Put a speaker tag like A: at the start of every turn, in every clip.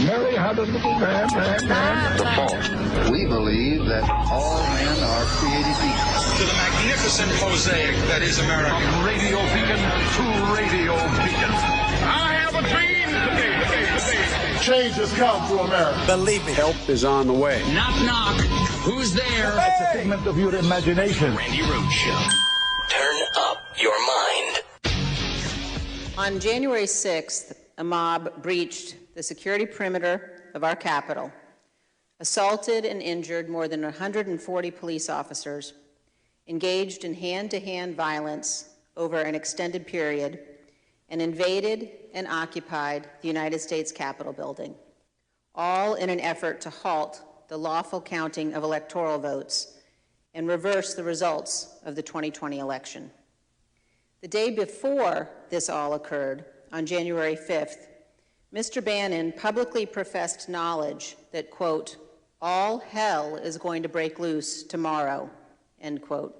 A: Mary had a little man.
B: The fourth, we believe that all men are created equal.
C: To the magnificent mosaic that is America.
A: From radio beacon to radio beacon. I have a dream today. Change has come to America.
D: Believe me.
E: Help is on the way.
C: Knock, knock. Who's there?
A: It's a figment of your imagination.
D: Randi Rhodes Show. Turn up your mind.
F: On January 6th, a mob breached the security perimeter of our Capitol, assaulted and injured more than 140 police officers, engaged in hand-to-hand violence over an extended period, and invaded and occupied the United States Capitol building, all in an effort to halt the lawful counting of electoral votes and reverse the results of the 2020 election. The day before this all occurred, on January 5th, Mr. Bannon publicly professed knowledge that, quote, all hell is going to break loose tomorrow, end quote.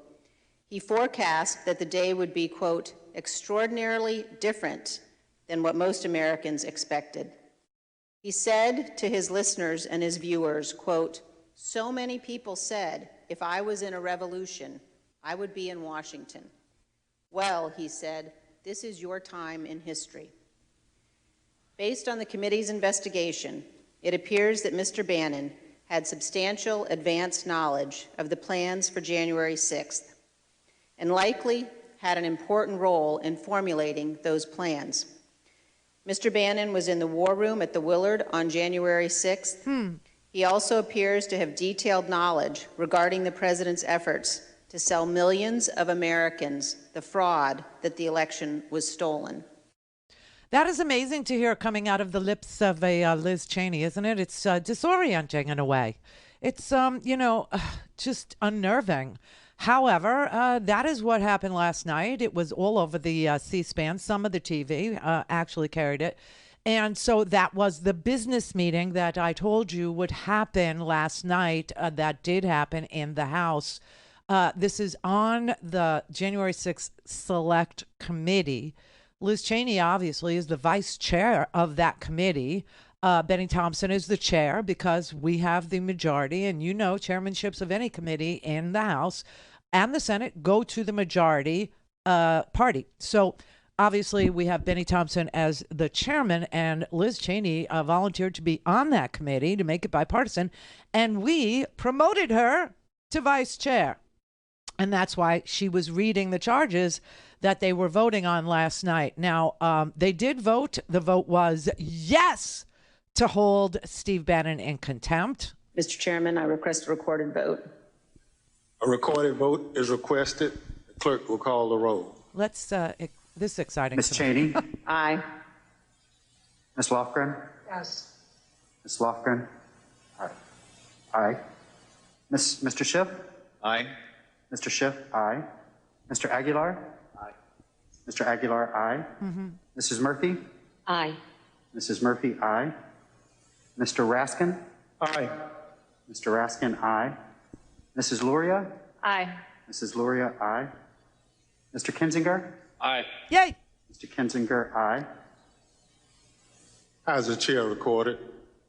F: He forecast that the day would be, quote, extraordinarily different than what most Americans expected. He said to his listeners and his viewers, quote, so many people said, if I was in a revolution, I would be in Washington. Well, he said, this is your time in history. Based on the committee's investigation, it appears that Mr. Bannon had substantial advance knowledge of the plans for January 6th and likely had an important role in formulating those plans. Mr. Bannon was in the war room at the Willard on January 6th. He also appears to have detailed knowledge regarding the president's efforts to sell millions of Americans the fraud that the election was stolen.
G: That is amazing to hear coming out of the lips of a Liz Cheney, isn't it? It's disorienting in a way. It's, just unnerving. However, that is what happened last night. It was all over the C-SPAN. Some of the TV actually carried it. And so that was the business meeting that I told you would happen last night. That did happen in the House. This is on the January 6th Select Committee. Liz Cheney, obviously, is the vice chair of that committee. Benny Thompson is the chair because we have the majority. And you know, chairmanships of any committee in the House and the Senate go to the majority party. So obviously, we have Benny Thompson as the chairman, and Liz Cheney volunteered to be on that committee to make it bipartisan. And we promoted her to vice chair. And that's why she was reading the charges that they were voting on last night. Now, they did vote. The vote was yes to hold Steve Bannon in contempt.
F: Mr. Chairman, I request a recorded vote.
E: A recorded vote is requested. The clerk will call the roll.
G: Let's, this is exciting.
H: Ms. Cheney?
F: Aye.
H: Ms. Lofgren?
F: Yes.
H: Ms. Lofgren? Aye. Aye. Mr. Schiff?
B: Aye.
H: Mr. Schiff? Aye. Mr. Aguilar? Aye. Mr. Aguilar? Aye. Mrs. Murphy?
F: Aye.
H: Mrs. Murphy? Aye. Mr. Raskin?
E: Aye.
H: Mr. Raskin? Aye. Mrs. Luria?
F: Aye.
H: Mrs. Luria? Aye. Mr. Kinzinger?
E: Aye.
G: Yay!
H: Mr. Kinzinger? Aye.
E: As the chair recorded,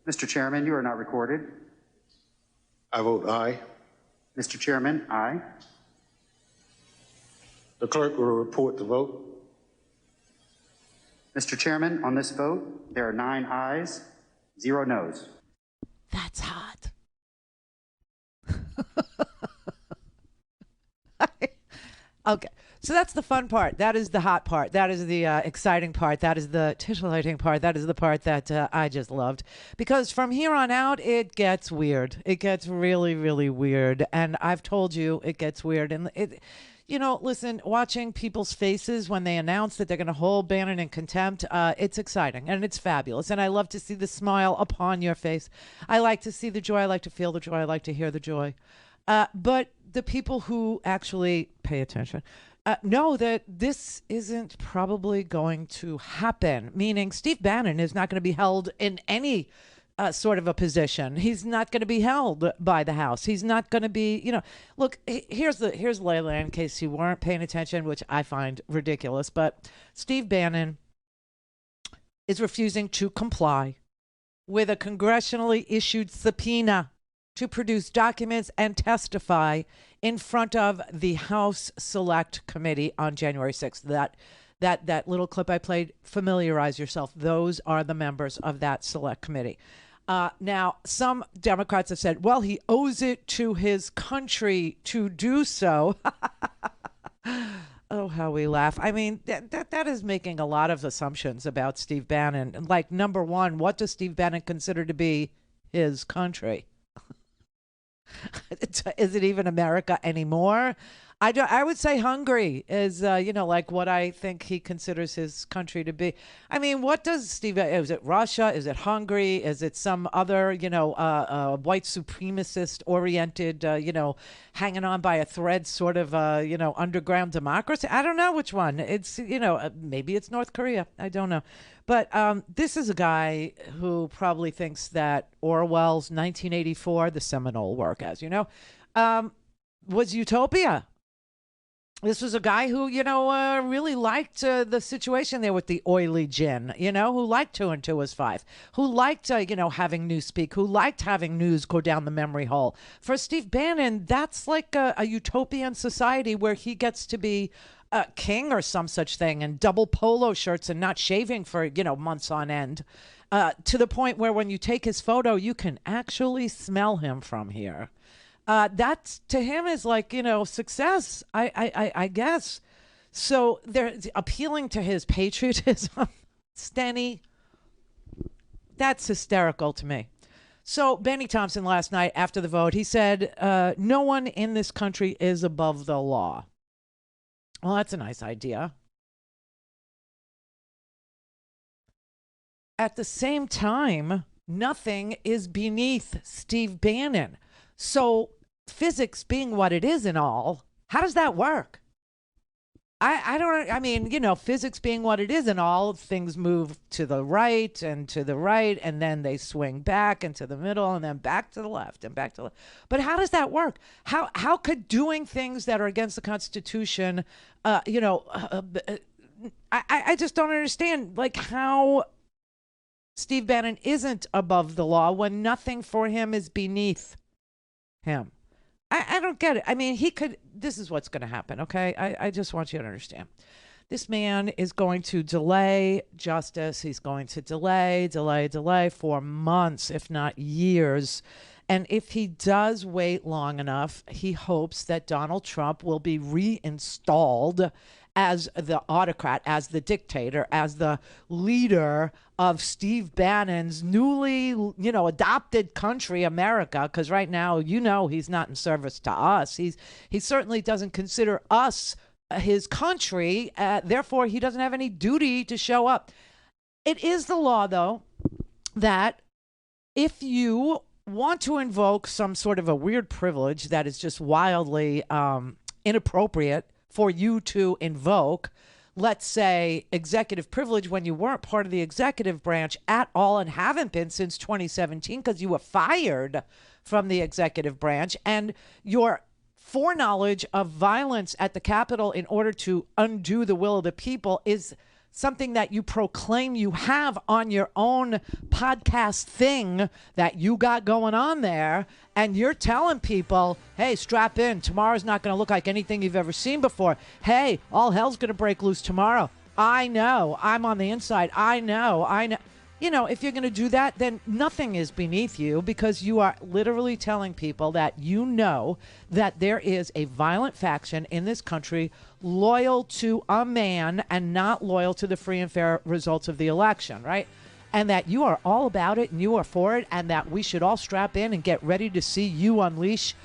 H: Mr. Chairman, you are not recorded.
E: I vote aye.
H: Mr. Chairman, aye.
E: The clerk will report the vote.
H: Mr. Chairman, on this vote, there are 9 ayes, 0 noes.
G: That's hot. Okay, so that's the fun part. That is the hot part. That is the exciting part. That is the titillating part. That is the part that I just loved. Because from here on out, it gets weird. It gets really, really weird. And I've told you it gets weird. And listen, watching people's faces when they announce that they're going to hold Bannon in contempt, it's exciting and it's fabulous. And I love to see the smile upon your face. I like to see the joy. I like to feel the joy. I like to hear the joy. But the people who actually pay attention know that this isn't probably going to happen, meaning Steve Bannon is not going to be held in any sort of a position. He's not going to be held by the House. He's not going to be, look, here's Layla, in case you weren't paying attention, which I find ridiculous. But Steve Bannon is refusing to comply with a congressionally issued subpoena to produce documents and testify in front of the House Select Committee on January 6th. That little clip I played, familiarize yourself. Those are the members of that Select Committee. Now, some Democrats have said, well, he owes it to his country to do so. Oh, how we laugh. I mean, that is making a lot of assumptions about Steve Bannon. Like, number one, what does Steve Bannon consider to be his country? Is it even America anymore? I would say Hungary is, like what I think he considers his country to be. I mean, what does Steve, is it Russia? Is it Hungary? Is it some other, white supremacist oriented, hanging on by a thread sort of, underground democracy? I don't know which one. It's, maybe it's North Korea. I don't know. But this is a guy who probably thinks that Orwell's 1984, the seminal work, as you know, was utopia. This was a guy who, really liked the situation there with the oily gin, who liked 2 and 2 is 5, who liked, having news speak, who liked having news go down the memory hole. For Steve Bannon, that's like a utopian society where he gets to be a king or some such thing, and double polo shirts and not shaving for, months on end, to the point where when you take his photo, you can actually smell him from here. That to him is like, success, I guess. So they're appealing to his patriotism. Stenny, that's hysterical to me. So Benny Thompson last night after the vote, he said, no one in this country is above the law. Well, that's a nice idea. At the same time, nothing is beneath Steve Bannon. So physics being what it is and all, how does that work? Physics being what it is and all, things move to the right, and then they swing back into the middle and then back to the left and back to the left. But how does that work? How could doing things that are against the Constitution, I just don't understand, like, how Steve Bannon isn't above the law when nothing for him is beneath him. I don't get it. I mean, this is what's going to happen, okay? I just want you to understand. This man is going to delay justice. He's going to delay for months, if not years. And if he does wait long enough, he hopes that Donald Trump will be reinstalled as the autocrat, as the dictator, as the leader of Steve Bannon's newly, adopted country, America. Because right now, he's not in service to us. He certainly doesn't consider us his country. Therefore, he doesn't have any duty to show up. It is the law, though, that if you want to invoke some sort of a weird privilege that is just wildly inappropriate for you to invoke, let's say, executive privilege when you weren't part of the executive branch at all and haven't been since 2017 because you were fired from the executive branch, and your foreknowledge of violence at the Capitol in order to undo the will of the people is something that you proclaim you have on your own podcast thing that you got going on there, and you're telling people, hey, strap in, tomorrow's not going to look like anything you've ever seen before. Hey, all hell's going to break loose tomorrow. I know, I'm on the inside. I know. If you're going to do that, then nothing is beneath you, because you are literally telling people that that there is a violent faction in this country loyal to a man and not loyal to the free and fair results of the election, right? And that you are all about it and you are for it, and that we should all strap in and get ready to see you unleash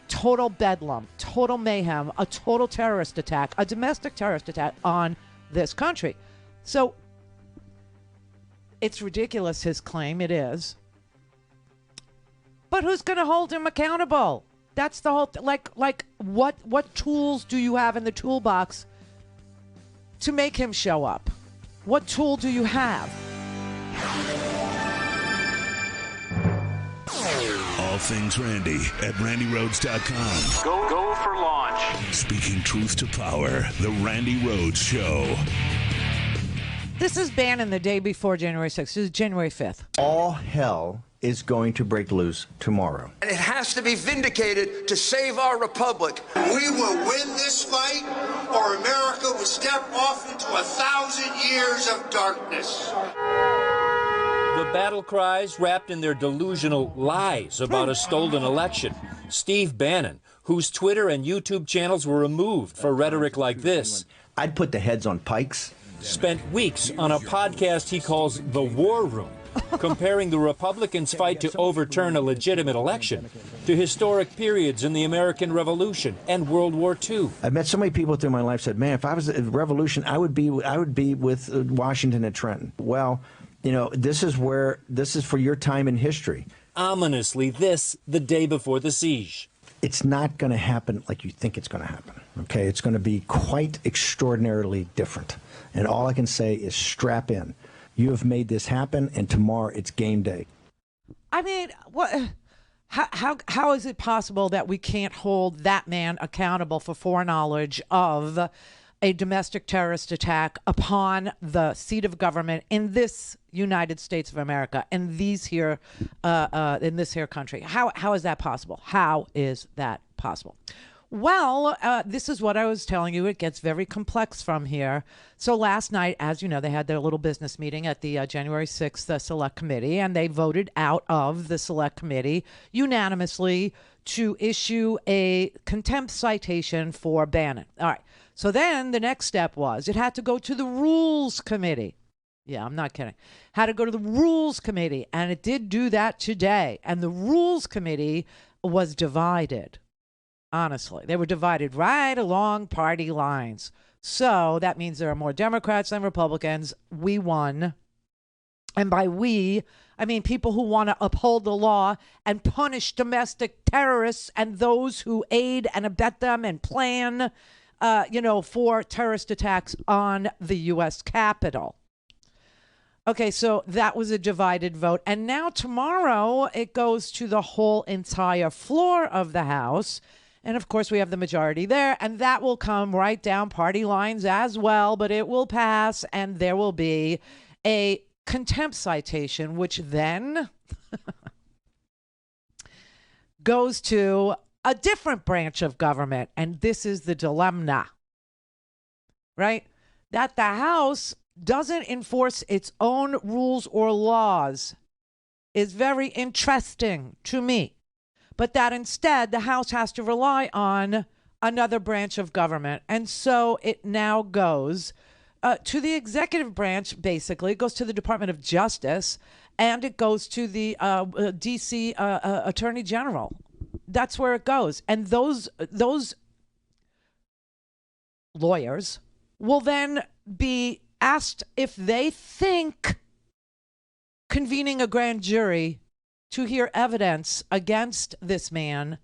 G: total bedlam, total mayhem, a total terrorist attack, a domestic terrorist attack on this country. So it's ridiculous, his claim. It is. But who's going to hold him accountable? That's the whole what tools do you have in the toolbox to make him show up? What tool do you have?
I: All things Randi at RandiRhodes.com.
A: Go for launch.
I: Speaking truth to power, the Randi Rhodes Show.
G: This is Bannon the day before January 6th. This is January 5th.
J: All hell is going to break loose tomorrow.
K: And it has to be vindicated to save our republic.
L: We will win this fight, or America will step off into 1,000 years of darkness.
M: The battle cries wrapped in their delusional lies about a stolen election. Steve Bannon, whose Twitter and YouTube channels were removed for rhetoric like this.
J: I'd put the heads on pikes.
M: Spent weeks on a podcast he calls The War Room, comparing the Republicans' fight to overturn a legitimate election to historic periods in the American Revolution and World War II.
J: I've met so many people through my life said, man, if I was a revolution, I would be with Washington and Trenton. Well, you know, this is for your time in history.
M: Ominously, the day before the siege.
J: It's not going to happen like you think it's going to happen, okay? It's going to be quite extraordinarily different. And all I can say is strap in. You have made this happen, and tomorrow it's game day.
G: I mean, what? How is it possible that we can't hold that man accountable for foreknowledge of a domestic terrorist attack upon the seat of government in this United States of America, in these here, in this here country? How is that possible? How is that possible? Well, this is what I was telling you. It gets very complex from here. So last night, as you know, they had their little business meeting at the January 6th Select Committee, and they voted out of the Select Committee unanimously to issue a contempt citation for Bannon. All right. So then the next step was it had to go to the Rules Committee. Yeah, I'm not kidding. Had to go to the Rules Committee, and it did do that today. And the Rules Committee was divided. Honestly, they were divided right along party lines. So that means there are more Democrats than Republicans. We won. And by we, I mean people who want to uphold the law and punish domestic terrorists and those who aid and abet them and plan, for terrorist attacks on the U.S. Capitol. Okay, so that was a divided vote. And now tomorrow it goes to the whole entire floor of the House. And of course, we have the majority there, and that will come right down party lines as well, but it will pass, and there will be a contempt citation, which then goes to a different branch of government. And this is the dilemma, right? That the House doesn't enforce its own rules or laws is very interesting to me. But that instead, the House has to rely on another branch of government. And so it now goes to the executive branch, basically. It goes to the Department of Justice, and it goes to the D.C. Attorney General. That's where it goes. And those lawyers will then be asked if they think convening a grand jury to hear evidence against this man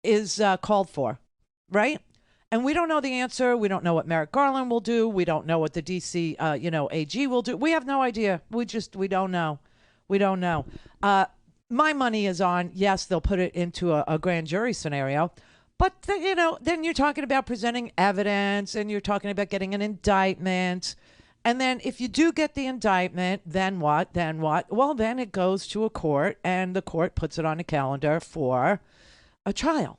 G: is called for, right? And we don't know the answer. We don't know what Merrick Garland will do. We don't know what the D.C. AG will do. We have no idea. We don't know. We don't know. My money is on, yes, they'll put it into a grand jury scenario. But, then you're talking about presenting evidence, and you're talking about getting an indictment. And then if you do get the indictment, then what? Well, then it goes to a court, and the court puts it on a calendar for a trial.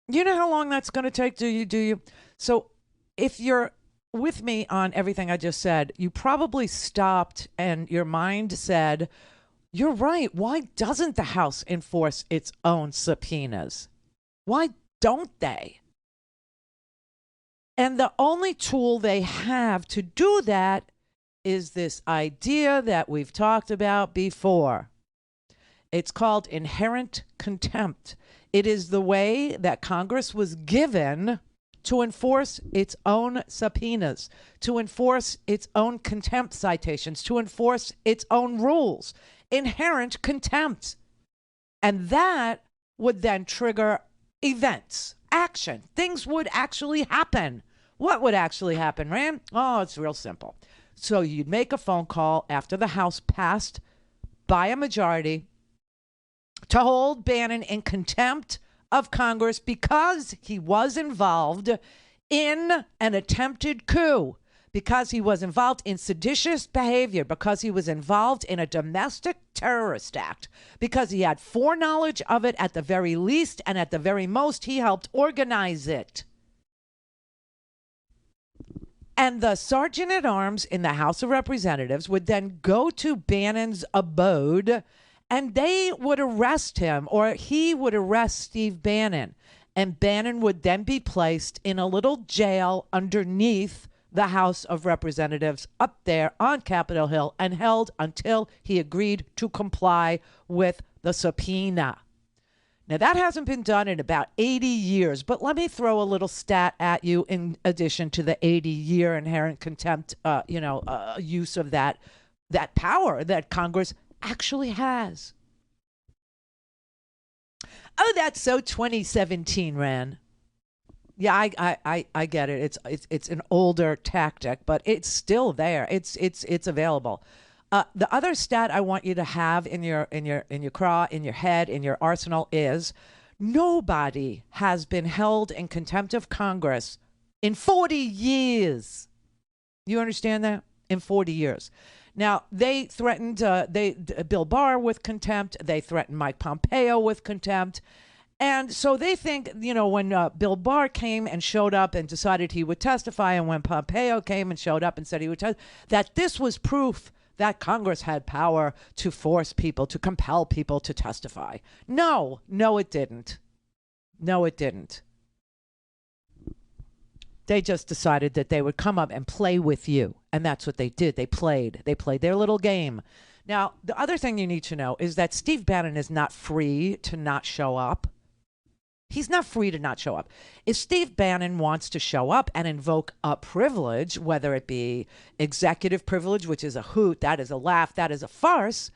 G: You know how long that's going to take? Do you? So if you're with me on everything I just said, you probably stopped and your mind said, you're right. Why doesn't the House enforce its own subpoenas? Why don't they? And the only tool they have to do that is this idea that we've talked about before. It's called inherent contempt. It is the way that Congress was given to enforce its own subpoenas, to enforce its own contempt citations, to enforce its own rules. Inherent contempt. And that would then trigger events, action. Things would actually happen. What would actually happen, Rand? Oh, it's real simple. So you'd make a phone call after the House passed by a majority to hold Bannon in contempt of Congress because he was involved in an attempted coup, because he was involved in seditious behavior, because he was involved in a domestic terrorist act, because he had foreknowledge of it at the very least, and at the very most, he helped organize it. And the sergeant at arms in the House of Representatives would then go to Bannon's abode, and they would arrest him, or he would arrest Steve Bannon. And Bannon would then be placed in a little jail underneath the House of Representatives up there on Capitol Hill and held until he agreed to comply with the subpoena. Now, that hasn't been done in about 80 years, but let me throw a little stat at you in addition to the 80-year inherent contempt, use of that power that Congress actually has. Oh, that's so 2017, Ran. Yeah, I get it. It's an older tactic, but it's still there. It's available. The other stat I want you to have in your craw, in your head, in your arsenal is nobody has been held in contempt of Congress in 40 years. You understand that? In 40 years. Now, they threatened Bill Barr with contempt. They threatened Mike Pompeo with contempt. And so they think, when Bill Barr came and showed up and decided he would testify, and when Pompeo came and showed up and said he would testify, that this was proof that Congress had power to force people, to compel people to testify. No, it didn't. No, it didn't. They just decided that they would come up and play with you. And that's what they did. They played their little game. Now, the other thing you need to know is that Steve Bannon is not free to not show up. He's not free to not show up. If Steve Bannon wants to show up and invoke a privilege, whether it be executive privilege, which is a hoot, that is a laugh, that is a farce,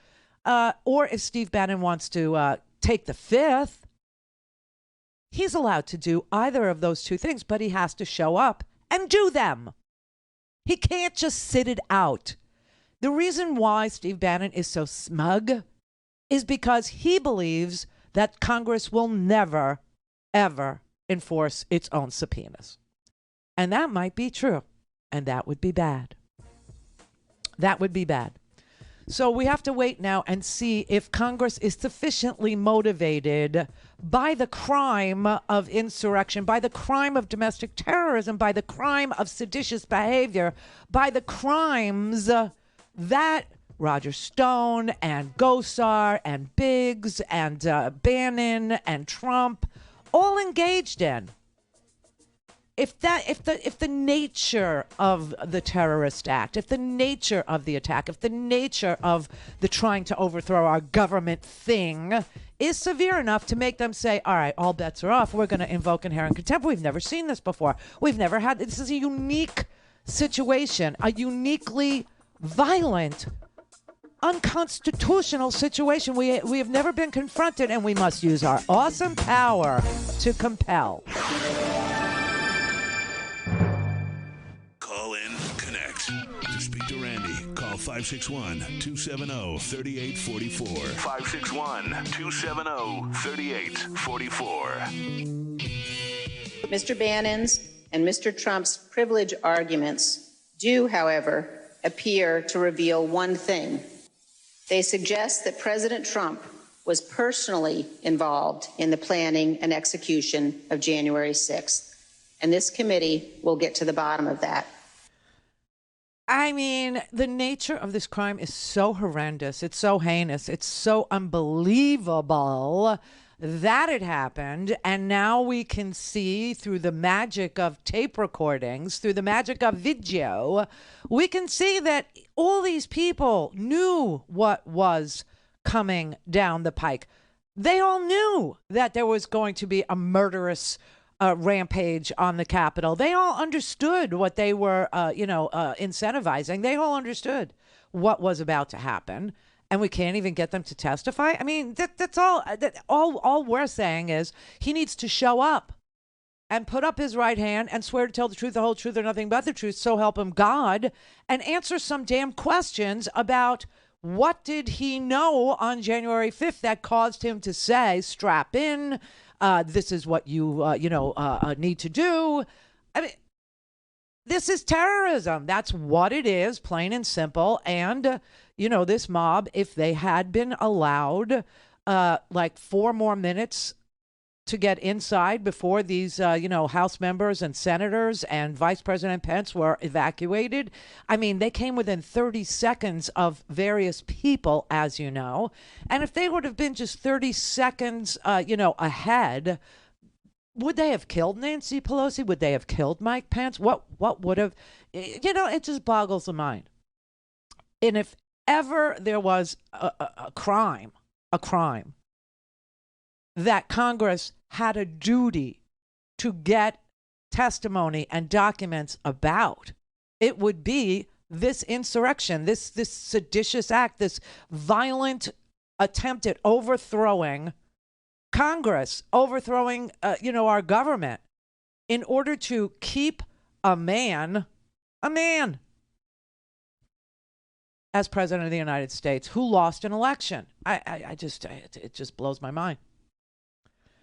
G: or if Steve Bannon wants to take the fifth, he's allowed to do either of those two things, but he has to show up and do them. He can't just sit it out. The reason why Steve Bannon is so smug is because he believes that Congress will never, ever enforce its own subpoenas. And that might be true. And that would be bad. That would be bad. So we have to wait now and see if Congress is sufficiently motivated by the crime of insurrection, by the crime of domestic terrorism, by the crime of seditious behavior, by the crimes that Roger Stone and Gosar and Biggs and Bannon and Trump all engaged in. If the nature of the terrorist act, if the nature of the attack, if the nature of the trying to overthrow our government thing is severe enough to make them say, all right, all bets are off, we're going to invoke inherent contempt. We've never seen this before. We've never had, this is a unique situation, a uniquely violent, unconstitutional situation. We have never been confronted, and we must use our awesome power to compel.
I: Call in, connect. To speak to Randi, call 561-270-3844. 561-270-3844.
F: Mr. Bannon's and Mr. Trump's privilege arguments do, however, appear to reveal one thing. They suggest that President Trump was personally involved in the planning and execution of January 6th. And this committee will get to the bottom of that.
G: I mean, the nature of this crime is so horrendous. It's so heinous. It's so unbelievable that it happened. And now we can see through the magic of tape recordings, through the magic of video, we can see that all these people knew what was coming down the pike. They all knew that there was going to be a murderous rampage on the Capitol. They all understood what they were, incentivizing. They all understood what was about to happen, and we can't even get them to testify. I mean, that's all. All we're saying is he needs to show up and put up his right hand and swear to tell the truth, the whole truth, or nothing but the truth, so help him God, and answer some damn questions about what did he know on January 5th that caused him to say, strap in, this is what you need to do. I mean, This is terrorism. That's what it is, plain and simple. And, this mob, if they had been allowed like 4 more minutes to get inside before these, House members and senators and Vice President Pence were evacuated. I mean, they came within 30 seconds of various people, as you know. And if they would have been just 30 seconds, ahead, would they have killed Nancy Pelosi? Would they have killed Mike Pence? What would have, it just boggles the mind. And if ever there was a crime that Congress had a duty to get testimony and documents about, it would be this insurrection, this seditious act, this violent attempt at overthrowing Congress, overthrowing, our government in order to keep a man as president of the United States who lost an election. It just blows my mind.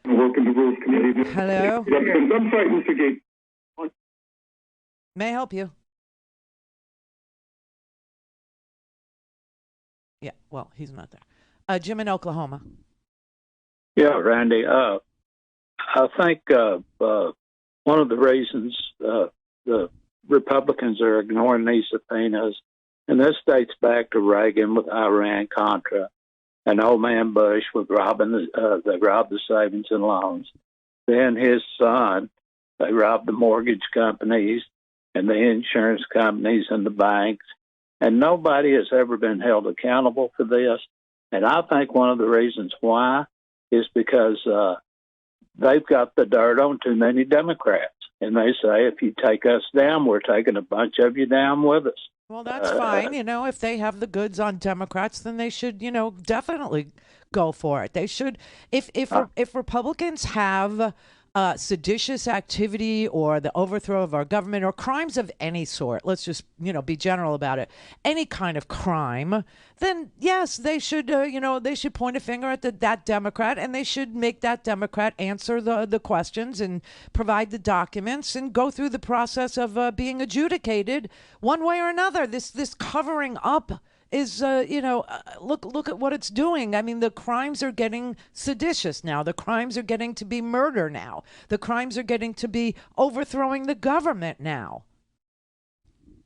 N: Welcome to Rules Committee.
G: Hello.
N: I'm sorry, Mr. Gates.
G: May I help you? Yeah, well, he's not there. Jim in Oklahoma.
O: Yeah, Randy. I think one of the reasons the Republicans are ignoring these subpoenas, and this dates back to Reagan with Iran-Contra, and old man Bush with robbing they robbed the savings and loans. Then his son, they robbed the mortgage companies and the insurance companies and the banks, and nobody has ever been held accountable for this. And I think one of the reasons why is because they've got the dirt on too many Democrats. And they say, if you take us down, we're taking a bunch of you down with us.
G: Well, that's fine. If they have the goods on Democrats, then they should, definitely go for it. They should. If Republicans have seditious activity or the overthrow of our government or crimes of any sort, let's just, be general about it, any kind of crime, then yes, they should, they should point a finger at that Democrat, and they should make that Democrat answer the questions and provide the documents and go through the process of being adjudicated one way or another. This covering up is, look at what it's doing. I mean, the crimes are getting seditious now. The crimes are getting to be murder now. The crimes are getting to be overthrowing the government now.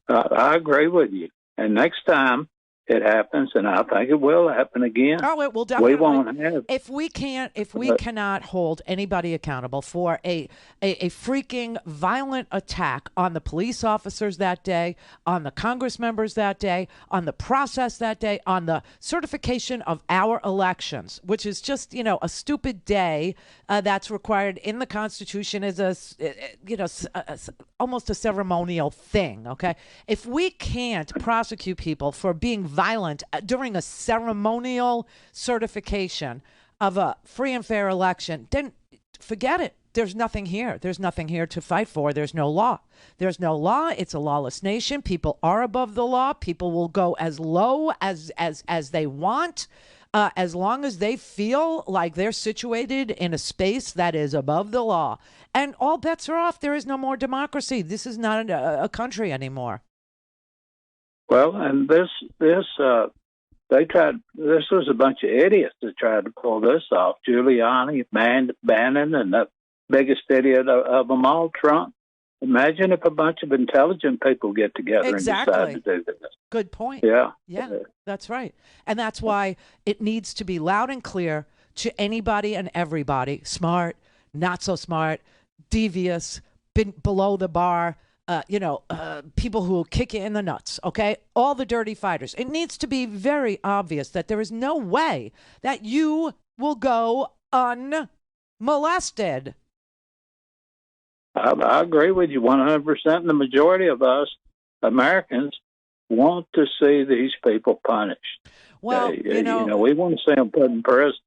O: I agree with you. And next time it happens, and I think it will happen again.
G: Oh, it will definitely.
O: We won't have.
G: If we cannot hold anybody accountable for a freaking violent attack on the police officers that day, on the Congress members that day, on the process that day, on the certification of our elections, which is just, a stupid day that's required in the Constitution as almost a ceremonial thing. Okay. If we can't prosecute people for being violent during a ceremonial certification of a free and fair election, then forget it. There's nothing here. There's nothing here to fight for. There's no law. There's no law. It's a lawless nation. People are above the law. People will go as low as they want, as long as they feel like they're situated in a space that is above the law. And all bets are off. There is no more democracy. This is not a country anymore.
O: Well, and this they tried. This was a bunch of idiots that tried to pull this off. Giuliani, Bannon, and the biggest idiot of them all, Trump. Imagine if a bunch of intelligent people get together and decide to do this.
G: Good point.
O: Yeah,
G: that's right. And that's why it needs to be loud and clear to anybody and everybody, smart, not so smart, devious, below the bar, people who will kick you in the nuts, okay? All the dirty fighters. It needs to be very obvious that there is no way that you will go unmolested.
O: I agree with you 100%. And the majority of us Americans want to see these people punished.
G: Well,
O: we want to see them put in prison.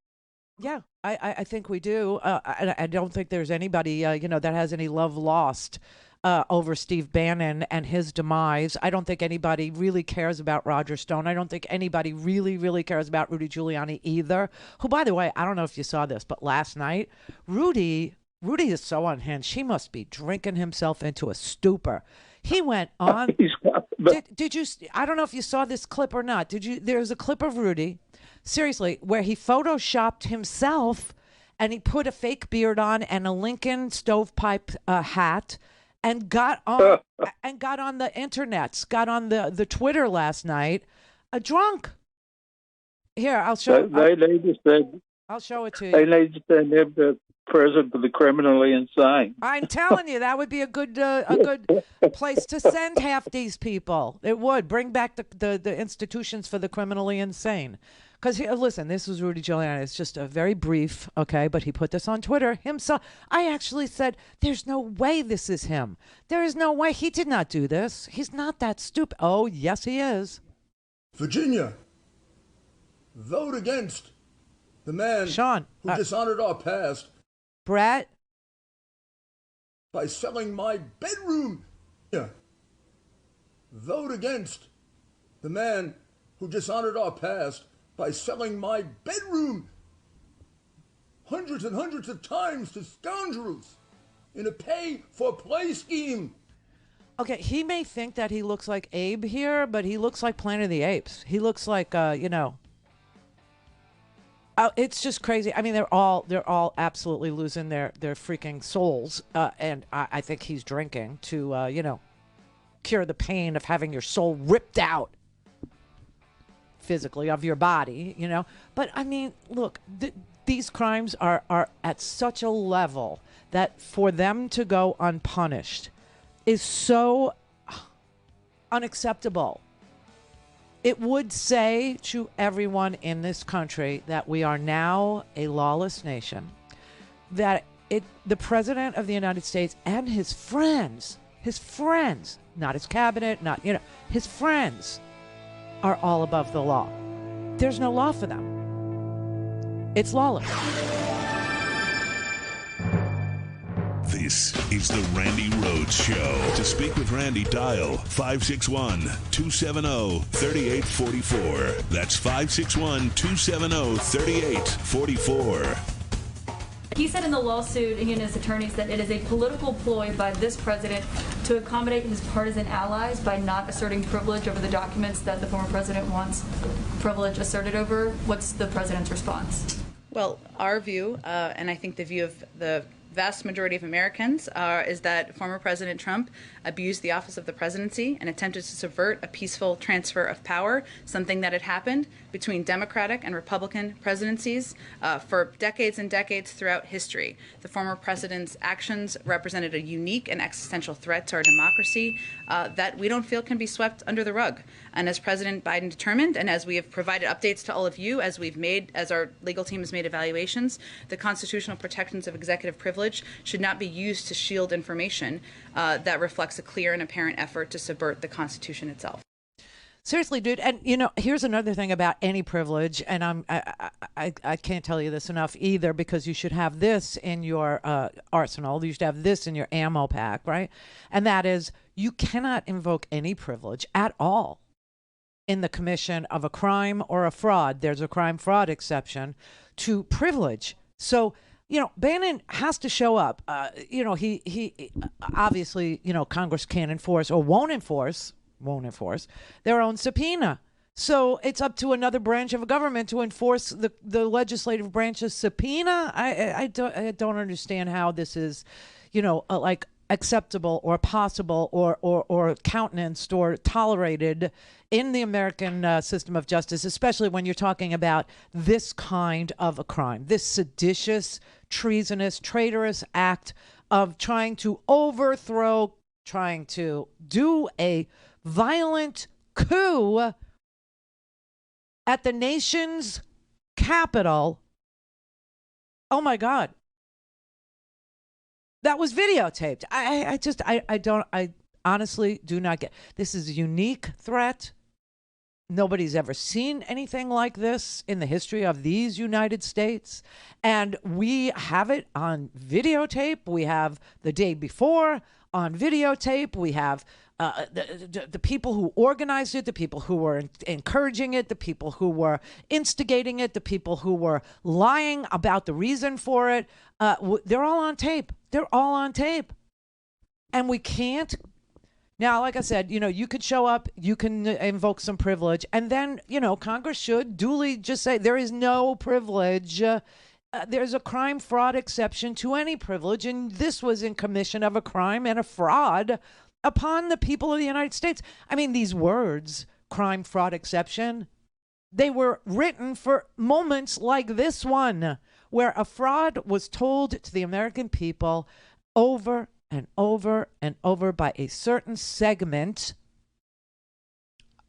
G: Yeah, I think we do. I don't think there's anybody, that has any love lost over Steve Bannon and his demise. I don't think anybody really cares about Roger Stone. I don't think anybody really, really cares about Rudy Giuliani either, who, by the way, I don't know if you saw this, but last night, Rudy is so unhinged. He must be drinking himself into a stupor. He went on.
O: But
G: Did you? I don't know if you saw this clip or not. Did you? There's a clip of Rudy, seriously, where he photoshopped himself, and he put a fake beard on and a Lincoln stovepipe hat, and got on the internets, got on the Twitter last night, drunk. Here, I'll show.
O: they need to send.
G: I'll show it to you.
O: They need to send him to prison for the criminally insane.
G: I'm telling you, that would be a good place to send half these people. It would bring back the institutions for the criminally insane. Because listen, this was Rudy Giuliani. It's just a very brief, okay, but he put this on Twitter himself. I actually said, "There's no way this is him. There is no way he did not do this. He's not that stupid." Oh, yes, he is.
P: Virginia, vote against the man who dishonored our past.
G: Brett?
P: By selling my bedroom. Yeah. Vote against the man who dishonored our past by selling my bedroom hundreds and hundreds of times to scoundrels in a pay-for-play scheme.
G: Okay, he may think that he looks like Abe here, but he looks like Planet of the Apes. He looks like, it's just crazy. I mean, they're all absolutely losing their freaking souls. And I think he's drinking to, cure the pain of having your soul ripped out physically of your body, But I mean, look, these crimes are at such a level that for them to go unpunished is so unacceptable. It would say to everyone in this country that we are now a lawless nation, that the president of the United States and his friends, not his cabinet, his friends are all above the law. There's no law for them. It's lawless.
I: This is the Randi Rhodes Show. To speak with Randi, dial 561-270-3844. That's 561-270-3844.
Q: He said in the lawsuit, he and his attorneys, that it is a political ploy by this president to accommodate his partisan allies by not asserting privilege over the documents that the former president wants privilege asserted over. What's the president's response?
R: Well, our view, and I think the view of the vast majority of Americans, is that former President Trump abused the office of the presidency and attempted to subvert a peaceful transfer of power, something that had happened between Democratic and Republican presidencies for decades and decades throughout history. The former president's actions represented a unique and existential threat to our democracy that we don't feel can be swept under the rug. And as President Biden determined, and as we have provided updates to all of you, as our legal team has made evaluations, the constitutional protections of executive privilege should not be used to shield information that reflects a clear and apparent effort to subvert the Constitution itself.
G: Seriously, dude. And, here's another thing about any privilege, and I can't tell you this enough either, because you should have this in your arsenal. You should have this in your ammo pack, right? And that is, you cannot invoke any privilege at all in the commission of a crime or a fraud. There's a crime-fraud exception to privilege. So, Bannon has to show up. He obviously, Congress can't enforce or won't enforce their own subpoena. So it's up to another branch of government to enforce the legislative branch's subpoena. I don't understand how this is, acceptable or possible or countenanced or tolerated in the American system of justice, especially when you're talking about this kind of a crime, this seditious, treasonous, traitorous act of trying to do a violent coup at the nation's capital. Oh my God. That was videotaped. I honestly do not get. This is a unique threat. Nobody's ever seen anything like this in the history of these United States. And we have it on videotape. We have the day before on videotape. We have the people who organized it, the people who were encouraging it, the people who were instigating it, the people who were lying about the reason for it. They're all on tape. They're all on tape. And we can't Now, like I said, you could show up, you can invoke some privilege, and then, Congress should duly just say there is no privilege. There's a crime fraud exception to any privilege, and this was in commission of a crime and a fraud upon the people of the United States. I mean, these words, crime fraud exception, they were written for moments like this one, where a fraud was told to the American people over and over and over by a certain segment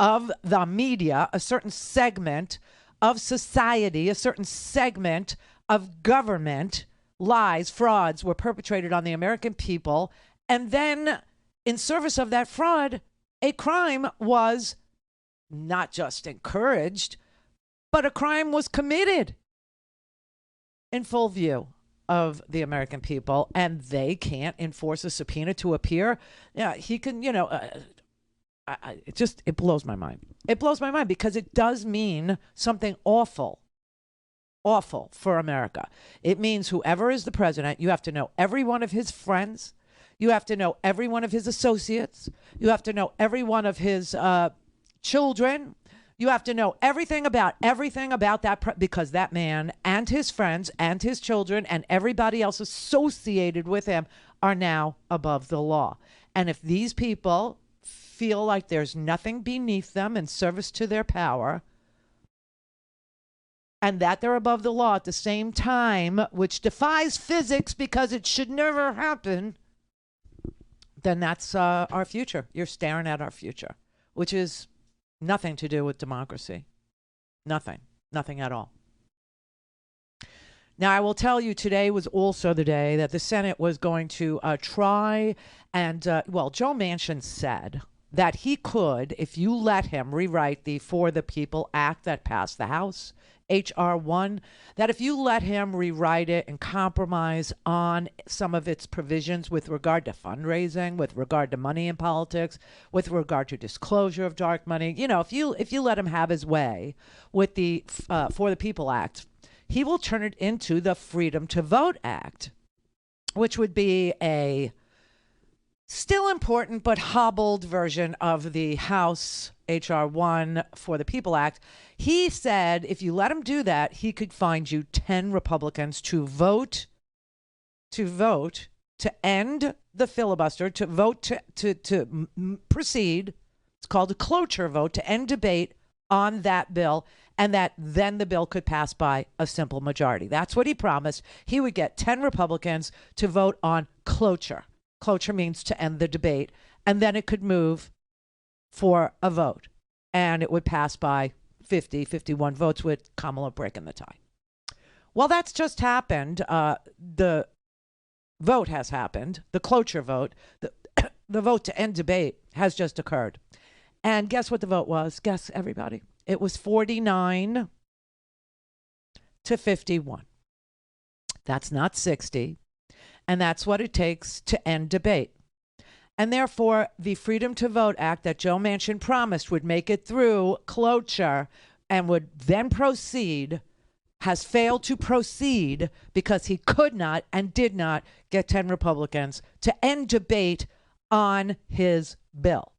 G: of the media, a certain segment of society, a certain segment of government. Lies, frauds were perpetrated on the American people. And then in service of that fraud, a crime was not just encouraged, but a crime was committed in full view of the American people, and they can't enforce a subpoena to appear. Yeah, he can, it blows my mind. It blows my mind because it does mean something awful for America. It means whoever is the president, you have to know every one of his friends. You have to know every one of his associates. You have to know every one of his children. You have to know everything about that because that man and his friends and his children and everybody else associated with him are now above the law. And if these people feel like there's nothing beneath them in service to their power and that they're above the law at the same time, which defies physics because it should never happen, then that's our future. You're staring at our future, which is nothing to do with democracy. Nothing at all. Now, I will tell you, today was also the day that the Senate was going to try and, Joe Manchin said that he could, if you let him rewrite the For the People Act that passed the House, H.R. 1, that if you let him rewrite it and compromise on some of its provisions with regard to fundraising, with regard to money in politics, with regard to disclosure of dark money, if you let him have his way with the For the People Act, he will turn it into the Freedom to Vote Act, which would be a still important but hobbled version of the House H.R. 1 For the People Act. He said if you let him do that, he could find you 10 Republicans to vote to end the filibuster, to vote to proceed. It's called a cloture vote, to end debate on that bill, and that then the bill could pass by a simple majority. That's what he promised. He would get 10 Republicans to vote on cloture. Cloture means to end the debate, and then it could move for a vote, and it would pass by 51 votes with Kamala breaking the tie. Well, that's just happened. The vote has happened. The cloture vote, the vote to end debate has just occurred. And guess what the vote was? Guess, everybody. It was 49 to 51. That's not 60. And that's what it takes to end debate. And therefore, the Freedom to Vote Act that Joe Manchin promised would make it through cloture and would then proceed has failed to proceed because he could not and did not get 10 Republicans to end debate on his bill.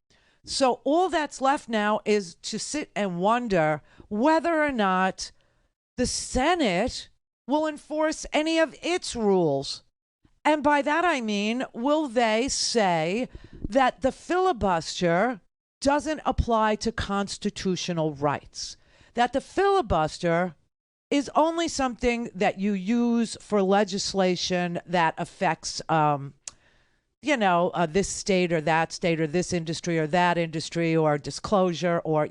G: So all that's left now is to sit and wonder whether or not the Senate will enforce any of its rules. And by that I mean, will they say that the filibuster doesn't apply to constitutional rights? That the filibuster is only something that you use for legislation that affects, this state or this industry or that industry, or disclosure, or,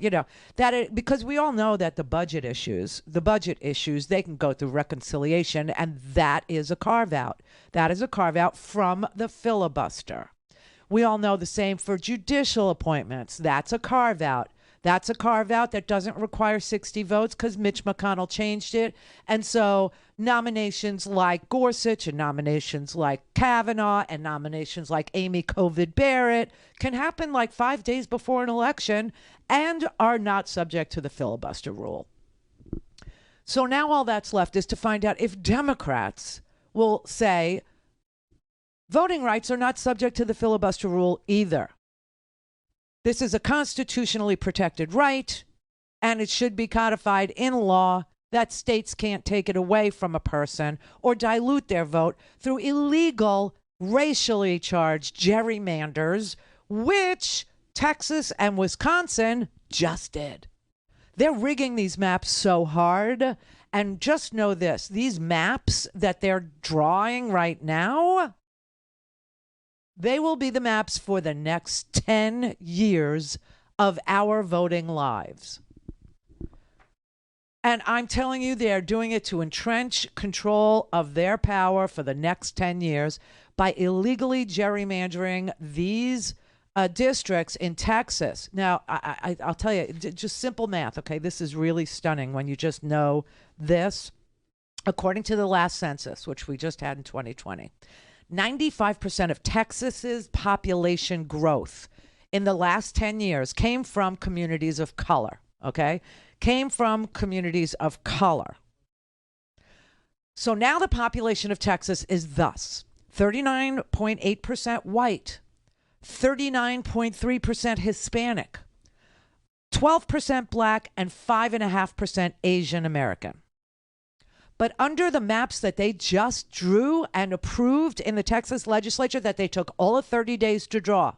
G: because we all know that the budget issues, they can go through reconciliation, and that is a carve out. That is a carve out from the filibuster. We all know the same for judicial appointments. That's a carve out. That's a carve out that doesn't require 60 votes because Mitch McConnell changed it. And so nominations like Gorsuch and nominations like Kavanaugh and nominations like Amy Covid Barrett can happen like 5 days before an election and are not subject to the filibuster rule. So now all that's left is to find out if Democrats will say voting rights are not subject to the filibuster rule either. This is a constitutionally protected right, and it should be codified in law that states can't take it away from a person or dilute their vote through illegal, racially charged gerrymanders, which Texas and Wisconsin just did. They're rigging these maps so hard. And just know this, these maps that they're drawing right now, they will be the maps for the next 10 years of our voting lives. And I'm telling you, they're doing it to entrench control of their power for the next 10 years by illegally gerrymandering these districts in Texas. Now, I'll tell you, just simple math, okay? This is really stunning when you just know this. According to the last census, which we just had in 2020, 95% of Texas's population growth in the last 10 years came from communities of color, okay? Came from communities of color. So now the population of Texas is thus 39.8% white, 39.3% Hispanic, 12% black, and 5.5% Asian American. But under the maps that they just drew and approved in the Texas legislature that they took all of 30 days to draw,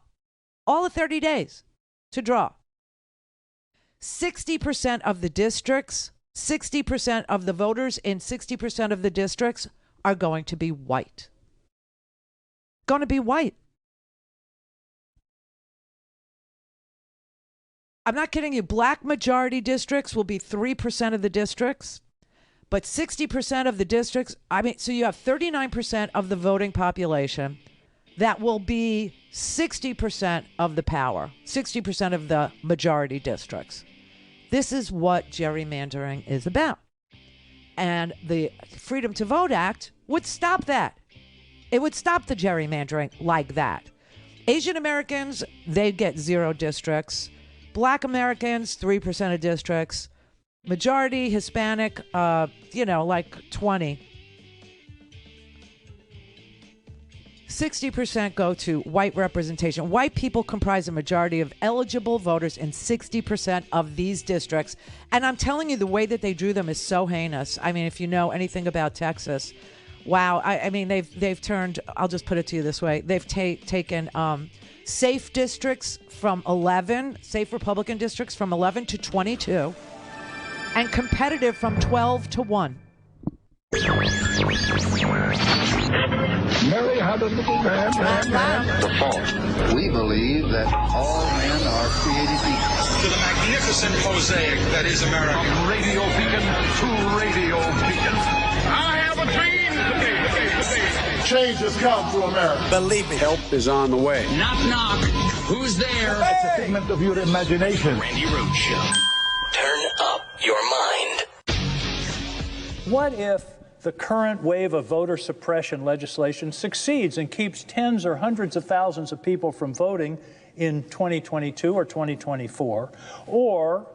G: 60% of the districts, 60% of the voters in 60% of the districts are going to be white. Going to be white. I'm not kidding you. Black majority districts will be 3% of the districts, but 60% of the districts, so you have 39% of the voting population that will be 60% of the power, 60% of the majority districts. This is what gerrymandering is about. And the Freedom to Vote Act would stop that. It would stop the gerrymandering like that. Asian Americans, they'd get 0 districts. Black Americans, 3% of districts. Majority Hispanic, like 20. 60% go to white representation. White people comprise a majority of eligible voters in 60% of these districts. And I'm telling you, the way that they drew them is so heinous. I mean, if you know anything about Texas, wow. I mean, they've turned, I'll just put it to you this way. They've taken safe districts from 11, safe Republican districts from 11 to 22, and competitive from 12 to 1.
A: Mary had a little man.
B: The fault. We believe that all men are created equal.
C: To the magnificent mosaic that is America.
A: From radio beacon to radio beacon. I have a dream today. Change has come to America.
C: Believe me.
E: Help is on the way.
C: Knock, knock. Who's there?
A: It's a figment of your imagination.
D: Randi Rhodes Show. Turn up your mind.
M: What if the current wave of voter suppression legislation succeeds and keeps tens or hundreds of thousands of people from voting in 2022 or 2024? Or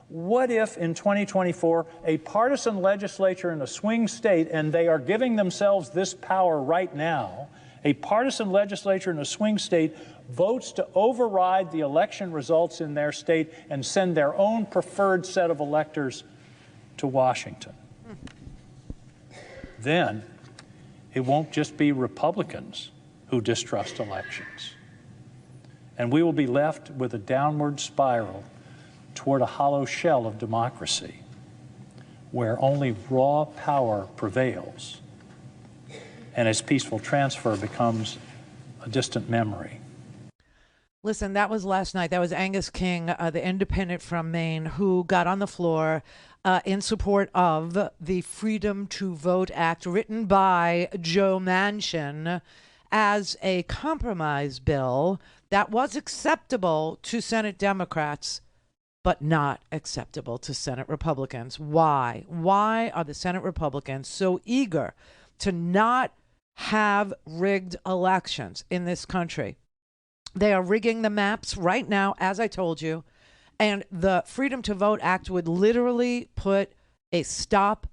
M: what if in 2024 a partisan legislature in a swing state, and they are giving themselves this power right now, a partisan legislature in a swing state votes to override the election results in their state and send their own preferred set of electors to Washington? Then it won't just be Republicans who distrust elections. And we will be left with a downward spiral toward a hollow shell of democracy where only raw power prevails and its peaceful transfer becomes a distant memory.
G: Listen, that was last night. That was Angus King, the independent from Maine, who got on the floor in support of the Freedom to Vote Act written by Joe Manchin as a compromise bill that was acceptable to Senate Democrats, but not acceptable to Senate Republicans. Why? Why are the Senate Republicans so eager to not have rigged elections in this country? They are rigging the maps right now, as I told you, and the Freedom to Vote Act would literally put a stop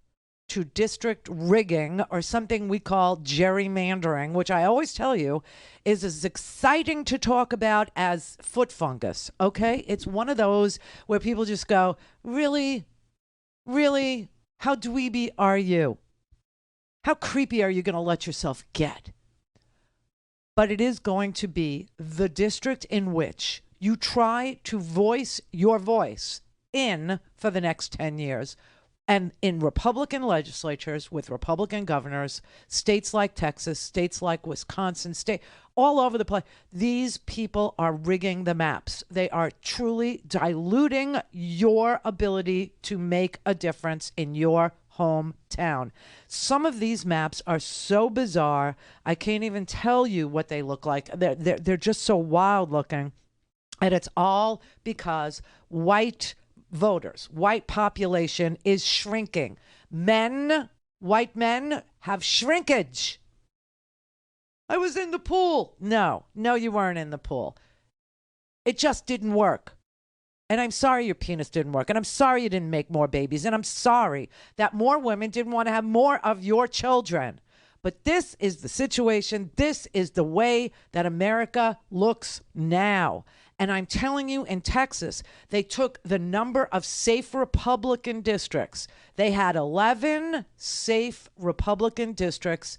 G: to district rigging, or something we call gerrymandering, which I always tell you is as exciting to talk about as foot fungus, okay? It's one of those where people just go, really? Really? How dweeby are you? How creepy are you going to let yourself get? But it is going to be the district in which you try to voice your voice in for the next 10 years. And in Republican legislatures with Republican governors, states like Texas, states like Wisconsin, all over the place, these people are rigging the maps. They are truly diluting your ability to make a difference in your hometown. Some of these maps are so bizarre, I can't even tell you what they look like. They're just so wild looking. And it's all because white voters, white population is shrinking. White men have shrinkage. I was in the pool. No, you weren't in the pool. It just didn't work. And I'm sorry your penis didn't work. And I'm sorry you didn't make more babies. And I'm sorry that more women didn't want to have more of your children. But this is the situation. This is the way that America looks now. And I'm telling you, in Texas, they took the number of safe Republican districts. They had 11 safe Republican districts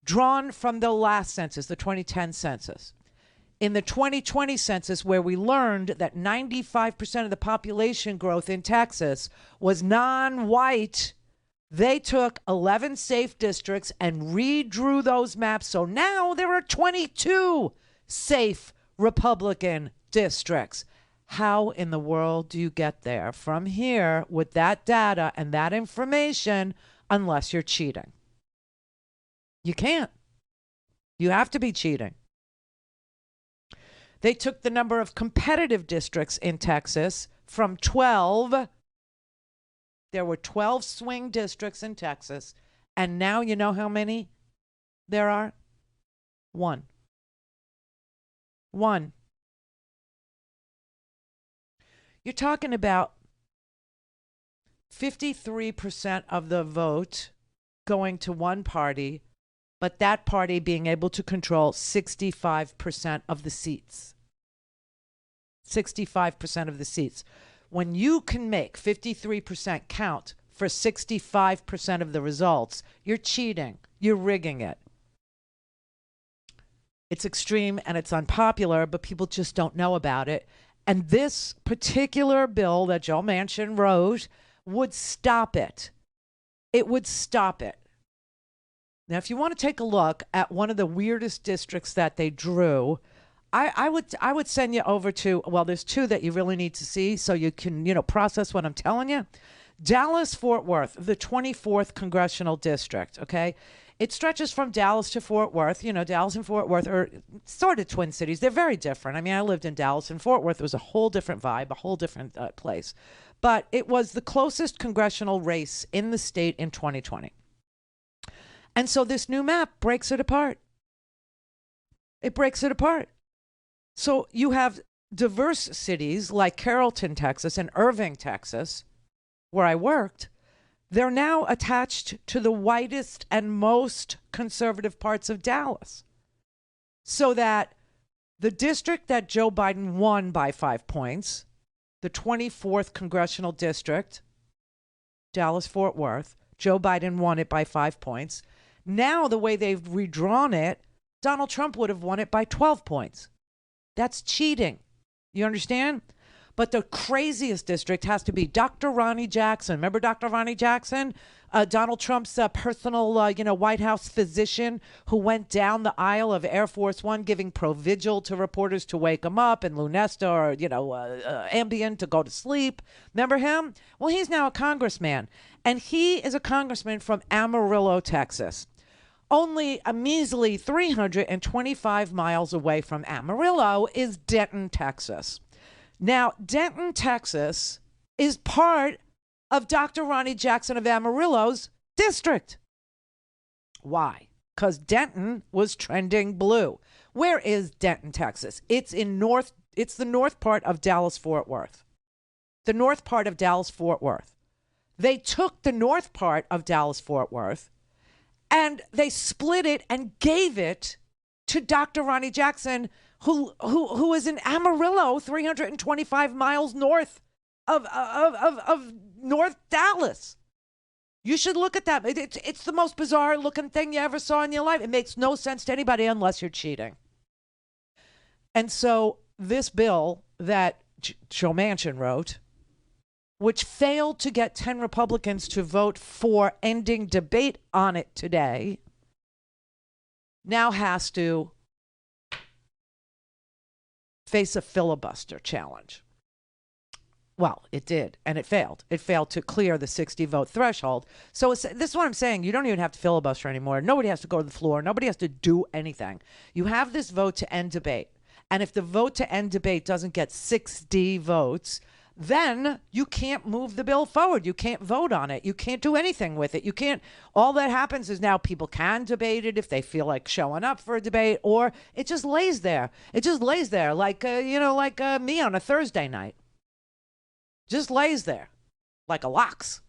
G: drawn from the last census, the 2010 census. In the 2020 census, where we learned that 95% of the population growth in Texas was non-white, they took 11 safe districts and redrew those maps. So now there are 22 safe Republican districts. How in the world do you get there from here with that data and that information unless you're cheating? You can't. You have to be cheating. They took the number of competitive districts in Texas from 12. There were 12 swing districts in Texas. And now you know how many there are? One. You're talking about 53% of the vote going to one party, but that party being able to control 65% of the seats. 65% of the seats. When you can make 53% count for 65% of the results, you're cheating. You're rigging it. It's extreme and it's unpopular, but people just don't know about it. And this particular bill that Joe Manchin wrote would stop it. It would stop it. Now, if you want to take a look at one of the weirdest districts that they drew, I would send you over to, well, there's two that you really need to see so you can, process what I'm telling you. Dallas-Fort Worth, the 24th Congressional District, okay? It stretches from Dallas to Fort Worth. Dallas and Fort Worth are sort of twin cities. They're very different. I mean, I lived in Dallas, and Fort Worth was a whole different vibe, a whole different place. But it was the closest congressional race in the state in 2020. And so this new map breaks it apart. It breaks it apart. So you have diverse cities like Carrollton, Texas, and Irving, Texas, where I worked. They're now attached to the whitest and most conservative parts of Dallas. So that the district that Joe Biden won by 5 points, the 24th Congressional District, Dallas-Fort Worth, Joe Biden won it by 5 points. Now, the way they've redrawn it, Donald Trump would have won it by 12 points. That's cheating. You understand? But the craziest district has to be Dr. Ronnie Jackson. Remember Dr. Ronnie Jackson? Donald Trump's personal, White House physician who went down the aisle of Air Force One giving Provigil to reporters to wake them up and Lunesta or, Ambien to go to sleep. Remember him? Well, he's now a congressman. And he is a congressman from Amarillo, Texas. Only a measly 325 miles away from Amarillo is Denton, Texas. Now, Denton, Texas is part of Dr. Ronnie Jackson of Amarillo's district. Why? Because Denton was trending blue. Where is Denton, Texas? It's the north part of Dallas-Fort Worth. The north part of Dallas-Fort Worth. They took the north part of Dallas-Fort Worth and they split it and gave it to Dr. Ronnie Jackson, who is in Amarillo, 325 miles north of North Dallas. You should look at that. It's the most bizarre looking thing you ever saw in your life. It makes no sense to anybody unless you're cheating. And so this bill that Joe Manchin wrote, which failed to get 10 Republicans to vote for ending debate on it today, now has to face a filibuster challenge. Well, it did, and it failed. It failed to clear the 60-vote threshold. So this is what I'm saying. You don't even have to filibuster anymore. Nobody has to go to the floor. Nobody has to do anything. You have this vote to end debate. And if the vote to end debate doesn't get 60 votes, then you can't move the bill forward. You can't vote on it. You can't do anything with it. You can't. All that happens is now people can debate it if they feel like showing up for a debate, or it just lays there. It just lays there like, like me on a Thursday night. Just lays there like a lox.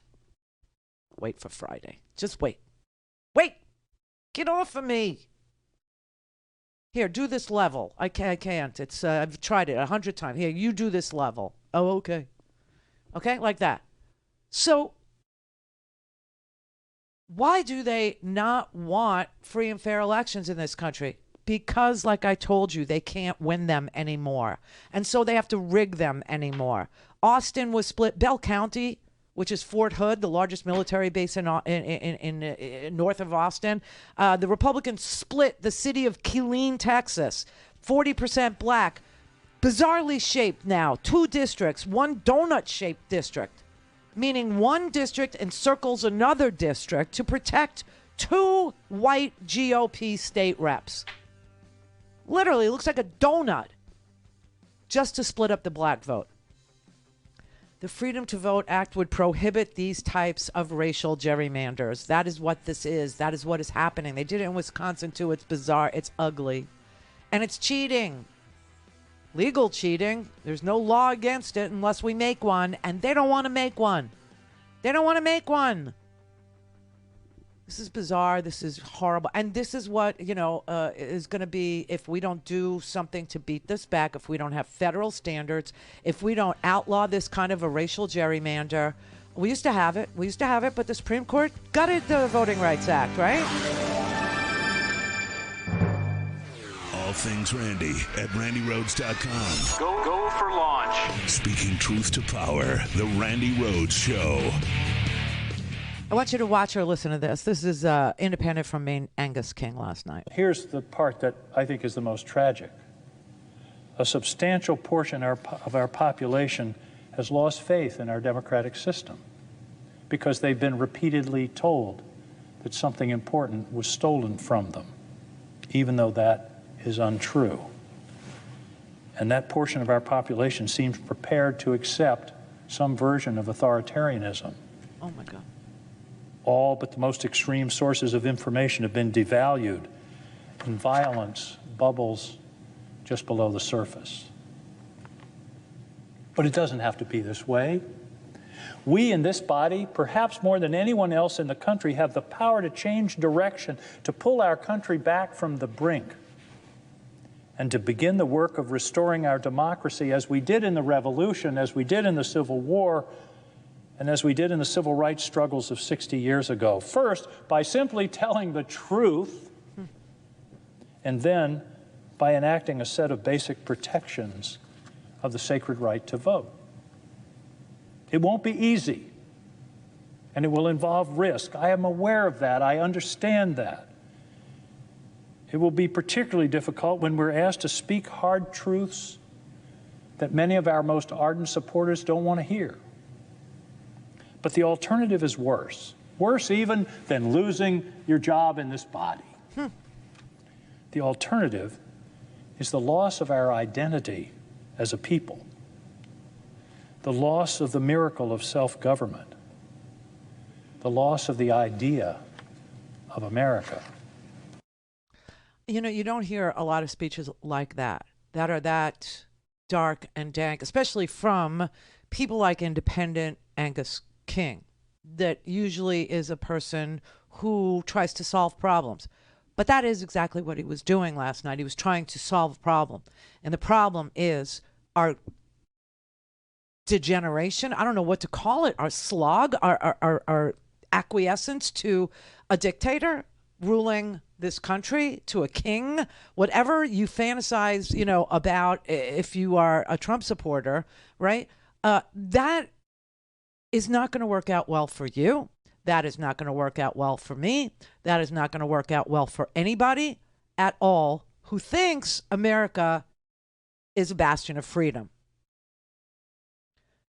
G: Wait for Friday. Just wait. Wait. Get off of me. Here, do this level. I can't. It's I've tried it 100 times. Here, you do this level. Oh, okay. Okay, like that. So why do they not want free and fair elections in this country? Because, like I told you, they can't win them anymore. And so they have to rig them anymore. Austin was split. Bell County, which is Fort Hood, the largest military base in north of Austin. The Republicans split the city of Killeen, Texas, 40% black, bizarrely shaped now, 2 districts, 1 donut-shaped district, meaning one district encircles another district to protect 2 white GOP state reps. Literally, it looks like a donut just to split up the black vote. The Freedom to Vote Act would prohibit these types of racial gerrymanders. That is what this is. That is what is happening. They did it in Wisconsin, too. It's bizarre. It's ugly. And it's cheating. Legal cheating. There's no law against it unless we make one. And they don't want to make one. They don't want to make one. This is bizarre. This is horrible. And this is what, is going to be if we don't do something to beat this back, if we don't have federal standards, if we don't outlaw this kind of a racial gerrymander. We used to have it. But the Supreme Court gutted the Voting Rights Act, right?
I: All things Randy at RandyRhodes.com.
C: Go for launch.
I: Speaking truth to power, the Randi Rhodes Show.
G: I want you to watch or listen to this. This is independent from Maine Angus King last night.
M: Here's the part that I think is the most tragic. A substantial portion of our population has lost faith in our democratic system because they've been repeatedly told that something important was stolen from them, even though that is untrue. And that portion of our population seems prepared to accept some version of authoritarianism.
G: Oh, my God.
M: All but the most extreme sources of information have been devalued, and violence bubbles just below the surface. But it doesn't have to be this way. We in this body, perhaps more than anyone else in the country, have the power to change direction, to pull our country back from the brink, and to begin the work of restoring our democracy as we did in the Revolution, as we did in the Civil War, and as we did in the civil rights struggles of 60 years ago. First, by simply telling the truth, and then by enacting a set of basic protections of the sacred right to vote. It won't be easy, and it will involve risk. I am aware of that. I understand that. It will be particularly difficult when we're asked to speak hard truths that many of our most ardent supporters don't want to hear. But the alternative is worse even than losing your job in this body. The alternative is the loss of our identity as a people, the loss of the miracle of self-government, the loss of the idea of America.
G: You don't hear a lot of speeches like that are that dark and dank, especially from people like independent Angus King. that usually is a person who tries to solve problems. But that is exactly what he was doing last night. He was trying to solve a problem. And the problem is our degeneration. I don't know what to call it. Our slog, our acquiescence to a dictator ruling this country, to a king, whatever you fantasize, about if you are a Trump supporter, right? That is not going to work out well for you. That is not going to work out well for me. That is not going to work out well for anybody at all who thinks America is a bastion of freedom.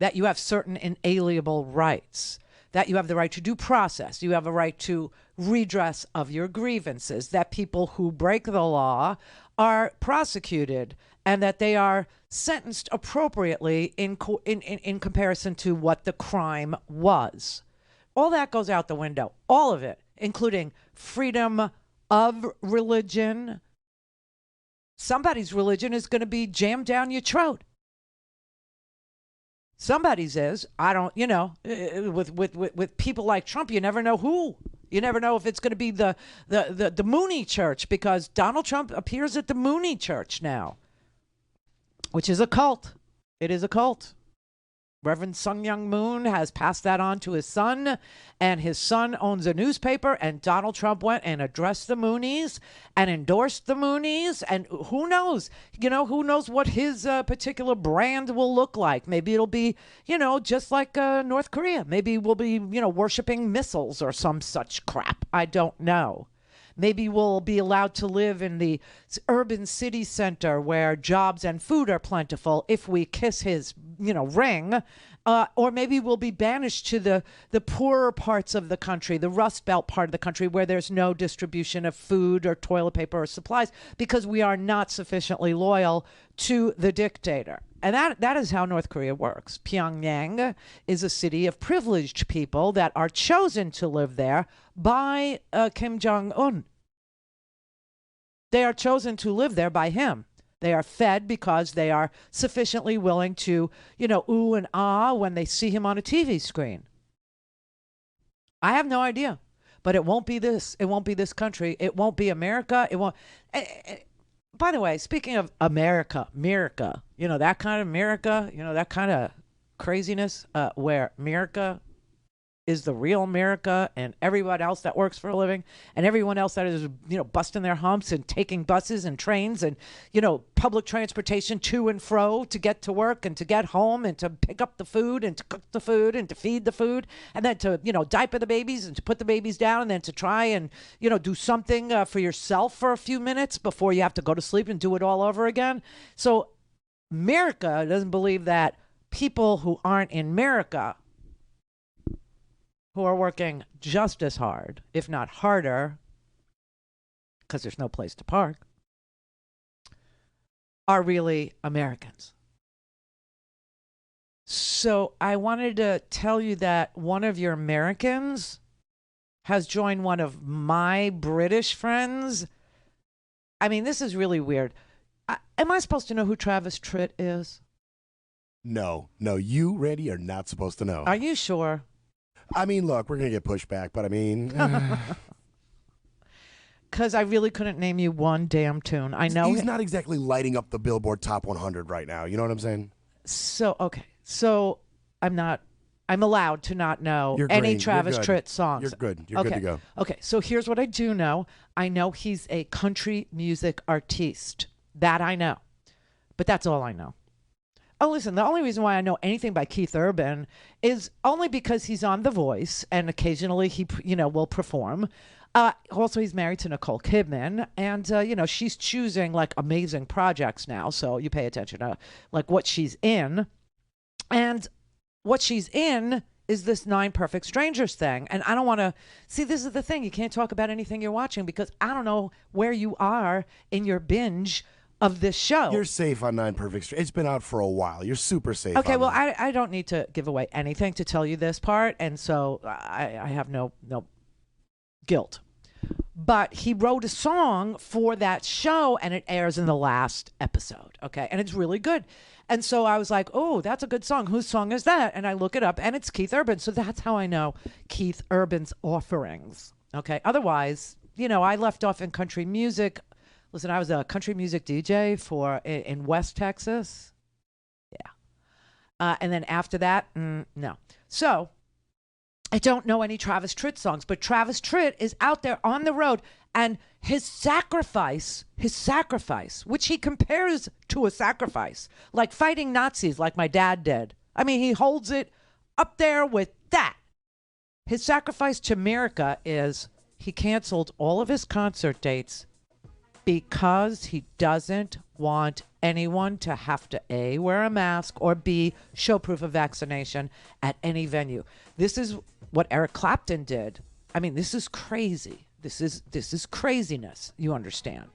G: That you have certain inalienable rights. That you have the right to due process. You have a right to redress of your grievances. That people who break the law are prosecuted and that they are sentenced appropriately in comparison to what the crime was. All that goes out the window. All of it, including freedom of religion. Somebody's religion is going to be jammed down your throat. Somebody's is. I don't, with people like Trump, you never know who. You never know if it's going to be the Mooney Church, because Donald Trump appears at the Mooney Church now, which is a cult. It is a cult. Reverend Sun Myung Moon has passed that on to his son, and his son owns a newspaper, and Donald Trump went and addressed the Moonies and endorsed the Moonies, and who knows, who knows what his particular brand will look like. Maybe it'll be, just like North Korea. Maybe we'll be, worshiping missiles or some such crap. I don't know. Maybe we'll be allowed to live in the urban city center where jobs and food are plentiful if we kiss his, ring. Or maybe we'll be banished to the poorer parts of the country, the Rust Belt part of the country, where there's no distribution of food or toilet paper or supplies because we are not sufficiently loyal to the dictator. And that is how North Korea works. Pyongyang is a city of privileged people that are chosen to live there by Kim Jong-un. They are chosen to live there by him. They are fed because they are sufficiently willing to, ooh and ah when they see him on a TV screen. I have no idea, but it won't be this. It won't be this country. It won't be America. It won't. By the way, speaking of America, that kind of America, that kind of craziness, where America is the real America and everyone else that works for a living and everyone else that is, busting their humps and taking buses and trains and, public transportation to and fro to get to work and to get home and to pick up the food and to cook the food and to feed the food and then to, diaper the babies and to put the babies down and then to try and, do something for yourself for a few minutes before you have to go to sleep and do it all over again. So America doesn't believe that people who aren't in America, who are working just as hard, if not harder, because there's no place to park, are really Americans. So I wanted to tell you that one of your Americans has joined one of my British friends. I mean, this is really weird. Am I supposed to know who Travis Tritt is?
S: No, you, Randy, are not supposed to know.
G: Are you sure?
S: I mean, look, we're going to get pushback, but I mean...
G: Because I really couldn't name you one damn tune. I know...
S: He's not exactly lighting up the Billboard Top 100 right now. You know what I'm saying?
G: So, okay. So, I'm allowed to not know any Travis Tritt songs.
S: You're good. You're good to go.
G: Okay, so here's what I do know. I know he's a country music artiste. That I know. But that's all I know. Oh, listen, the only reason why I know anything by Keith Urban is only because he's on The Voice and occasionally he, will perform. Also, he's married to Nicole Kidman and, she's choosing like amazing projects now. So you pay attention to like what she's in. And what she's in is this 9 Perfect Strangers thing. And I don't want to see, this is the thing. You can't talk about anything you're watching because I don't know where you are in your binge of this show.
S: You're safe on 9 Perfect Strangers. It's been out for a while. You're super safe.
G: Okay, well, I don't need to give away anything to tell you this part, and so I have no guilt. but he wrote a song for that show, and it airs in the last episode. Okay, and it's really good. And so I was like, oh, that's a good song. Whose song is that? And I look it up, and it's Keith Urban. So that's how I know Keith Urban's offerings. Okay. Otherwise, you know, I left off in country music. Listen, I was a country music DJ in West Texas. Yeah. And then after that, no. So I don't know any Travis Tritt songs, but Travis Tritt is out there on the road, and his sacrifice, which he compares to a sacrifice, like fighting Nazis like my dad did. I mean, he holds it up there with that. His sacrifice to America is he canceled all of his concert dates because he doesn't want anyone to have to A, wear a mask, or B, show proof of vaccination at any venue. This is what Eric Clapton did. I mean, this is crazy. This is craziness. You understand?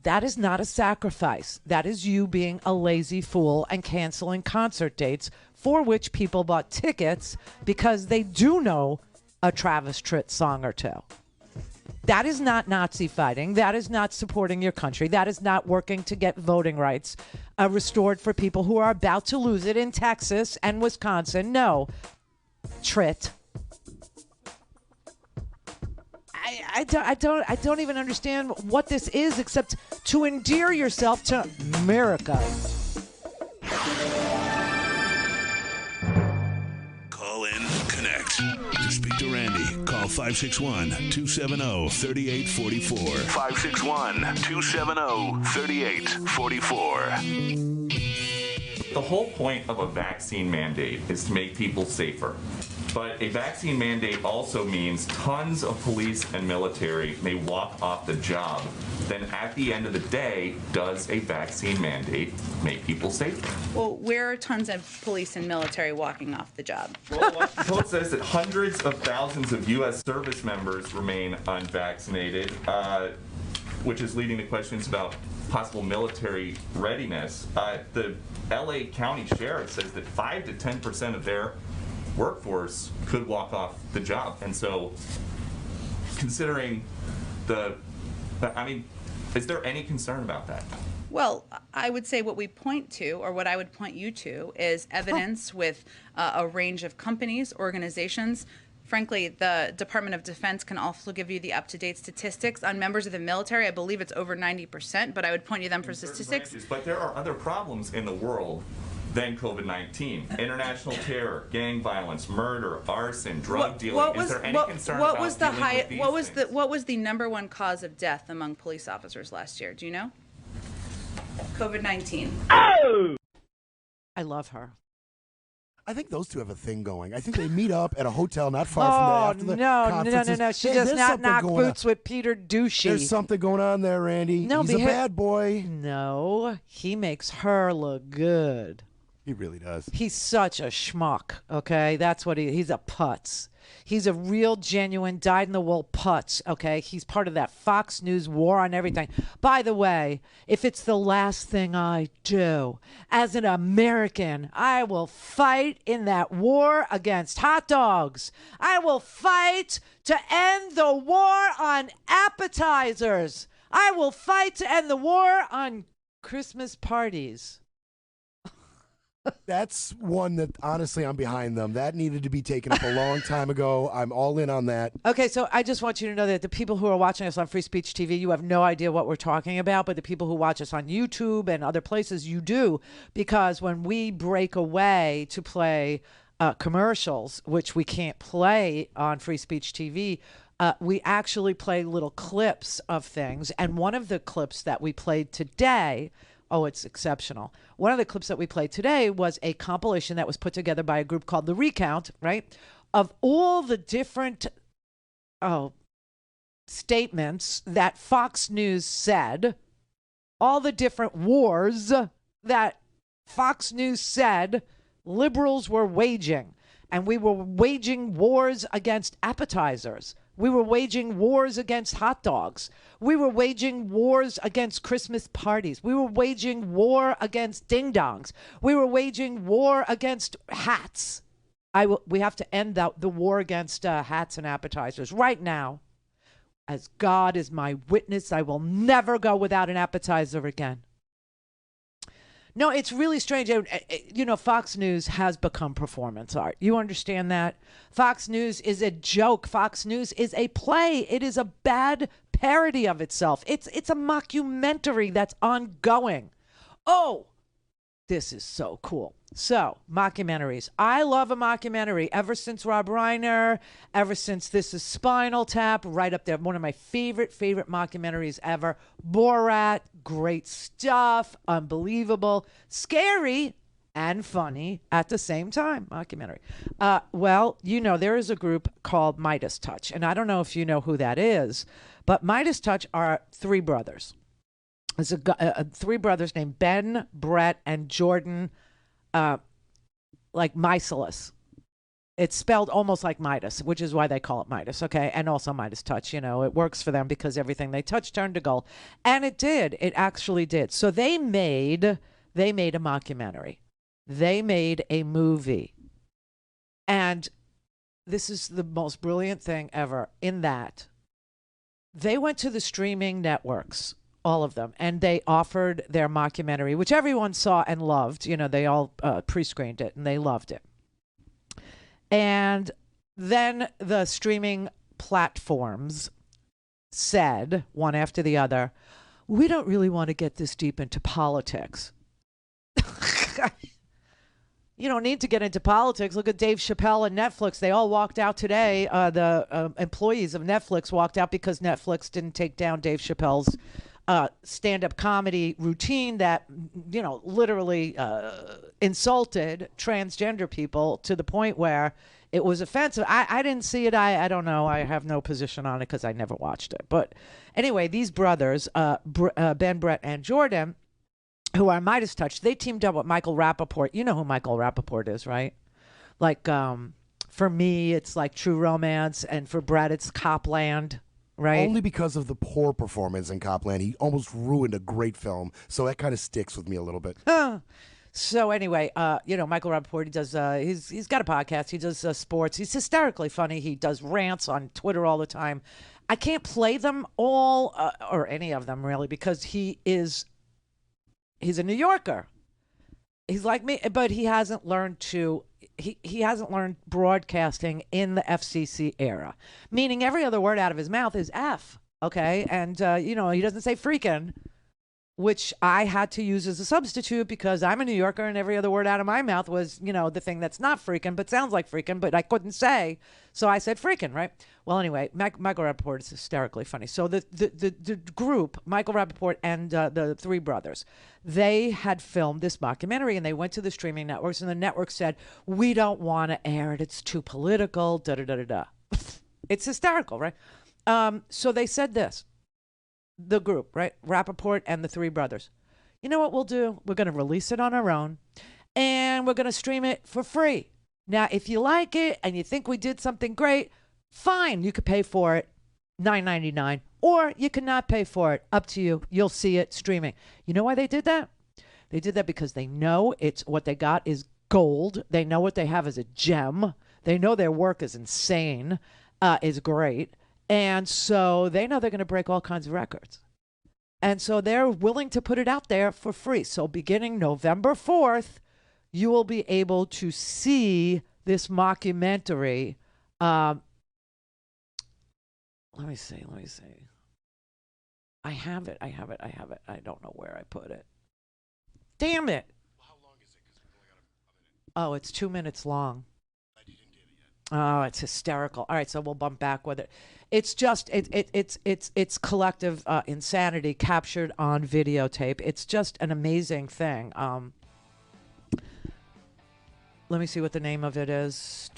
G: That is not a sacrifice. That is you being a lazy fool and canceling concert dates for which people bought tickets because they do know a Travis Tritt song or two. That is not Nazi fighting. That is not supporting your country. That is not working to get voting rights restored for people who are about to lose it in Texas and Wisconsin. No, Tritt. I don't even understand what this is except to endear yourself to America.
I: Call in, connect. To speak to Randi, call 561-270-3844.
T: 561-270-3844. The whole point of a vaccine mandate is to make people safer. But a vaccine mandate also means tons of police and military may walk off the job. Then at the end of the day, does a vaccine mandate make people safer?
R: Well, where are tons of police and military walking off the job?
T: Well, the report says that hundreds of thousands of U.S. service members remain unvaccinated, which is leading to questions about possible military readiness. The L.A. County Sheriff says that 5 to 10% of their workforce could walk off the job. And so, considering is there any concern about that?
R: Well, I would say what we point to, or what I would point you to, is evidence with a range of companies, organizations. Frankly, the Department of Defense can also give you the up-to-date statistics on members of the military. I believe it's over 90%, but I would point you them for statistics.
T: But there are other problems in the world than COVID-19. International terror, gang violence, murder, arson, drug dealing. Is there any concern about dealing with these things?
R: What was the #1 cause of death among police officers last year? Do you know? COVID-19.
G: Oh! I love her.
S: I think those two have a thing going. I think they meet up at a hotel not far from there after the conferences.
G: No. She does not knock boots with Peter Douchey.
S: There's something going on there, Randi.
G: No,
S: he's a bad boy.
G: No, he makes her look good.
S: He really does.
G: He's such a schmuck, okay? That's what he's a putz. He's a real, genuine, dyed-in-the-wool putz, okay? He's part of that Fox News war on everything. By the way, if it's the last thing I do as an American, I will fight in that war against hot dogs. I will fight to end the war on appetizers. I will fight to end the war on Christmas parties.
S: That's one that, honestly, I'm behind them. That needed to be taken up a long time ago. I'm all in on that.
G: Okay, so I just want you to know that the people who are watching us on Free Speech TV, you have no idea what we're talking about, but the people who watch us on YouTube and other places, you do, because when we break away to play commercials, which we can't play on Free Speech TV, we actually play little clips of things, and one of the clips that we played today, oh, it's exceptional. One of the clips that we played today was a compilation that was put together by a group called The Recount, right? Of all the different statements that Fox News said, all the different wars that Fox News said liberals were waging. And we were waging wars against appetizers. We were waging wars against hot dogs. We were waging wars against Christmas parties. We were waging war against ding-dongs. We were waging war against hats. We have to end the war against hats and appetizers right now. As God is my witness, I will never go without an appetizer again. No, it's really strange. You know, Fox News has become performance art. You understand that? Fox News is a joke. Fox News is a play. It is a bad parody of itself. It's a mockumentary that's ongoing. Oh, this is so cool. So, mockumentaries. I love a mockumentary ever since Rob Reiner, ever since This Is Spinal Tap, right up there. One of my favorite mockumentaries ever. Borat, great stuff, unbelievable, scary, and funny at the same time. Mockumentary. Well, you know, there is a group called Midas Touch, and I don't know if you know who that is, but Midas Touch are three brothers. There's three brothers named Ben, Brett, and Jordan, like Micelus. It's spelled almost like Midas, which is why they call it Midas, okay? And also Midas Touch, you know, it works for them because everything they touch turned to gold. And it did. It actually did. So they made a mockumentary. They made a movie. And this is the most brilliant thing ever in that they went to the streaming networks, all of them, and they offered their mockumentary, which everyone saw and loved. You know, they all pre-screened it and they loved it. And then the streaming platforms said, one after the other, we don't really want to get this deep into politics. You don't need to get into politics. Look at Dave Chappelle and Netflix. They all walked out today. The employees of Netflix walked out because Netflix didn't take down Dave Chappelle's stand-up comedy routine that, you know, literally insulted transgender people to the point where it was offensive. I didn't see it. I don't know. I have no position on it because I never watched it. But anyway, these brothers, Ben, Brett, and Jordan, who are Midas Touch, they teamed up with Michael Rappaport. You know who Michael Rappaport is, right? Like, for me, it's like True Romance, and for Brett, it's Copland. Right.
S: Only because of the poor performance in Copland. He almost ruined a great film. So that kind of sticks with me a little bit.
G: So anyway, you know, Michael Rappaport, he does, he's got a podcast. He does sports. He's hysterically funny. He does rants on Twitter all the time. I can't play them all, or any of them really, because he's a New Yorker. He's like me, but he hasn't learned to, he hasn't learned broadcasting in the FCC era, meaning every other word out of his mouth is F, okay? And, you know, he doesn't say freaking, which I had to use as a substitute because I'm a New Yorker and every other word out of my mouth was, you know, the thing that's not freaking but sounds like freaking, but I couldn't say, so I said freaking, right? Well, anyway, Michael Rappaport is hysterically funny. So the group, Michael Rappaport and the three brothers, they had filmed this mockumentary and they went to the streaming networks and the network said, we don't want to air it. It's too political, da-da-da-da-da. It's hysterical, right? So they said this, the group, right? Rappaport and the three brothers. You know what we'll do? We're going to release it on our own and we're going to stream it for free. Now, if you like it and you think we did something great, fine, you could pay for it, $9.99, or you cannot pay for it. Up to you. You'll see it streaming. You know why they did that? They did that because they know it's what they got is gold. They know what they have is a gem. They know their work is insane, is great. And so they know they're going to break all kinds of records. And so they're willing to put it out there for free. So beginning November 4th, you will be able to see this mockumentary. Let me see. I have it. I don't know where I put it. Damn it.
S: How long is it? Because we only got a minute.
G: Oh, it's 2 minutes long. Oh, it's hysterical. All right, so we'll bump back with it. It's just it's collective insanity captured on videotape. It's just an amazing thing. Let me see what the name of it is.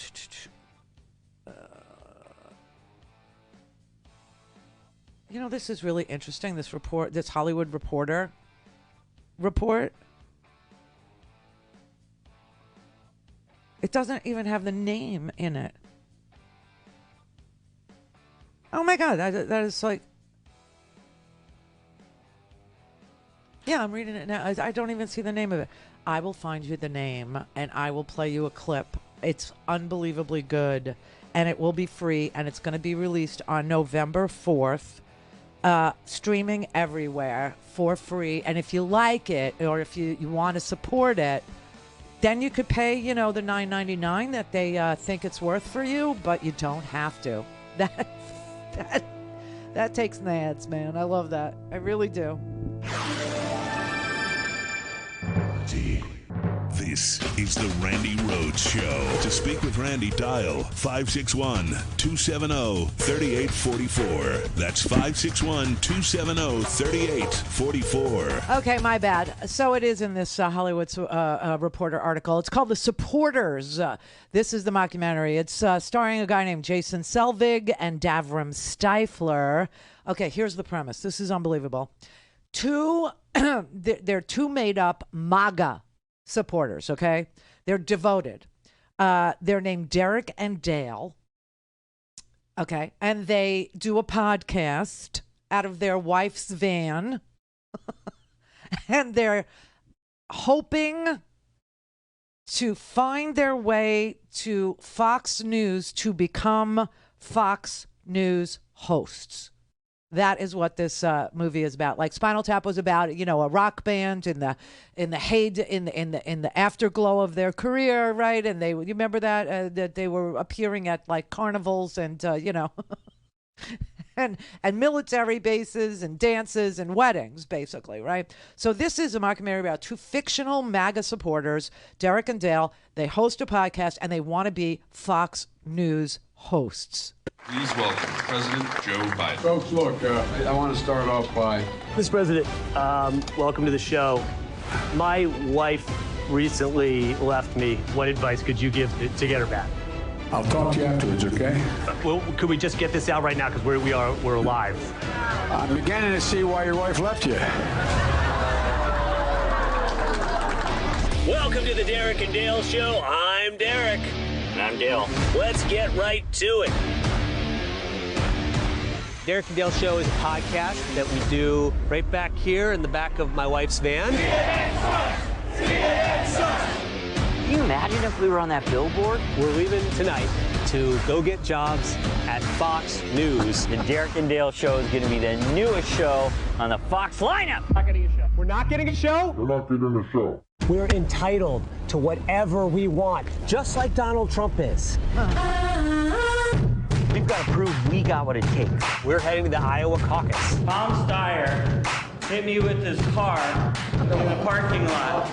G: You know, this is really interesting. This report, this Hollywood Reporter report. It doesn't even have the name in it. Oh my God, that is like... Yeah, I'm reading it now. I don't even see the name of it. I will find you the name and I will play you a clip. It's unbelievably good. and it will be free, and it's going to be released on November 4th. Streaming everywhere for free. And if you like it, or if you want to support it, then you could pay, the $9.99 that they think it's worth for you, but you don't have to. That takes nads, man. I love that. I really do.
I: This is the Randi Rhodes Show. To speak with Randi, dial 561-270-3844. That's 561-270-3844.
G: Okay, my bad. So it is in this Hollywood Reporter article. It's called The Supporters. This is the mockumentary. It's starring a guy named Jason Selvig and Davram Stifler. Okay, here's the premise. This is unbelievable. They're two made-up MAGA supporters, okay? They're devoted. They're named Derek and Dale, okay? And they do a podcast out of their wife's van. And they're hoping to find their way to Fox News to become Fox News hosts. That is what this movie is about. Like Spinal Tap was about, a rock band in the afterglow of their career, right? And you remember that they were appearing at like carnivals and and military bases and dances and weddings, basically, right? So this is a mockumentary about two fictional MAGA supporters, Derek and Dale. They host a podcast and they want to be Fox News hosts.
U: Please welcome President Joe Biden.
V: Folks, look, I want to start off by...
W: Mr. President, welcome to the show. My wife recently left me. What advice could you give to get her back?
V: I'll talk to you afterwards, okay?
W: Well, could we just get this out right now, because we're live.
V: I'm beginning to see why your wife left you.
X: Welcome to the Derek and Dale Show. I'm Derek. And I'm Dale. Let's get right to it.
W: Derek and Dale Show is a podcast that we do right back here in the back of my wife's van.
X: Can you imagine if we were on that billboard?
W: We're leaving tonight to go get jobs at Fox News.
X: The Derek and Dale Show is going to be the newest show on the Fox lineup.
W: We're not getting a show?
V: We're not getting a show.
W: We're entitled to whatever we want, just like Donald Trump is.
X: We've got to prove we got what it takes.
W: We're heading to the Iowa caucus.
Y: Tom Steyer hit me with his car in the parking lot.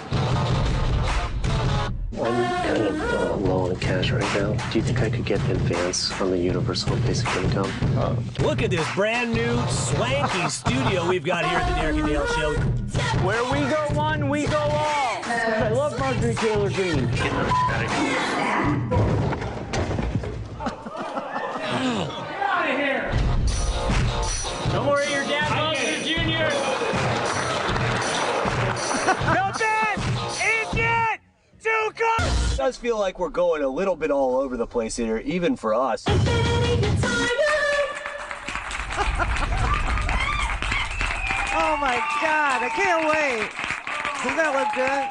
W: I'm kind of low on cash right now. Do you think I could get advance on the universal basic income?
X: Look at this brand new swanky studio we've got here at the Derek and Dale Show.
W: Where we go one, we go all.
X: I love Marjorie Taylor Greene.
W: Get out
Y: of here!
X: No more of your dad, Monster Jr.
W: No bad! Idiot! Two cars!
X: It does feel like we're going a little bit all over the place here, even for us.
G: Oh my God, I can't wait. Doesn't that look good?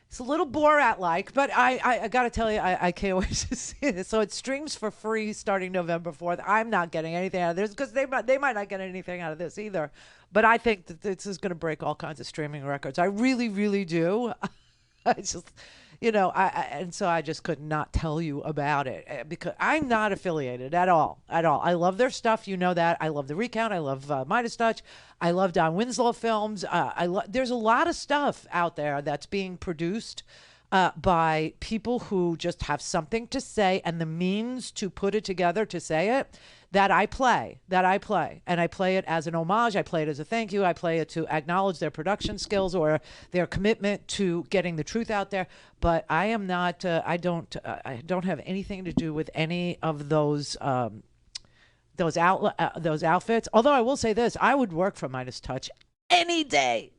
G: It's a little Borat-like, but I got to tell you, I can't wait to see this. So it streams for free starting November 4th. I'm not getting anything out of this because they might not get anything out of this either. But I think that this is going to break all kinds of streaming records. I really, really do. I just... and so I just could not tell you about it because I'm not affiliated at all. I love their stuff. You know that. I love The Recount. I love Midas Touch. I love Don Winslow films. There's a lot of stuff out there that's being produced by people who just have something to say and the means to put it together to say it. That I play, and I play it as an homage. I play it as a thank you. I play it to acknowledge their production skills or their commitment to getting the truth out there. But I am not. I don't have anything to do with any of those outfits. Although I will say this: I would work for Midas Touch any day.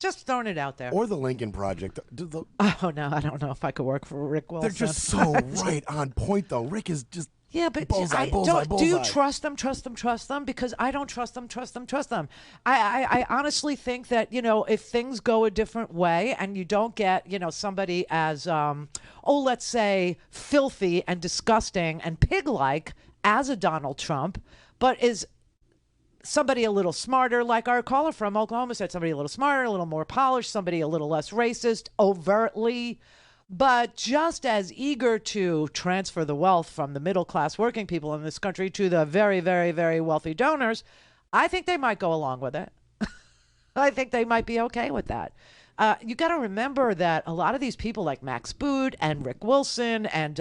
G: Just throwing it out there.
S: Or the Lincoln Project.
G: Oh, no, I don't know if I could work for Rick Wilson.
S: They're just so right on point, though. Rick is just
G: Yeah, but
S: Bullseye,
G: do you trust them? Because I don't trust them. I honestly think that, if things go a different way and you don't get, somebody as, let's say filthy and disgusting and pig-like as a Donald Trump, but is somebody a little smarter, like our caller from Oklahoma said, somebody a little smarter, a little more polished, somebody a little less racist, overtly, but just as eager to transfer the wealth from the middle-class working people in this country to the very, very, very wealthy donors, I think they might go along with it. I think they might be okay with that. You got to remember that a lot of these people like Max Boot and Rick Wilson and,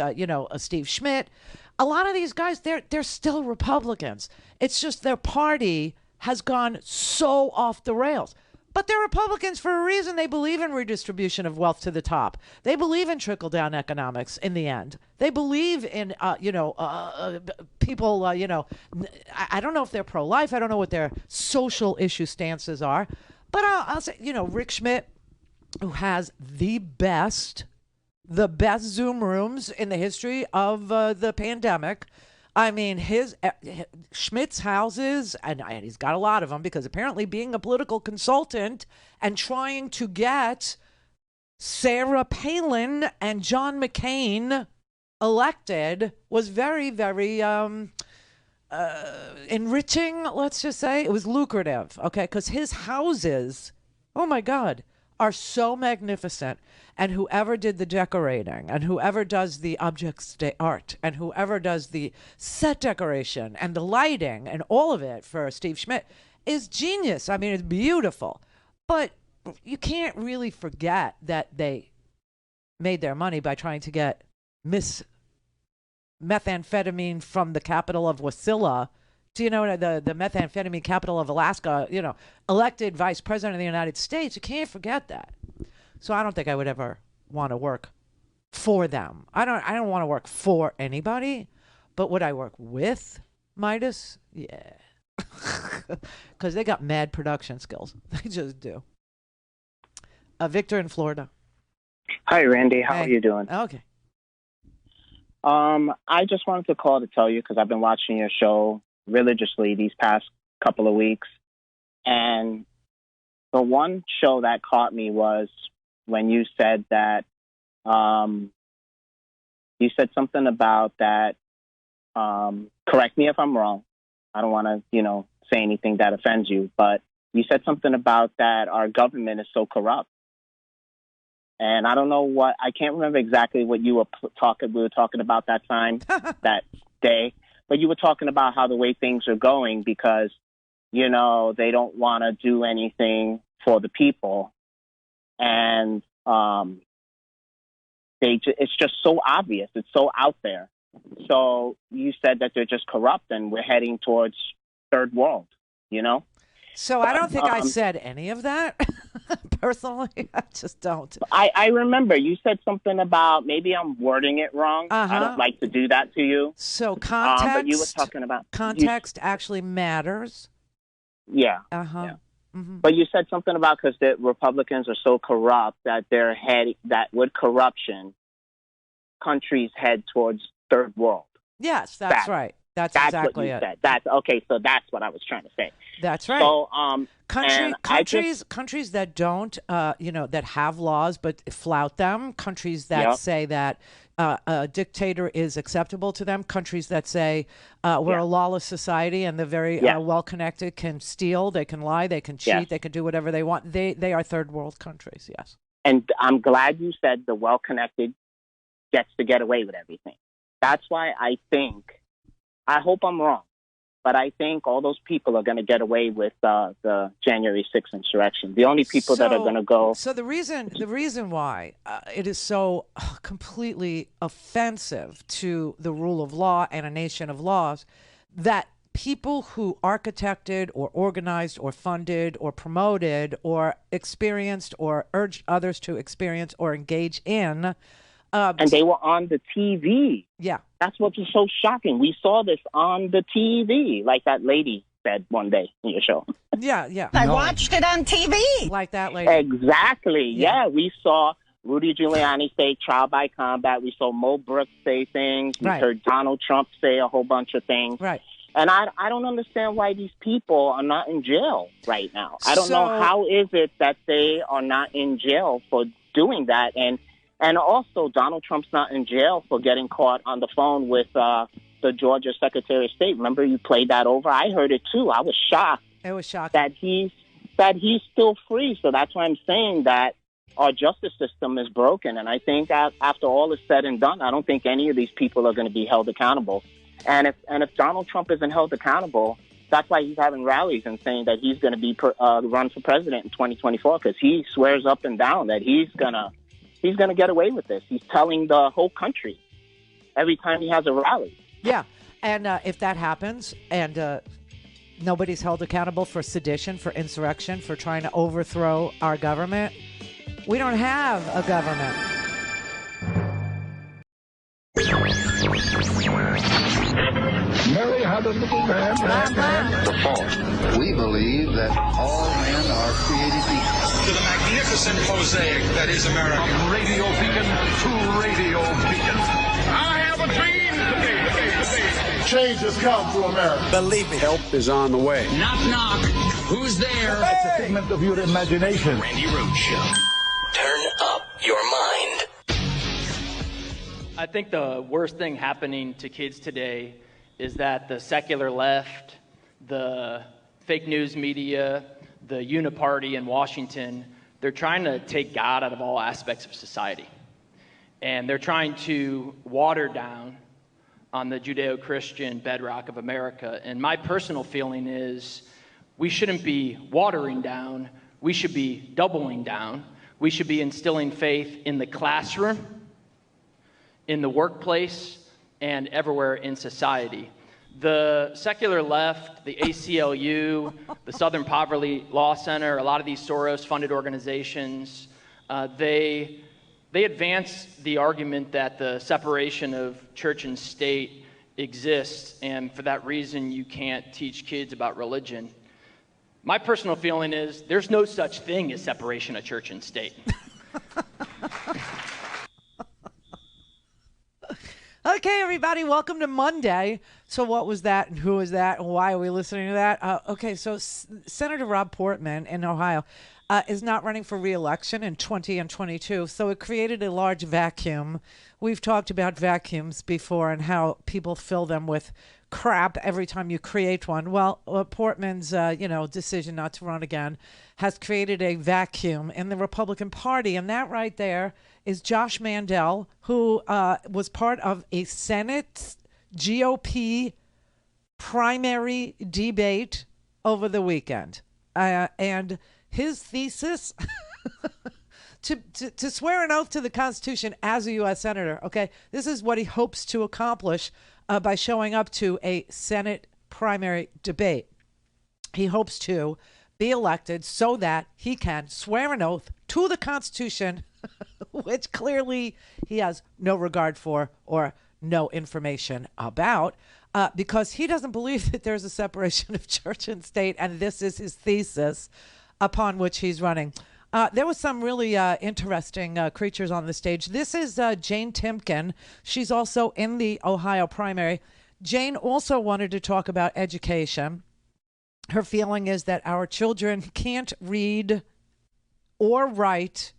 G: Steve Schmidt, a lot of these guys, they're still Republicans. It's just their party has gone so off the rails. But they're Republicans for a reason. They believe in redistribution of wealth to the top. They believe in trickle-down economics in the end. They believe in, people, I don't know if they're pro-life. I don't know what their social issue stances are. But I'll say, Rick Schmidt, who has the best Zoom rooms in the history of the pandemic. I mean, Schmidt's houses, and he's got a lot of them because apparently being a political consultant and trying to get Sarah Palin and John McCain elected was very, very enriching, let's just say. It was lucrative, okay, because his houses, oh my God, are so magnificent. And whoever did the decorating and whoever does the objects d'art and whoever does the set decoration and the lighting and all of it for Steve Schmidt is genius. I mean, it's beautiful. But you can't really forget that they made their money by trying to get methamphetamine from the capital of Wasilla. Do you know the methamphetamine capital of Alaska, elected vice president of the United States? You can't forget that. So I don't think I would ever want to work for them. I don't want to work for anybody, but would I work with Midas? Yeah. Because they got mad production skills. They just do. Victor in Florida.
F: Hi, Randy. How are you doing?
G: Okay.
F: I just wanted to call to tell you because I've been watching your show religiously these past couple of weeks. And the one show that caught me was when you said that, you said something about that, correct me if I'm wrong. I don't want to, say anything that offends you, but you said something about that our government is so corrupt. And I don't know I can't remember exactly what you were we were talking about that time, that day, but you were talking about how the way things are going because, they don't want to do anything for the people. And it's just so obvious. It's so out there. So you said that they're just corrupt and we're heading towards third world,
G: So I don't think I said any of that. Personally, I just don't.
F: I remember you said something about, maybe I'm wording it wrong. I don't like to do that to you.
G: So context,
F: but you were talking about
G: context actually matters.
F: Yeah.
G: Uh-huh.
F: Yeah. Mm-hmm. But you said something about because the Republicans are so corrupt that that with corruption, countries head towards third world.
G: Yes, that's right. That's exactly
F: what you
G: it.
F: said. That's okay. So that's what I was trying to say.
G: That's right.
F: So,
G: countries that don't, that have laws but flout them. Countries that say that a dictator is acceptable to them. Countries that say we're a lawless society and the very well-connected can steal, they can lie, they can cheat, they can do whatever they want. They are third world countries. Yes.
F: And I'm glad you said the well-connected gets to get away with everything. That's why I hope I'm wrong, but I think all those people are going to get away with the January 6th insurrection. The only people that are going to go.
G: So the reason why it is so completely offensive to the rule of law and a nation of laws that people who architected or organized or funded or promoted or experienced or urged others to experience or engage in.
F: And they were on the TV.
G: Yeah.
F: That's what was so shocking. We saw this on the TV, like that lady said one day in your show.
G: Yeah.
H: I watched it on TV.
G: Like that lady.
F: Exactly. Yeah, we saw Rudy Giuliani say trial by combat. We saw Mo Brooks say things. We heard Donald Trump say a whole bunch of things.
G: Right.
F: And I don't understand why these people are not in jail right now. I don't know how is it that they are not in jail for doing that. And also, Donald Trump's not in jail for getting caught on the phone with the Georgia Secretary of State. Remember, you played that over? I heard it, too. I was shocked.
G: It was shocking.
F: That he's still free. So that's why I'm saying that our justice system is broken. And I think after all is said and done, I don't think any of these people are going to be held accountable. And if Donald Trump isn't held accountable, that's why he's having rallies and saying that he's going to be run for president in 2024, because he swears up and down that he's gonna get away with this. He's telling the whole country every time he has a rally.
G: Yeah, and if that happens and nobody's held accountable for sedition, for insurrection, for trying to overthrow our government, we don't have a government.
A: Mary had a little man.
B: The fault. We believe that all men are created equal.
C: To the magnificent mosaic that is America.
A: From radio beacon to radio beacon. I have a dream today. Change has come to America.
V: Believe me. Help is on the way.
C: Knock, knock. Who's there?
A: It's a figment of your imagination.
D: Randi Rhodes Show. Turn up your mind.
H: I think the worst thing happening to kids today is that the secular left, the fake news media, the uniparty in Washington, they're trying to take God out of all aspects of society. And they're trying to water down on the Judeo-Christian bedrock of America. And my personal feeling is we shouldn't be watering down, we should be doubling down. We should be instilling faith in the classroom, in the workplace, and everywhere in society. The secular left, the ACLU, the Southern Poverty Law Center, a lot of these Soros-funded organizations, they advance the argument that the separation of church and state exists, and for that reason you can't teach kids about religion. My personal feeling is there's no such thing as separation of church and state.
G: Okay, everybody, welcome to Monday. So what was that and who was that and why are we listening to that? Okay, so Senator Rob Portman in Ohio is not running for re-election in 20 and 22, so it created a large vacuum. We've talked about vacuums before and how people fill them with crap every time you create one. Well, Portman's decision not to run again has created a vacuum in the Republican Party, and that right there is Josh Mandel, who was part of a Senate GOP primary debate over the weekend, and his thesis to swear an oath to the Constitution as a U.S. Senator. Okay, this is what he hopes to accomplish by showing up to a Senate primary debate. He hopes to be elected so that he can swear an oath to the Constitution, which clearly he has no regard for or no information about, because he doesn't believe that there's a separation of church and state, and this is his thesis upon which he's running. There was some really interesting creatures on the stage. This is Jane Timken. She's also in the Ohio primary. Jane also wanted to talk about education. Her feeling is that our children can't read or write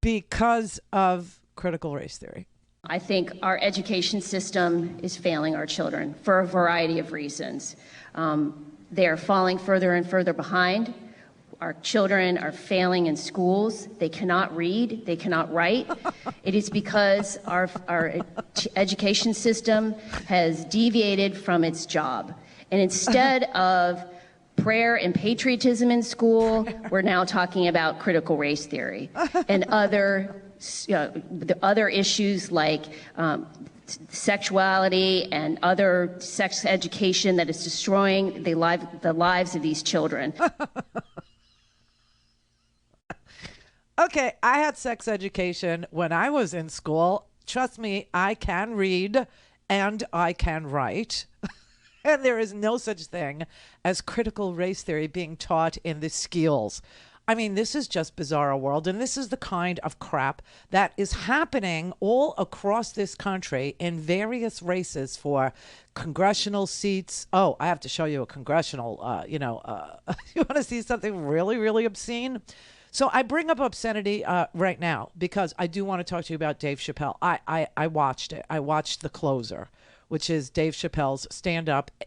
G: because of critical race theory.
J: I think our education system is failing our children for a variety of reasons. They are falling further and further behind. Our children are failing in schools. They cannot read. They cannot write. It is because our education system has deviated from its job. And instead of prayer and patriotism in school, we're now talking about critical race theory and other issues like sexuality and other sex education that is destroying the lives of these children.
G: Okay, I had sex education when I was in school. Trust me, I can read and I can write. And there is no such thing as critical race theory being taught in the skills. I mean, this is just bizarre world, and this is the kind of crap that is happening all across this country in various races for congressional seats. Oh, I have to show you a congressional, you want to see something really, really obscene? So I bring up obscenity right now because I do want to talk to you about Dave Chappelle. I watched it. I watched The Closer, which is Dave Chappelle's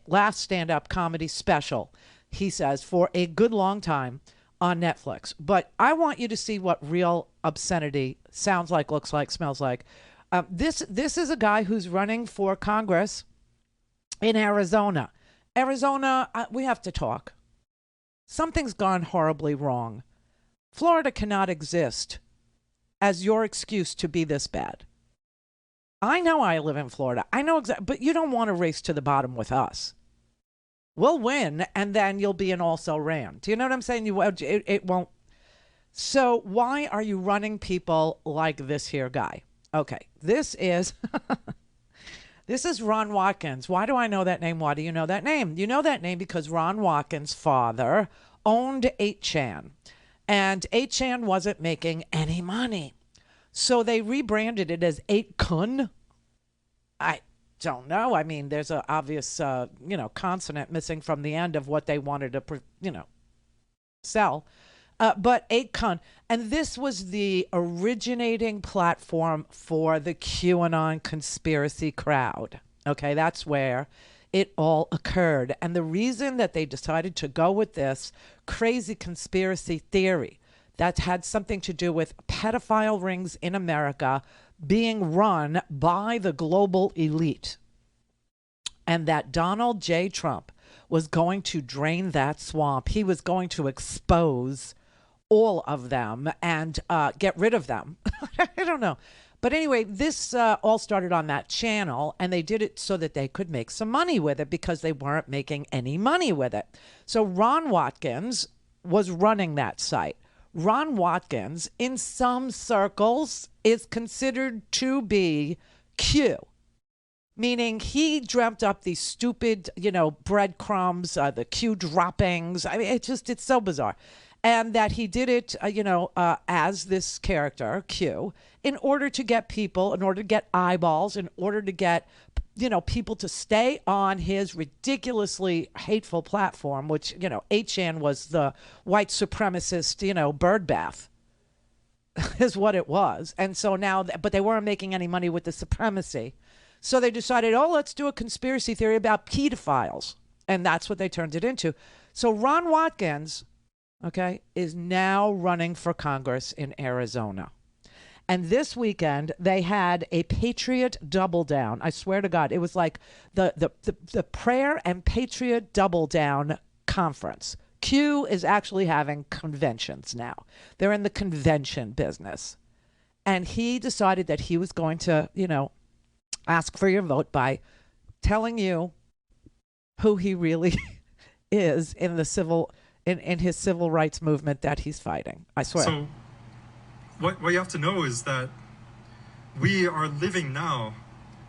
G: last stand-up comedy special, he says, for a good long time on Netflix. But I want you to see what real obscenity sounds like, looks like, smells like. This is a guy who's running for Congress in Arizona. Arizona, we have to talk. Something's gone horribly wrong. Florida cannot exist as your excuse to be this bad. I know I live in Florida. I know exactly, but you don't want to race to the bottom with us. We'll win, and then you'll be an also ran. Do you know what I'm saying? It won't. So why are you running people like this here guy? Okay, this is this is Ron Watkins. Why do I know that name? Why do you know that name? You know that name because Ron Watkins' father owned 8chan, and 8chan wasn't making any money. So they rebranded it as 8kun. I don't know. I mean, there's an obvious, consonant missing from the end of what they wanted to, sell. But 8kun. And this was the originating platform for the QAnon conspiracy crowd. Okay, that's where it all occurred. And the reason that they decided to go with this crazy conspiracy theory that had something to do with pedophile rings in America being run by the global elite, and that Donald J. Trump was going to drain that swamp. He was going to expose all of them and get rid of them. I don't know. But anyway, this all started on that channel, and they did it so that they could make some money with it because they weren't making any money with it. So Ron Watkins was running that site. Ron Watkins, in some circles, is considered to be Q, meaning he dreamt up these stupid, breadcrumbs, the Q droppings. I mean, it's so bizarre. And that he did it, as this character, Q, in order to get people, in order to get eyeballs, in order to get, people to stay on his ridiculously hateful platform, which, 8chan was the white supremacist, birdbath is what it was. And so now, but they weren't making any money with the supremacy. So they decided, let's do a conspiracy theory about pedophiles. And that's what they turned it into. So Ron Watkins, okay, is now running for Congress in Arizona. And this weekend, they had a Patriot double down. I swear to God, it was like the prayer and Patriot double down conference. Q is actually having conventions now. They're in the convention business. And he decided that he was going to, ask for your vote by telling you who he really is in the in his civil rights movement that he's fighting. I swear.
K: So what you have to know is that we are living now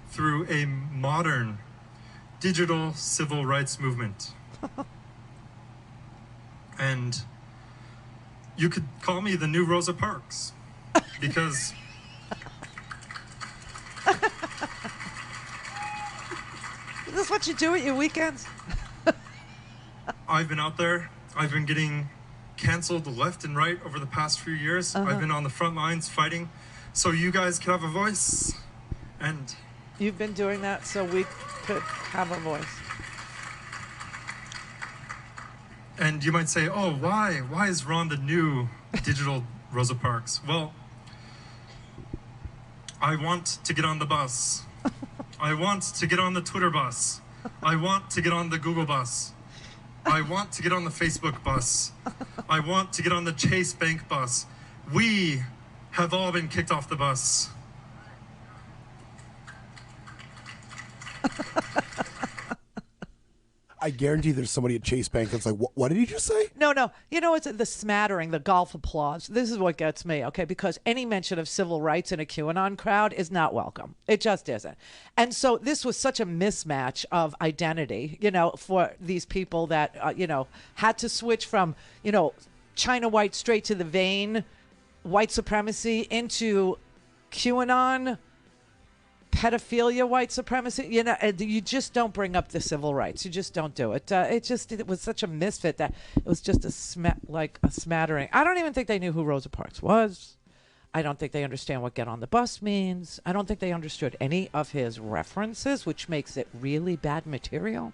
K: through a modern digital civil rights movement. And you could call me the new Rosa Parks because
G: Is this what you do at your weekends?
K: I've been out there. I've been getting canceled left and right over the past few years. I've been on the front lines fighting so you guys could have a voice. And
G: you've been doing that so we could have a voice.
K: And you might say, oh, why? Why is Ron the new digital Rosa Parks? Well, I want to get on the bus. I want to get on the Twitter bus. I want to get on the Google bus. I want to get on the Facebook bus. I want to get on the Chase Bank bus. We have all been kicked off the bus.
S: I guarantee there's somebody at Chase Bank that's like, what did he just say?
G: No. It's the smattering, the golf applause. This is what gets me, okay? Because any mention of civil rights in a QAnon crowd is not welcome. It just isn't. And so this was such a mismatch of identity, for these people that, had to switch from, China white, straight to the vein, white supremacy into QAnon, pedophilia, white supremacy. You just don't bring up the civil rights. You just don't do it. It was such a misfit that it was just a smattering. I don't even think they knew who Rosa Parks was. I don't think they understand what get on the bus means. I don't think they understood any of his references, which makes it really bad material.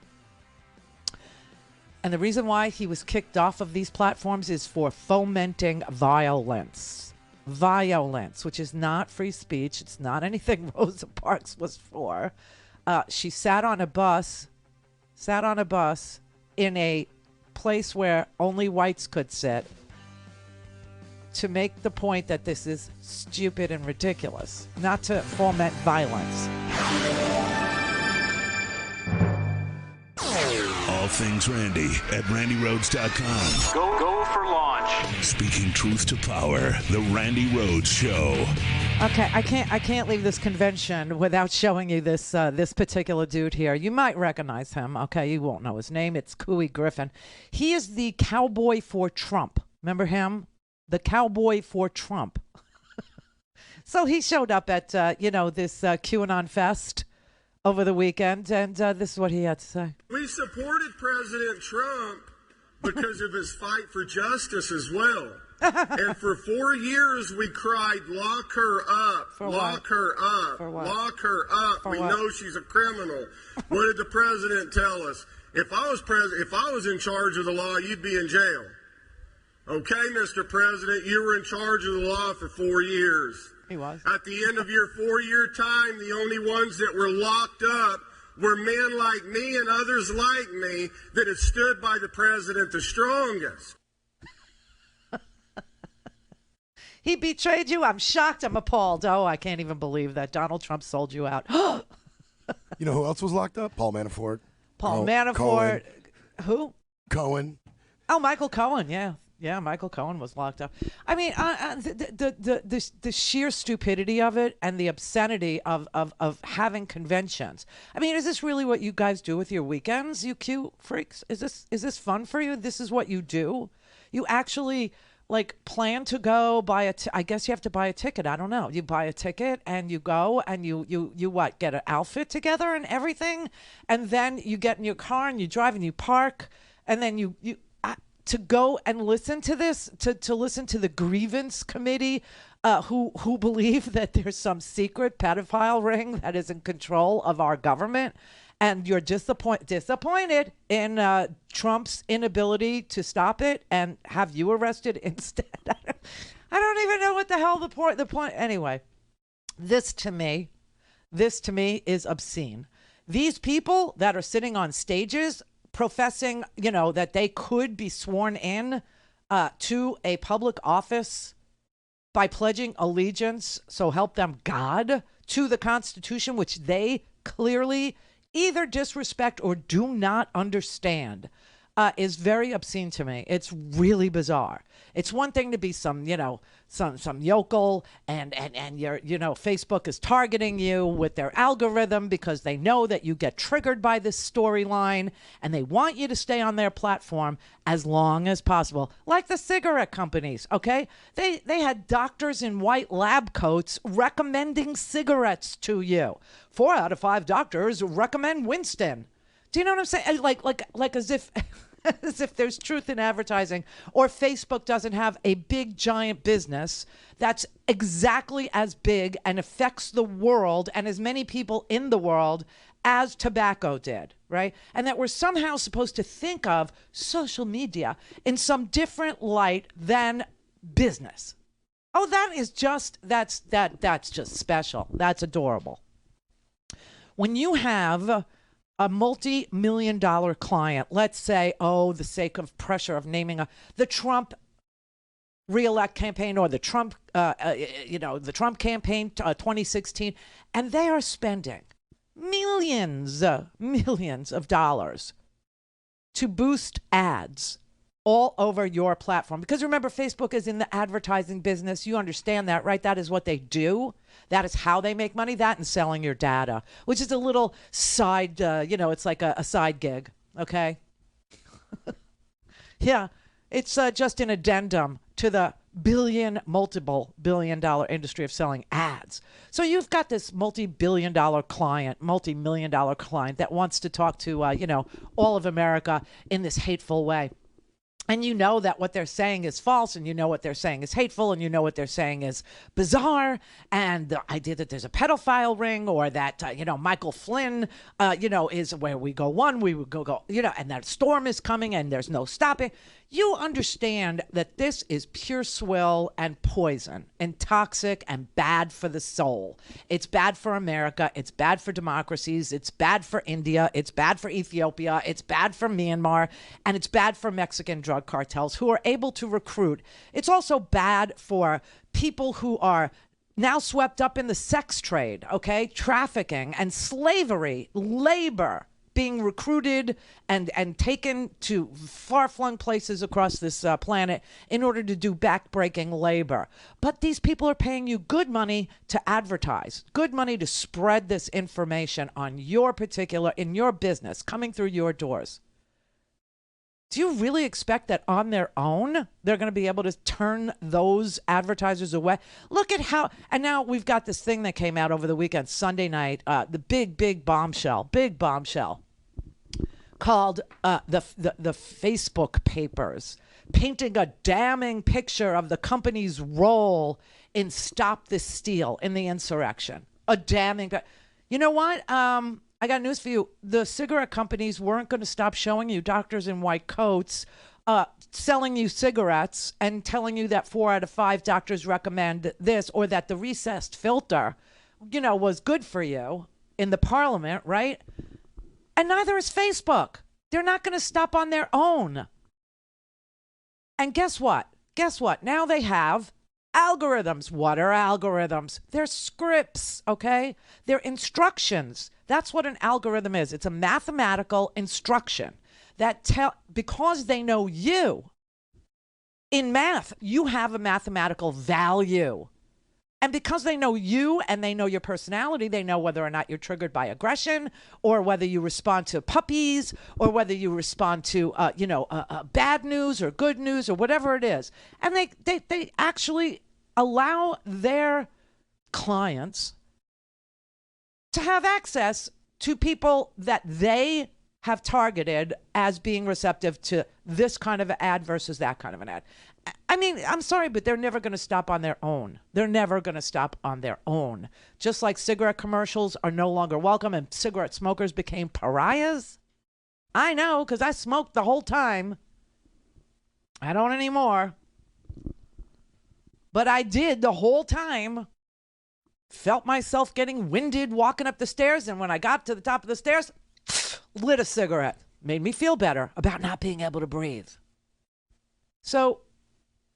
G: And the reason why he was kicked off of these platforms is for fomenting violence. Violence, which is not free speech. It's not anything Rosa Parks was for. She sat on a bus in a place where only whites could sit to make the point that this is stupid and ridiculous, not to foment violence.
I: All things Randy at randyrhodes.com.
X: Go for launch.
I: Speaking truth to power, the Randi Rhodes Show.
G: Okay, I can't leave this convention without showing you this particular dude here. You might recognize him. Okay, you won't know his name. It's Couey Griffin. He is the cowboy for Trump. Remember him? The cowboy for Trump. So he showed up at this QAnon fest over the weekend, and this is what he had to say.
A: We supported President Trump because of his fight for justice as well. And for 4 years, we cried, lock her up, lock her up, lock her up. We know she's a criminal. What did the president tell us? If I was in charge of the law, you'd be in jail. Okay, Mr. President, you were in charge of the law for 4 years.
G: He was.
A: At the end of your 4-year time, the only ones that were locked up were men like me and others like me that have stood by the president the strongest.
G: He betrayed you? I'm shocked. I'm appalled. Oh, I can't even believe that Donald Trump sold you out.
S: You know who else was locked up? Paul Manafort.
G: Paul Manafort.
S: Cohen.
G: Who?
S: Cohen.
G: Oh, Michael Cohen, yeah. Yeah, Michael Cohen was locked up. I mean, the sheer stupidity of it and the obscenity of having conventions. I mean, is this really what you guys do with your weekends, you Q freaks? Is this fun for you? This is what you do? You actually plan to go buy I guess you have to buy a ticket. I don't know. You buy a ticket and you go and you what? Get an outfit together and everything, and then you get in your car and you drive and you park, and then you to go and listen to this, to listen to the grievance committee who believe that there's some secret pedophile ring that is in control of our government, and you're disappointed in Trump's inability to stop it and have you arrested instead. I don't even know what the hell the point. Anyway, this to me is obscene. These people that are sitting on stages professing, that they could be sworn in to a public office by pledging allegiance, so help them God, to the Constitution, which they clearly either disrespect or do not understand, is very obscene to me. It's really bizarre. It's one thing to be some yokel and your Facebook is targeting you with their algorithm because they know that you get triggered by this storyline and they want you to stay on their platform as long as possible. Like the cigarette companies, okay? They had doctors in white lab coats recommending cigarettes to you. 4 out of 5 doctors recommend Winston. Do you know what I'm saying? Like as if as if there's truth in advertising, or Facebook doesn't have a big giant business that's exactly as big and affects the world and as many people in the world as tobacco did, right? And that we're somehow supposed to think of social media in some different light than business. Oh, that's just special. That's adorable. When you have a multi-million-dollar client, let's say, the sake of pressure of naming the Trump re-elect campaign or the Trump, the Trump campaign 2016, and they are spending millions of dollars to boost ads all over your platform. Because remember, Facebook is in the advertising business. You understand that, right? That is what they do. That is how they make money, that and selling your data, which is a little side, it's like a side gig, okay? Yeah. It's just an addendum to the multiple billion dollar industry of selling ads. So you've got this multi-million dollar client that wants to talk to, all of America in this hateful way. And you know that what they're saying is false, and you know what they're saying is hateful, and you know what they're saying is bizarre. And the idea that there's a pedophile ring, or that, Michael Flynn, is where we go one, we would go, and that storm is coming and there's no stopping. You understand that this is pure swill and poison and toxic and bad for the soul. It's bad for America. It's bad for democracies. It's bad for India. It's bad for Ethiopia. It's bad for Myanmar. And it's bad for Mexican drug cartels who are able to recruit. It's also bad for people who are now swept up in the sex trade, okay? Trafficking and slavery, labor, being recruited and taken to far-flung places across this planet in order to do back-breaking labor. But these people are paying you good money to advertise, good money to spread this information on in your business, coming through your doors. Do you really expect that on their own, they're going to be able to turn those advertisers away? Look at how, and now we've got this thing that came out over the weekend, Sunday night, the big bombshell, called the Facebook Papers, painting a damning picture of the company's role in Stop This Steal in the insurrection. A damning, you know what? I got news for you. The cigarette companies weren't going to stop showing you doctors in white coats selling you cigarettes and telling you that 4 out of 5 doctors recommend this, or that the recessed filter, was good for you in the parliament, right? And neither is Facebook. They're not going to stop on their own. And guess what? Now they have algorithms. What are algorithms? They're scripts, okay? They're instructions. That's what an algorithm is. It's a mathematical instruction that because they know you. In math, you have a mathematical value. And because they know you and they know your personality, they know whether or not you're triggered by aggression, or whether you respond to puppies, or whether you respond to, bad news or good news or whatever it is. And they actually allow their clients to have access to people that they have targeted as being receptive to this kind of ad versus that kind of an ad. I mean, I'm sorry, but they're never going to stop on their own. They're never going to stop on their own. Just like cigarette commercials are no longer welcome and cigarette smokers became pariahs. I know, because I smoked the whole time. I don't anymore. But I did the whole time. Felt myself getting winded walking up the stairs, and when I got to the top of the stairs, lit a cigarette. Made me feel better about not being able to breathe. So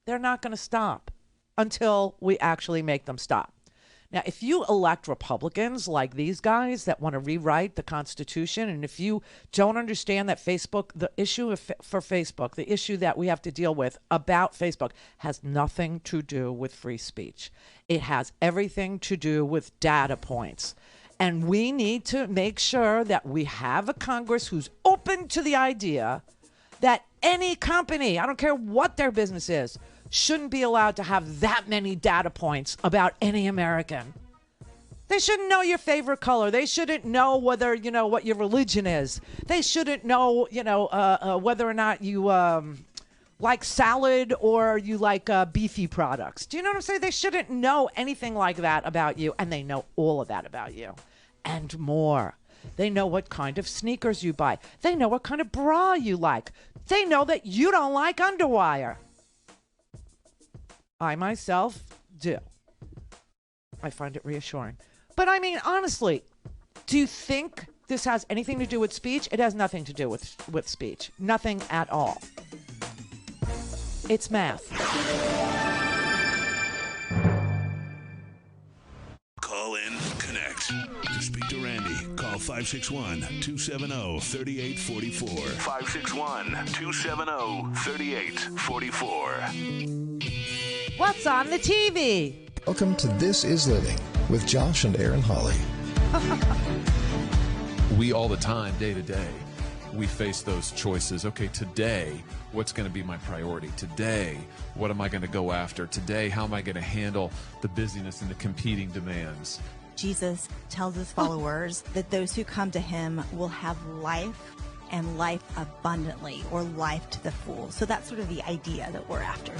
G: they're not going to stop until we actually make them stop. Now, if you elect Republicans like these guys that want to rewrite the Constitution, and if you don't understand that Facebook, the issue for Facebook, the issue that we have to deal with about Facebook has nothing to do with free speech. It has everything to do with data points. And we need to make sure that we have a Congress who's open to the idea that any company, I don't care what their business is, shouldn't be allowed to have that many data points about any American. They shouldn't know your favorite color. They shouldn't know whether, what your religion is. They shouldn't know, whether or not you like salad or you like beefy products. Do you know what I'm saying? They shouldn't know anything like that about you, and they know all of that about you and more. They know what kind of sneakers you buy. They know what kind of bra you like. They know that you don't like underwire. I myself do. I find it reassuring. But I mean, honestly, do you think this has anything to do with speech? It has nothing to do with speech. Nothing at all. It's math.
I: Call in, connect. To speak to Randi, call 561-270-3844. 561-270-3844.
G: What's on the TV?
L: Welcome to This Is Living with Josh and Aaron Hawley.
N: We all the time, day to day,
E: we face those choices. Okay, today, what's going to be my priority? Today, what am I going to go after? Today, how am I going to handle the busyness and the competing demands?
N: Jesus tells his followers that those who come to him will have life and life abundantly, or life to the full. So that's sort of the idea that we're after.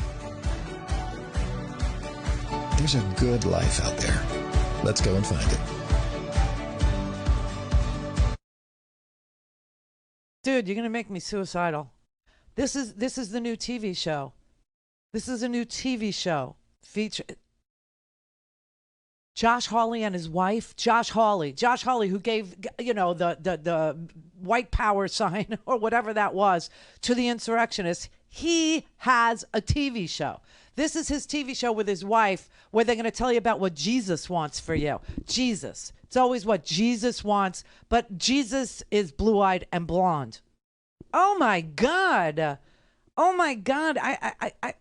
L: There's a good life out there. Let's go and find it.
G: Dude, you're going to make me suicidal. This is the new TV show. This is a new TV show. Feature Josh Hawley and his wife. Josh Hawley, who gave, the white power sign or whatever that was to the insurrectionists. He has a TV show. This is his TV show with his wife, where they're going to tell you about what Jesus wants for you. Jesus. It's always what Jesus wants, but Jesus is blue-eyed and blonde. Oh my God. Oh my God. I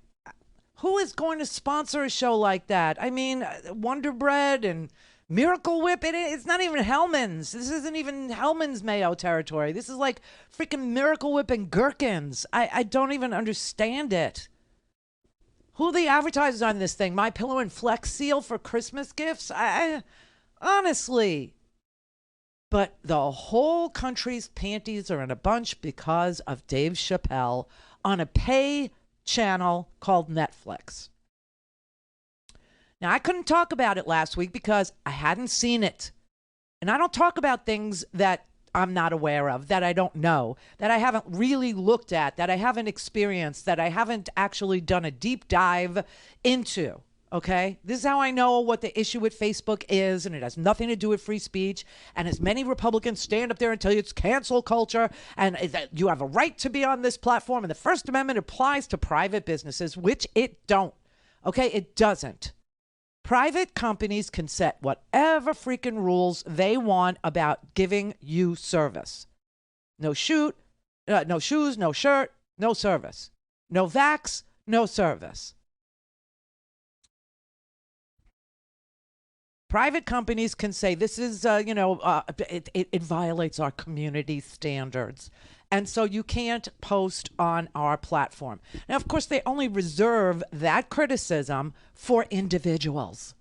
G: who is going to sponsor a show like that? I mean, Wonder Bread and Miracle Whip. It's not even Hellman's. This isn't even Hellman's Mayo territory. This is like freaking Miracle Whip and Gherkins. I don't even understand it. Who are the advertisers on this thing? My Pillow and Flex Seal for Christmas gifts? I honestly. But the whole country's panties are in a bunch because of Dave Chappelle on a pay channel called Netflix. Now, I couldn't talk about it last week because I hadn't seen it. And I don't talk about things that I'm not aware of, that I don't know, that I haven't really looked at, that I haven't experienced, that I haven't actually done a deep dive into. Okay? This is how I know what the issue with Facebook is, and it has nothing to do with free speech. And as many Republicans stand up there and tell you it's cancel culture, and that you have a right to be on this platform, and the First Amendment applies to private businesses, which it don't. Okay? It doesn't. Private companies can set whatever freaking rules they want about giving you service. No shoes, no shirt, no service. No vax, no service. Private companies can say this is, it violates our community standards. And so you can't post on our platform. Now, of course, they only reserve that criticism for individuals.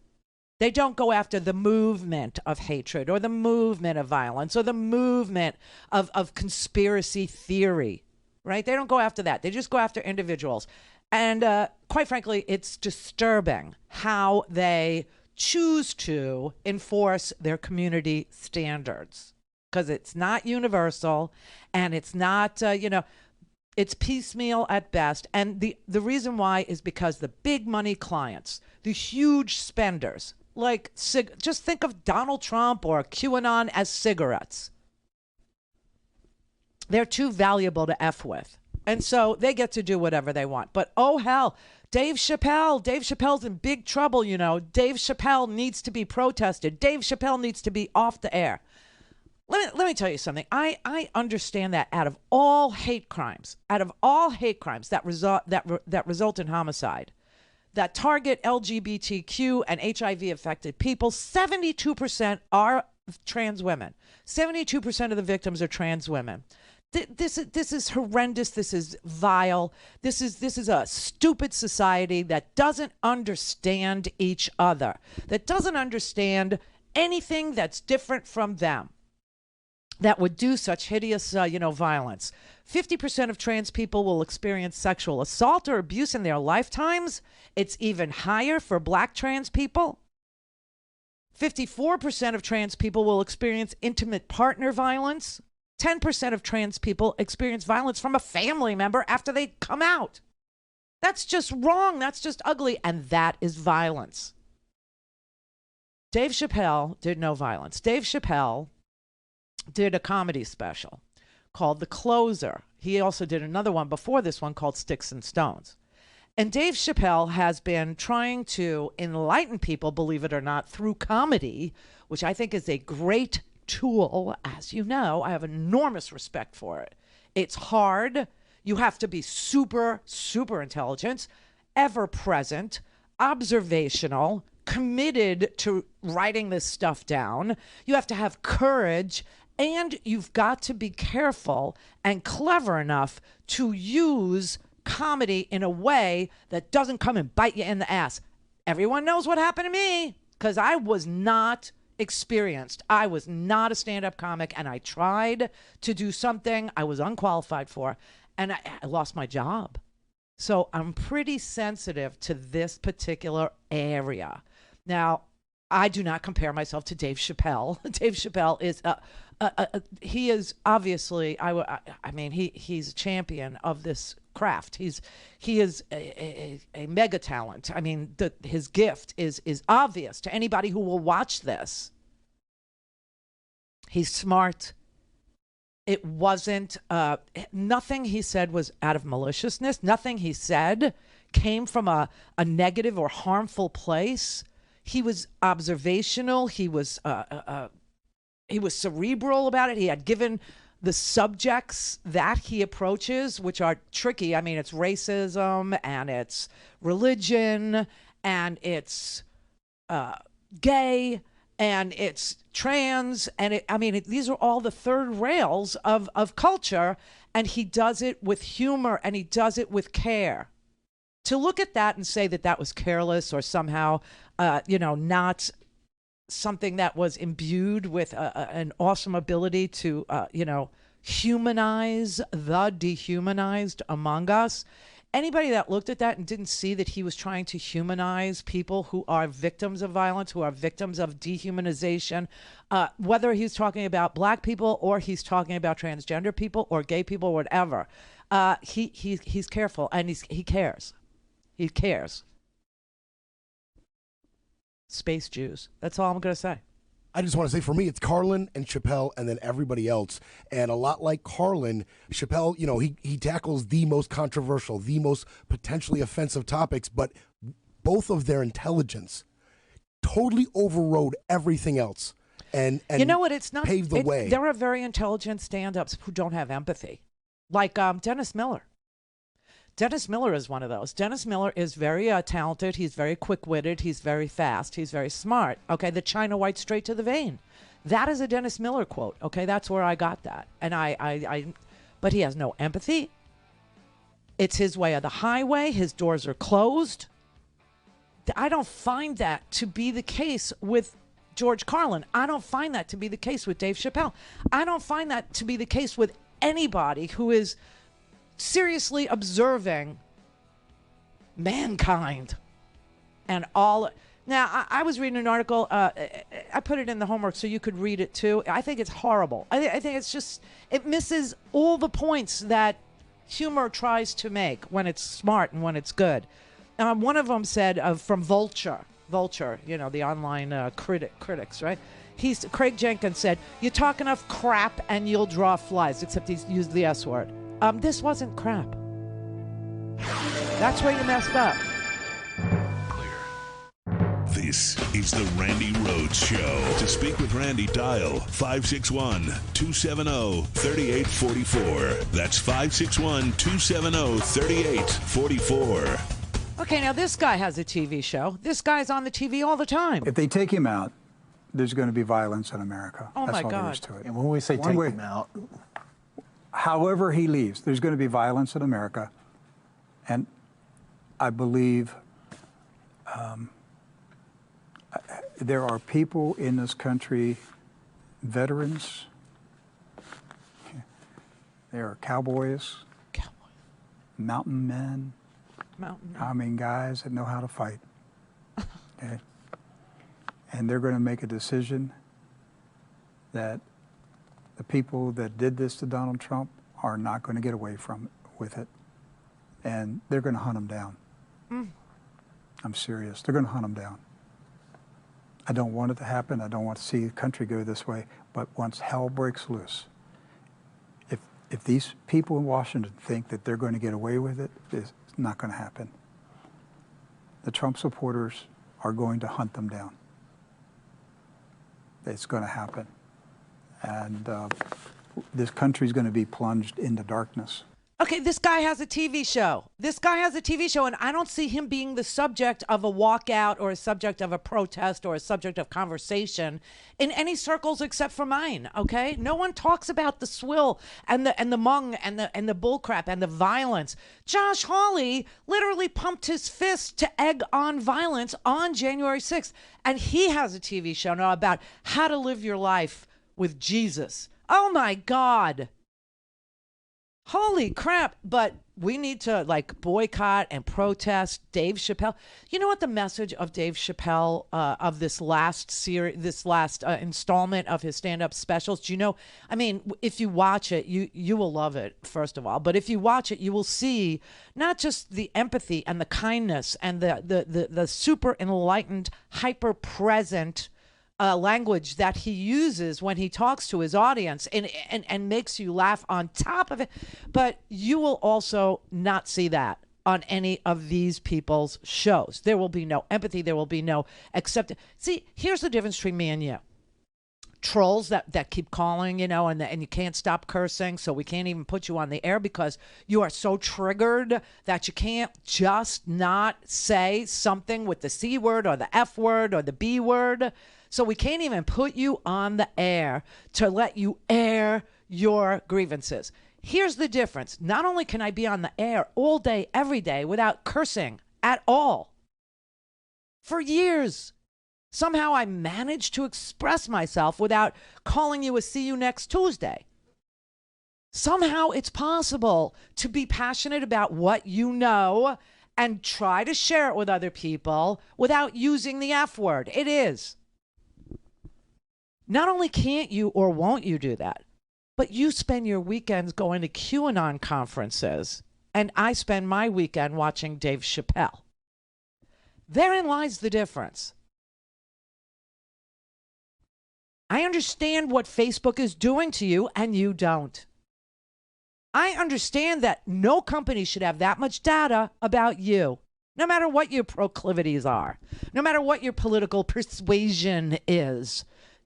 G: They don't go after the movement of hatred or the movement of violence or the movement of conspiracy theory, right? They don't go after that. They just go after individuals. And quite frankly, it's disturbing how they choose to enforce their community standards, because it's not universal and it's not, it's piecemeal at best. And the reason why is because the big money clients, the huge spenders, like just think of Donald Trump or QAnon as cigarettes. They're too valuable to F with. And so they get to do whatever they want. But oh, hell, Dave Chappelle's in big trouble, Dave Chappelle needs to be protested. Dave Chappelle needs to be off the air. Let me tell you something. I understand that out of all hate crimes that result in homicide, that target LGBTQ and HIV affected people, 72% are trans women. 72% of the victims are trans women. This is horrendous. This is vile. This is a stupid society that doesn't understand each other, that doesn't understand anything that's different from them, that would do such hideous, violence. 50% of trans people will experience sexual assault or abuse in their lifetimes. It's even higher for Black trans people. 54% of trans people will experience intimate partner violence. 10% of trans people experience violence from a family member after they come out. That's just wrong. That's just ugly. And that is violence. Dave Chappelle did no violence. Dave Chappelle did a comedy special called The Closer. He also did another one before this one called Sticks and Stones. And Dave Chappelle has been trying to enlighten people, believe it or not, through comedy, which I think is a great tool. As you know, I have enormous respect for it. It's hard. You have to be super, super intelligent, ever present, observational, committed to writing this stuff down. You have to have courage. And you've got to be careful and clever enough to use comedy in a way that doesn't come and bite you in the ass. Everyone knows what happened to me because I was not experienced. I was not a stand-up comic, and I tried to do something I was unqualified for, and I lost my job. So I'm pretty sensitive to this particular area. Now, I do not compare myself to Dave Chappelle. Dave Chappelle is he is obviously he's a champion of this craft. He is a mega talent. I mean, his gift is obvious to anybody who will watch this. He's smart. It wasn't nothing he said was out of maliciousness. Nothing he said came from a negative or harmful place. He was observational. He was cerebral about it. He had given the subjects that he approaches, which are tricky. I mean, it's racism and it's religion and it's gay and it's trans. And these are all the third rails of culture. And he does it with humor and he does it with care. To look at that and say that was careless or somehow, not something that was imbued with an awesome ability to, humanize the dehumanized among us. Anybody that looked at that and didn't see that he was trying to humanize people who are victims of violence, who are victims of dehumanization, whether he's talking about black people or he's talking about transgender people or gay people or whatever, he's careful and he cares. He cares. Space Jews. That's all I'm going to say.
S: I just want to say, for me, it's Carlin and Chappelle and then everybody else. And a lot like Carlin, Chappelle, he tackles the most controversial, the most potentially offensive topics, but both of their intelligence totally overrode everything else and
G: you know what? It's not
S: paved the way.
G: There are very intelligent stand-ups who don't have empathy, like Dennis Miller. Dennis Miller is one of those. Dennis Miller is very talented. He's very quick-witted. He's very fast. He's very smart. Okay, the China White straight to the vein. That is a Dennis Miller quote. Okay, that's where I got that. And but he has no empathy. It's his way or the highway. His doors are closed. I don't find that to be the case with George Carlin. I don't find that to be the case with Dave Chappelle. I don't find that to be the case with anybody who is seriously observing mankind and all. Now, I was reading an article. I put it in the homework so you could read it too. I think it's horrible. I think it's just, it misses all the points that humor tries to make when it's smart and when it's good. One of them said from Vulture, the online critics, right? Craig Jenkins said, "You talk enough crap and you'll draw flies," except he used the S word. This wasn't crap. That's where you messed up.
I: This is the Randi Rhodes Show. To speak with Randi, dial 561-270-3844. That's 561-270-3844.
G: Okay, now this guy has a TV show. This guy's on the TV all the time.
M: If they take him out, there's going to be violence in America.
G: Oh,
M: That's
G: my
M: all
G: God.
M: there is to it.
O: And when we say take him out,
M: however he leaves, there's going to be violence in America. And I believe there are people in this country, veterans, there are cowboys, mountain men, guys that know how to fight. Okay? And they're going to make a decision that the people that did this to Donald Trump are not going to get away with it. And they're going to hunt him down. I'm serious. They're going to hunt him down. I don't want it to happen. I don't want to see the country go this way. But once hell breaks loose, if these people in Washington think that they're going to get away with it, it's not going to happen. The Trump supporters are going to hunt them down. It's going to happen. And this country is going to be plunged into darkness.
G: Okay, this guy has a TV show. And I don't see him being the subject of a walkout or a subject of a protest or a subject of conversation in any circles except for mine, okay? No one talks about the swill and the mung and the bullcrap and the violence. Josh Hawley literally pumped his fist to egg on violence on January 6th, and he has a TV show now about how to live your life with Jesus. Oh my God. Holy crap. But we need to boycott and protest Dave Chappelle. You know what the message of Dave Chappelle of this last installment of his stand-up specials? Do you know? I mean, if you watch it, you will love it, first of all. But if you watch it, you will see not just the empathy and the kindness and the super enlightened, hyper-present language that he uses when he talks to his audience and makes you laugh on top of it. But you will also not see that on any of these people's shows. There will be no empathy. There will be no acceptance. See, here's the difference between me and you. Trolls that keep calling, and you can't stop cursing, so we can't even put you on the air because you are so triggered that you can't just not say something with the C word or the F word or the B word. So we can't even put you on the air to let you air your grievances. Here's the difference. Not only can I be on the air all day, every day without cursing at all, for years, somehow I managed to express myself without calling you a see you next Tuesday. Somehow it's possible to be passionate about what you know and try to share it with other people without using the F word. It is. Not only can't you or won't you do that, but you spend your weekends going to QAnon conferences, and I spend my weekend watching Dave Chappelle. Therein lies the difference. I understand what Facebook is doing to you, and you don't. I understand that no company should have that much data about you, no matter what your proclivities are, no matter what your political persuasion is.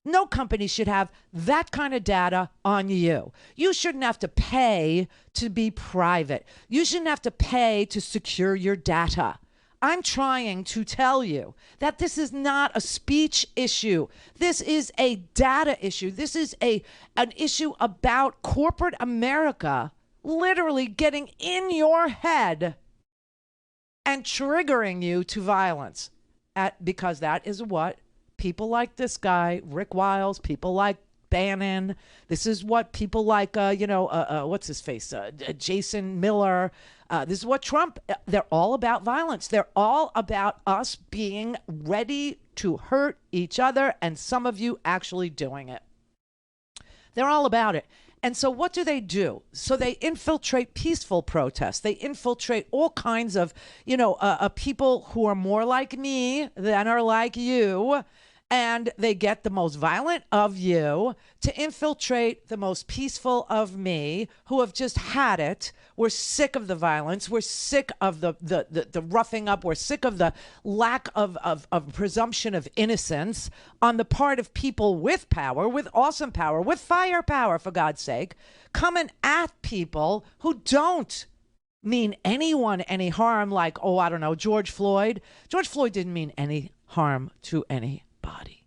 G: No company should have that kind of data on you. You shouldn't have to pay to be private. You shouldn't have to pay to secure your data. I'm trying to tell you that this is not a speech issue. This is a data issue. This is an issue about corporate America literally getting in your head and triggering you to violence because that is what people like this guy, Rick Wiles, people like Bannon. This is what people like, what's his face? Jason Miller. This is what Trump, they're all about violence. They're all about us being ready to hurt each other, and some of you actually doing it. They're all about it. And so what do? So they infiltrate peaceful protests. They infiltrate all kinds of, people who are more like me than are like you. And they get the most violent of you to infiltrate the most peaceful of me, who have just had it. We're sick of the violence. We're sick of the roughing up. We're sick of the lack of presumption of innocence on the part of people with power, with awesome power, with firepower, for God's sake, coming at people who don't mean anyone any harm, like, George Floyd. George Floyd didn't mean any harm to any body.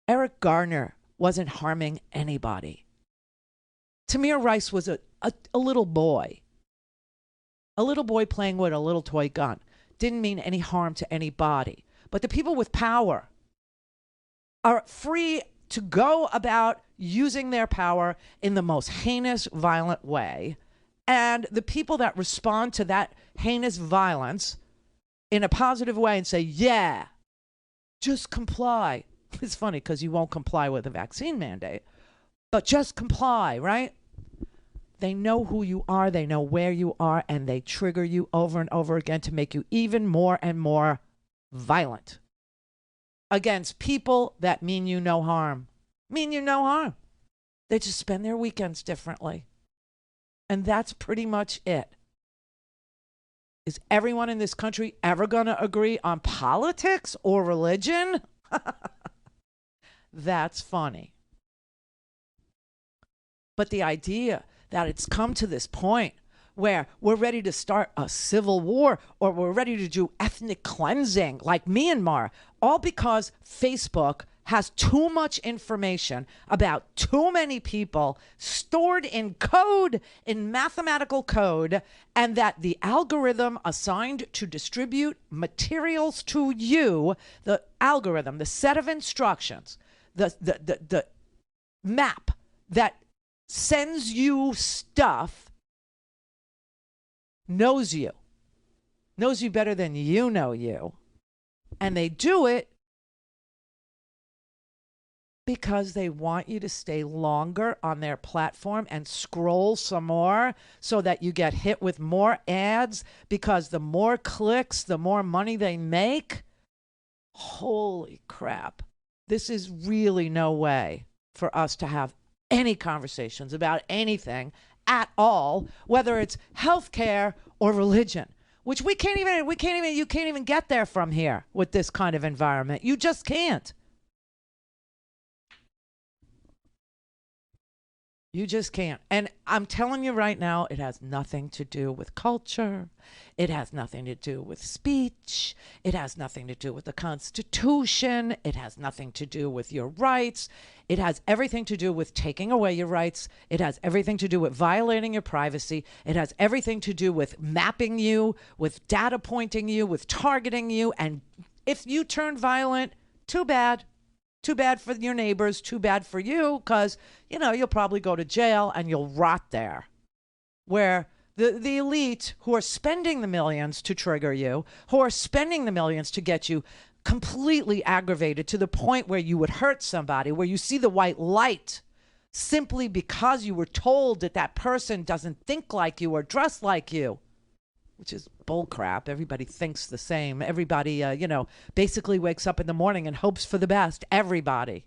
G: Eric Garner wasn't harming anybody. Tamir Rice was a little boy. A little boy playing with a little toy gun. Didn't mean any harm to anybody. But the people with power are free to go about using their power in the most heinous, violent way. And the people that respond to that heinous violence in a positive way and say, yeah, just comply. It's funny because you won't comply with a vaccine mandate, but just comply, right? They know who you are, they know where you are, and they trigger you over and over again to make you even more and more violent against people that mean you no harm. Mean you no harm. They just spend their weekends differently. And that's pretty much it. Is everyone in this country ever going to agree on politics or religion? That's funny. But the idea that it's come to this point where we're ready to start a civil war or we're ready to do ethnic cleansing like Myanmar, all because Facebook has too much information about too many people stored in code, in mathematical code, and that the algorithm assigned to distribute materials to you, the algorithm, the set of instructions, the map that sends you stuff, knows you better than you know you. And they do it because they want you to stay longer on their platform and scroll some more so that you get hit with more ads, because the more clicks, the more money they make. Holy crap. This is really no way for us to have any conversations about anything at all, whether it's healthcare or religion, which you can't even get there from here with this kind of environment. You just can't. You just can't. And I'm telling you right now, it has nothing to do with culture. It has nothing to do with speech. It has nothing to do with the Constitution. It has nothing to do with your rights. It has everything to do with taking away your rights. It has everything to do with violating your privacy. It has everything to do with mapping you, with data pointing you, with targeting you. And if you turn violent, too bad. Too bad for your neighbors, too bad for you, because, you'll probably go to jail and you'll rot there. Where the elite who are spending the millions to trigger you, who are spending the millions to get you completely aggravated to the point where you would hurt somebody, where you see the white light simply because you were told that person doesn't think like you or dress like you, which is bullcrap. Everybody thinks the same. Everybody, basically wakes up in the morning and hopes for the best. Everybody.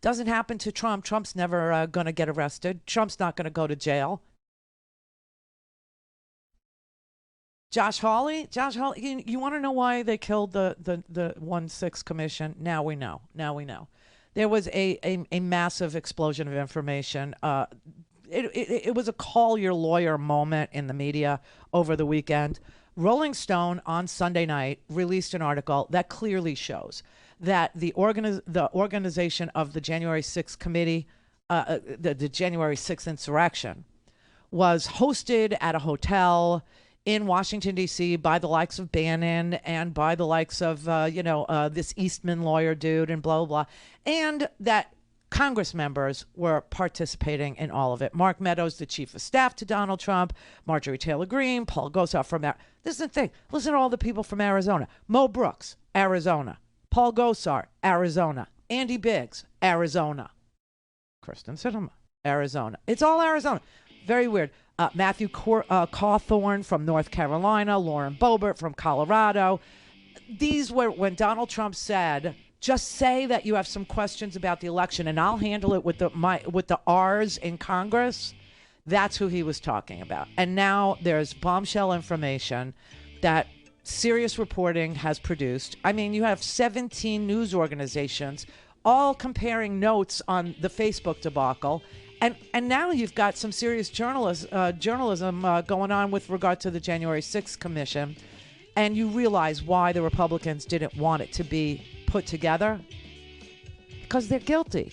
G: Doesn't happen to Trump. Trump's never going to get arrested. Trump's not going to go to jail. Josh Hawley, you want to know why they killed the 1-6 commission? Now we know. There was a massive explosion of information. It was a call your lawyer moment in the media over the weekend. Rolling Stone on Sunday night released an article that clearly shows that the organization of the January 6th committee, the January 6th insurrection, was hosted at a hotel in Washington, D.C. by the likes of Bannon and by the likes of, this Eastman lawyer dude and blah, blah, blah. And that Congress members were participating in all of it. Mark Meadows, the chief of staff to Donald Trump, Marjorie Taylor Greene, Paul Gosar from this is the thing. Listen to all the people from Arizona. Mo Brooks, Arizona. Paul Gosar, Arizona. Andy Biggs, Arizona. Kristen Sinema, Arizona. It's all Arizona. Very weird. Matthew Cawthorn from North Carolina. Lauren Boebert from Colorado. These were when Donald Trump said, just say that you have some questions about the election and I'll handle it with the R's in Congress. That's who he was talking about. And now there's bombshell information that serious reporting has produced. I mean, you have 17 news organizations all comparing notes on the Facebook debacle. And now you've got some serious journalism going on with regard to the January 6th commission. And you realize why the Republicans didn't want it to be put together, because they're guilty.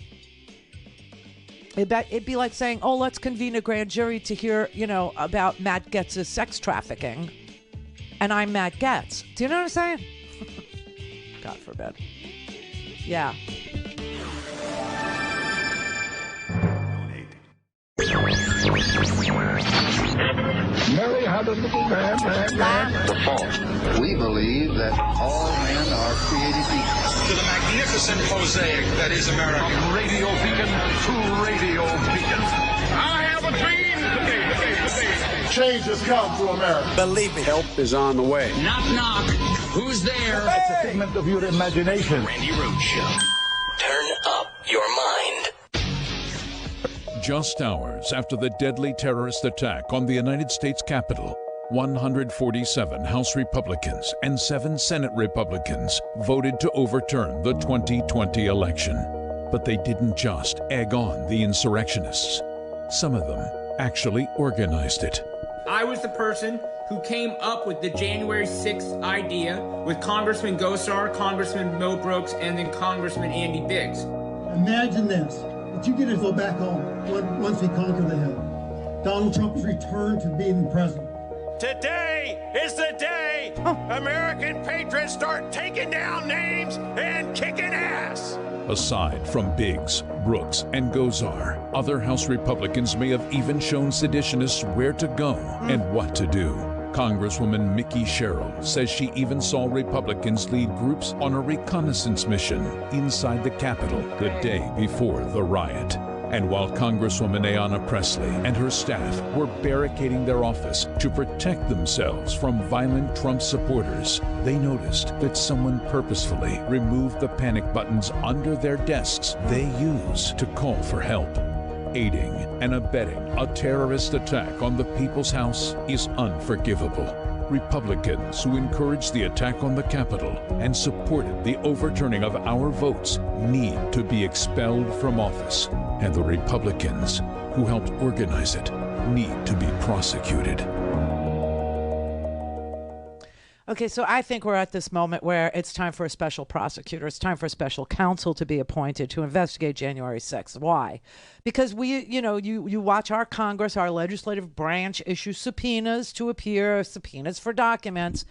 G: It'd be like saying, oh, let's convene a grand jury to hear, about Matt Gaetz's sex trafficking. And I'm Matt Gaetz. Do you know what I'm saying? God forbid. Yeah.
B: Mary had a little man. The fault. We believe that all men are created equal.
C: To the magnificent mosaic that is America.
V: From radio beacon to radio beacon.
C: I have a dream today.
V: Change has come to America. Believe me. Help is on the way.
C: Knock, knock. Who's there?
V: It's a figment of your imagination.
D: Randi Rhodes Show. Turn up your mind.
I: Just hours after the deadly terrorist attack on the United States Capitol, 147 House Republicans and 7 Senate Republicans voted to overturn the 2020 election. But they didn't just egg on the insurrectionists. Some of them actually organized it.
O: I was the person who came up with the January 6th idea with Congressman Gosar, Congressman Mo Brooks, and then Congressman Andy Biggs.
P: Imagine this, that you get to go back home once we conquer the Hill. Donald Trump's return to being president.
C: Today is the day American patriots start taking down names and kicking ass.
I: Aside from Biggs, Brooks, and Gosar, other House Republicans may have even shown seditionists where to go and what to do. Congresswoman Mickey Sherrill says she even saw Republicans lead groups on a reconnaissance mission inside the Capitol the day before the riot. And while Congresswoman Ayanna Pressley and her staff were barricading their office to protect themselves from violent Trump supporters, they noticed that someone purposefully removed the panic buttons under their desks they use to call for help. Aiding and abetting a terrorist attack on the People's House is unforgivable. Republicans who encouraged the attack on the Capitol and supported the overturning of our votes need to be expelled from office. And the Republicans who helped organize it need to be prosecuted.
G: Okay, so I think we're at this moment where it's time for a special prosecutor. It's time for a special counsel to be appointed to investigate January 6th. Why? Because you watch our Congress, our legislative branch issue subpoenas to appear, subpoenas for documents,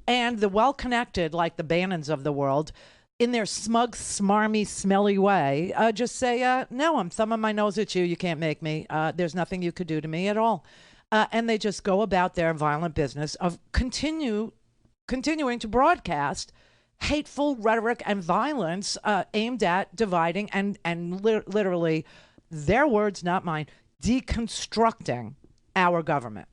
G: and the well-connected, like the Bannons of the world, in their smug, smarmy, smelly way, just say, no, I'm thumbing my nose at you. You can't make me. There's nothing you could do to me at all. And they just go about their violent business of continuing to broadcast hateful rhetoric and violence aimed at dividing and literally, their words, not mine, deconstructing our government.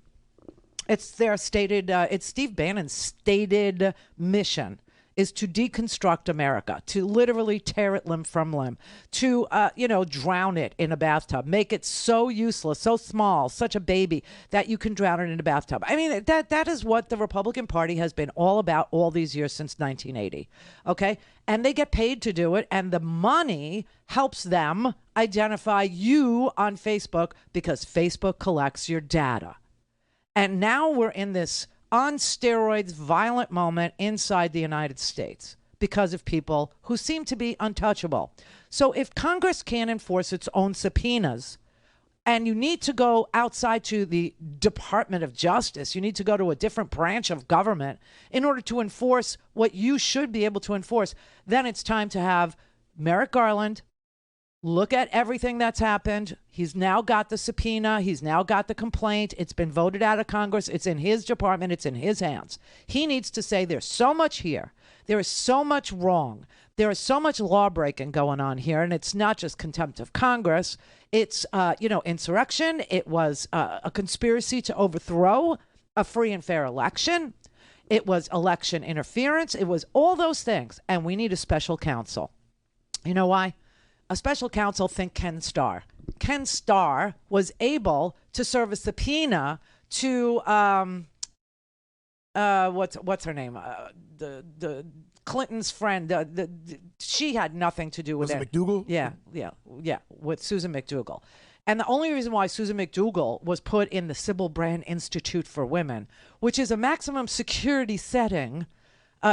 G: It's their stated, it's Steve Bannon's stated mission is to deconstruct America, to literally tear it limb from limb, to, drown it in a bathtub, make it so useless, so small, such a baby that you can drown it in a bathtub. I mean, that is what the Republican Party has been all about all these years since 1980, okay? And they get paid to do it, and the money helps them identify you on Facebook because Facebook collects your data. And now we're in this on steroids violent moment inside the United States because of people who seem to be untouchable. So if Congress can't enforce its own subpoenas, and you need to go outside to the Department of Justice, you need to go to a different branch of government in order to enforce what you should be able to enforce, then it's time to have Merrick Garland look at everything that's happened. He's now got the subpoena. He's now got the complaint. It's been voted out of Congress. It's in his department. It's in his hands. He needs to say there's so much here. There is so much wrong. There is so much law breaking going on here. And it's not just contempt of Congress. It's, insurrection. It was a conspiracy to overthrow a free and fair election. It was election interference. It was all those things. And we need a special counsel. You know why? A special counsel, think Ken Starr. Ken Starr was able to serve a subpoena to what's her name? The Clinton's friend. She had nothing to do with it.
S: McDougal?
G: Yeah, with Susan McDougal. And the only reason why Susan McDougal was put in the Sybil Brand Institute for Women, which is a maximum security setting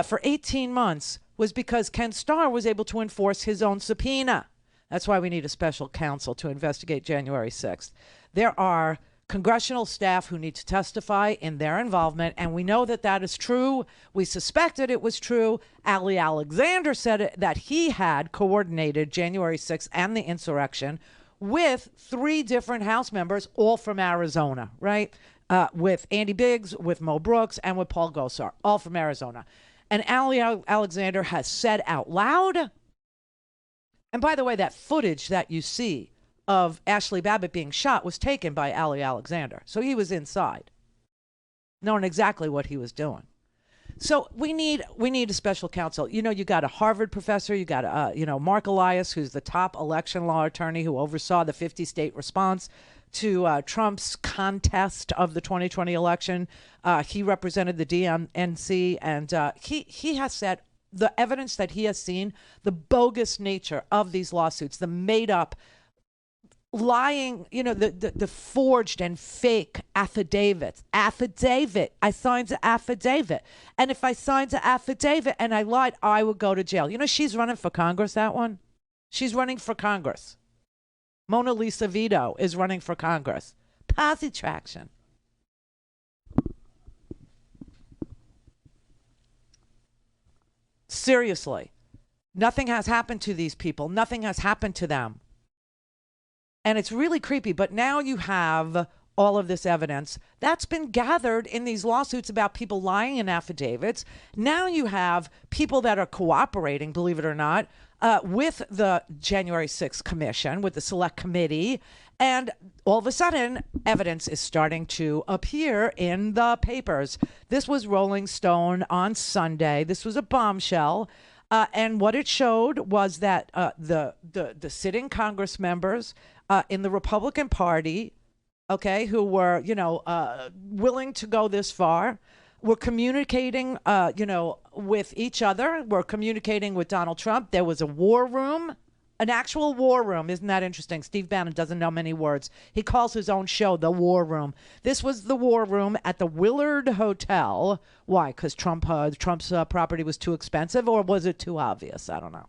G: for 18 months, was because Ken Starr was able to enforce his own subpoena. That's why we need a special counsel to investigate January 6th. There are congressional staff who need to testify in their involvement, and we know that that is true. We suspected it was true. Ali Alexander said that he had coordinated January 6th and the insurrection with 3 different House members, all from Arizona, right? With Andy Biggs, with Mo Brooks, and with Paul Gosar, all from Arizona. And Ali Alexander has said out loud, and by the way, that footage that you see of Ashley Babbitt being shot was taken by Ali Alexander. So he was inside, knowing exactly what he was doing. So we need a special counsel. You got a Harvard professor. You got Mark Elias, who's the top election law attorney who oversaw the 50-state response to Trump's contest of the 2020 election. He represented the DNC, and he has said the evidence that he has seen, the bogus nature of these lawsuits, the made up, lying, the forged and fake affidavit. I signed the affidavit. And if I signed the affidavit and I lied, I would go to jail. She's running for Congress, that one. She's running for Congress. Mona Lisa Vito is running for Congress. Posse traction. Seriously. Nothing has happened to these people. Nothing has happened to them. And it's really creepy. But now you have all of this evidence that's been gathered in these lawsuits about people lying in affidavits. Now you have people that are cooperating, believe it or not, with the January 6th Commission, with the Select Committee. And all of a sudden, evidence is starting to appear in the papers. This was Rolling Stone on Sunday. This was a bombshell. And what it showed was that the sitting Congress members in the Republican Party, who were, willing to go this far, were communicating, with each other, were communicating with Donald Trump. There was a war room, an actual war room. Isn't that interesting? Steve Bannon doesn't know many words. He calls his own show the War Room. This was the war room at the Willard Hotel. Why? Because Trump's property was too expensive, or was it too obvious? I don't know.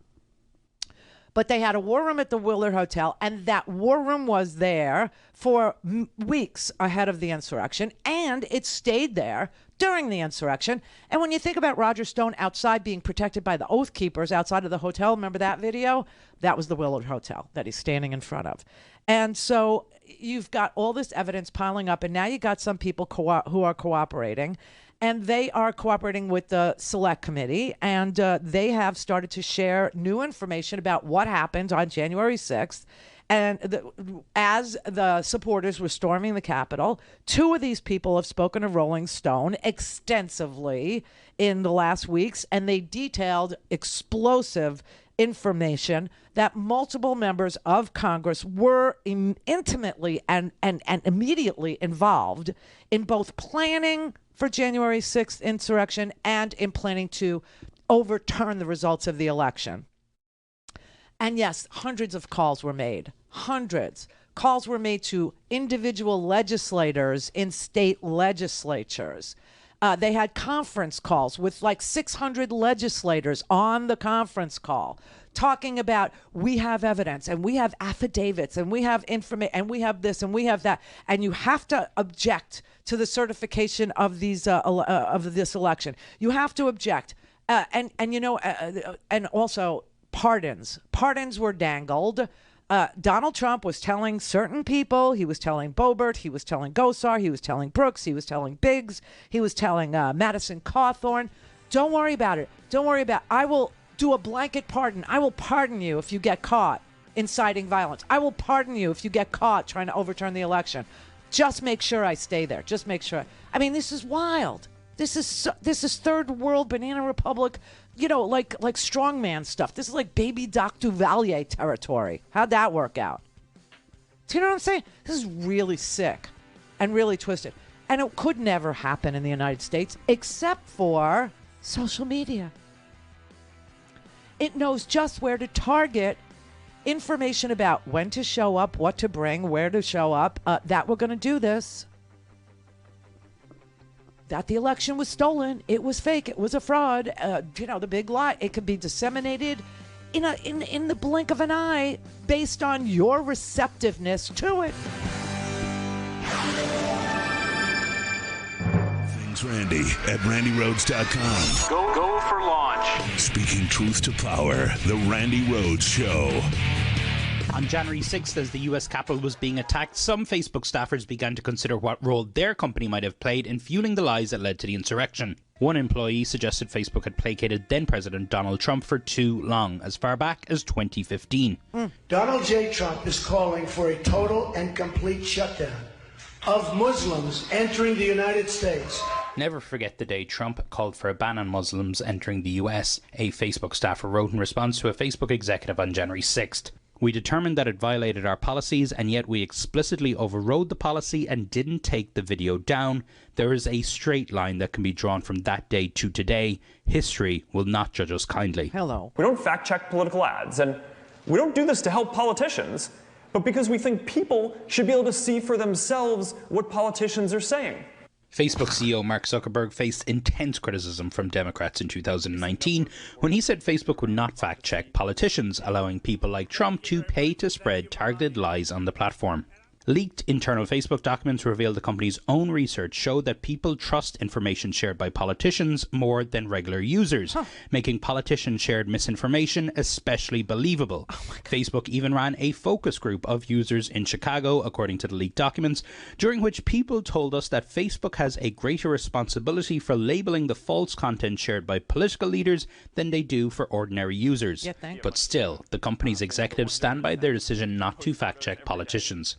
G: But they had a war room at the Willard Hotel, and that war room was there for weeks ahead of the insurrection, and it stayed there during the insurrection. And when you think about Roger Stone outside being protected by the Oath Keepers outside of the hotel, remember that video? That was the Willard Hotel that he's standing in front of. And so you've got all this evidence piling up, and now you got some people who are cooperating. And they are cooperating with the Select Committee, and they have started to share new information about what happened on January 6th. And as the supporters were storming the Capitol, two of these people have spoken to Rolling Stone extensively in the last weeks, and they detailed explosive information that multiple members of Congress were intimately and immediately involved in both planning for January 6th insurrection and in planning to overturn the results of the election. And yes, hundreds of calls were made. Hundreds. Calls were made to individual legislators in state legislatures. They had conference calls with like 600 legislators on the conference call talking about, we have evidence and we have affidavits and we have information and we have this and we have that. And you have to object to the certification of these of this election. You have to object. And also pardons. Pardons were dangled. Donald Trump was telling certain people, he was telling Boebert, he was telling Gosar, he was telling Brooks, he was telling Biggs, he was telling Madison Cawthorn, don't worry about it. Don't worry about it. I will do a blanket pardon. I will pardon you if you get caught inciting violence. I will pardon you if you get caught trying to overturn the election. Just make sure I stay there. Just make sure. I mean, this is wild. This is third world banana republic, like strongman stuff. This is like baby Doc Duvalier territory. How'd that work out? Do you know what I'm saying? This is really sick and really twisted. And it could never happen in the United States except for social media. It knows just where to target information about when to show up, what to bring, where to show up, that we're going to do this. That the election was stolen, it was fake, it was a fraud, the big lie. It could be disseminated in the blink of an eye based on your receptiveness to it.
Q: Thanks, Randy at RandyRhodes.com.
C: Go for launch.
Q: Speaking truth to power, the Randi Rhodes Show.
R: On January 6th, as the US Capitol was being attacked, some Facebook staffers began to consider what role their company might have played in fueling the lies that led to the insurrection. One employee suggested Facebook had placated then-President Donald Trump for too long, as far back as 2015.
T: Donald J. Trump is calling for a total and complete shutdown of Muslims entering the United States.
R: Never forget the day Trump called for a ban on Muslims entering the US, a Facebook staffer wrote in response to a Facebook executive on January 6th. We determined that it violated our policies, and yet we explicitly overrode the policy and didn't take the video down. There is a straight line that can be drawn from that day to today. History will not judge us kindly.
G: Hello.
F: We don't fact-check political ads, and we don't do this to help politicians, but because we think people should be able to see for themselves what politicians are saying.
R: Facebook CEO Mark Zuckerberg faced intense criticism from Democrats in 2019 when he said Facebook would not fact-check politicians, allowing people like Trump to pay to spread targeted lies on the platform. Leaked internal Facebook documents reveal the company's own research showed that people trust information shared by politicians more than regular users, making politician-shared misinformation especially believable. Facebook even ran a focus group of users in Chicago, according to the leaked documents, during which people told us that Facebook has a greater responsibility for labeling the false content shared by political leaders than they do for ordinary users. But still, the company's executives stand by their decision not to fact-check politicians.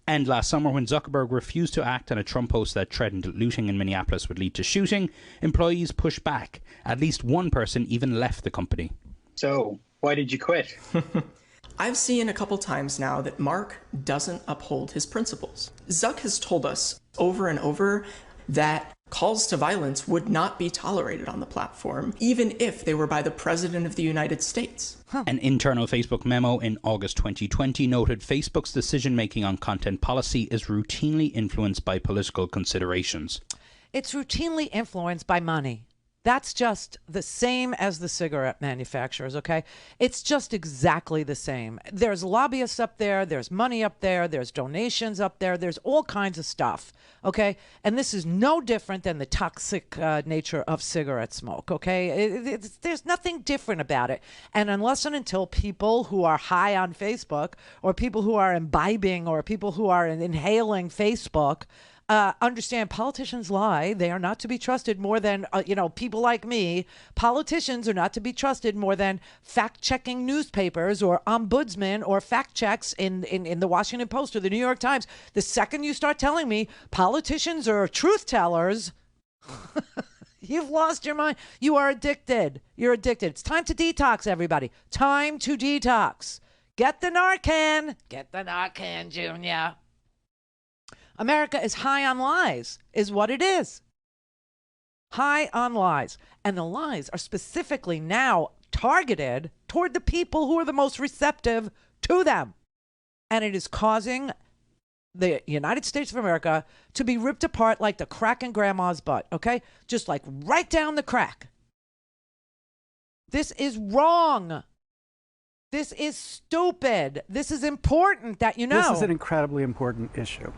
R: And last summer, when Zuckerberg refused to act on a Trump post that threatened looting in Minneapolis would lead to shooting, employees pushed back. At least one person even left the company.
H: So, why did you quit?
U: I've seen a couple times now that Mark doesn't uphold his principles. Zuck has told us over and over that calls to violence would not be tolerated on the platform, even if they were by the President of the United States.
R: An internal Facebook memo in August 2020 noted Facebook's decision-making on content policy is routinely influenced by political considerations.
G: It's routinely influenced by money. That's just the same as the cigarette manufacturers, okay? It's just exactly the same. There's lobbyists up there, there's money up there, there's donations up there, there's all kinds of stuff, okay? And this is no different than the toxic nature of cigarette smoke, okay? There's nothing different about it. And unless and until people who are high on Facebook or people who are imbibing or people who are inhaling Facebook understand politicians lie. They are not to be trusted more than, people like me. Politicians are not to be trusted more than fact-checking newspapers or ombudsmen or fact checks in the Washington Post or the New York Times. The second you start telling me politicians are truth tellers, you've lost your mind. You are addicted. You're addicted. It's time to detox, everybody. Time to detox. Get the Narcan. Get the Narcan, Junior. America is high on lies, is what it is. High on lies. And the lies are specifically now targeted toward the people who are the most receptive to them. And it is causing the United States of America to be ripped apart like the crack in grandma's butt, okay? Just like right down the crack. This is wrong. This is stupid. This is important that you know.
M: This is an incredibly important issue.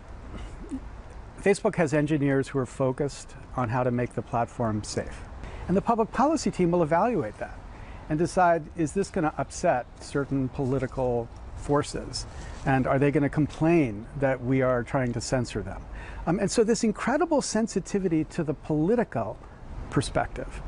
M: Facebook has engineers who are focused on how to make the platform safe. And the public policy team will evaluate that and decide, is this going to upset certain political forces? And are they going to complain that we are trying to censor them? And so this incredible sensitivity to the political perspective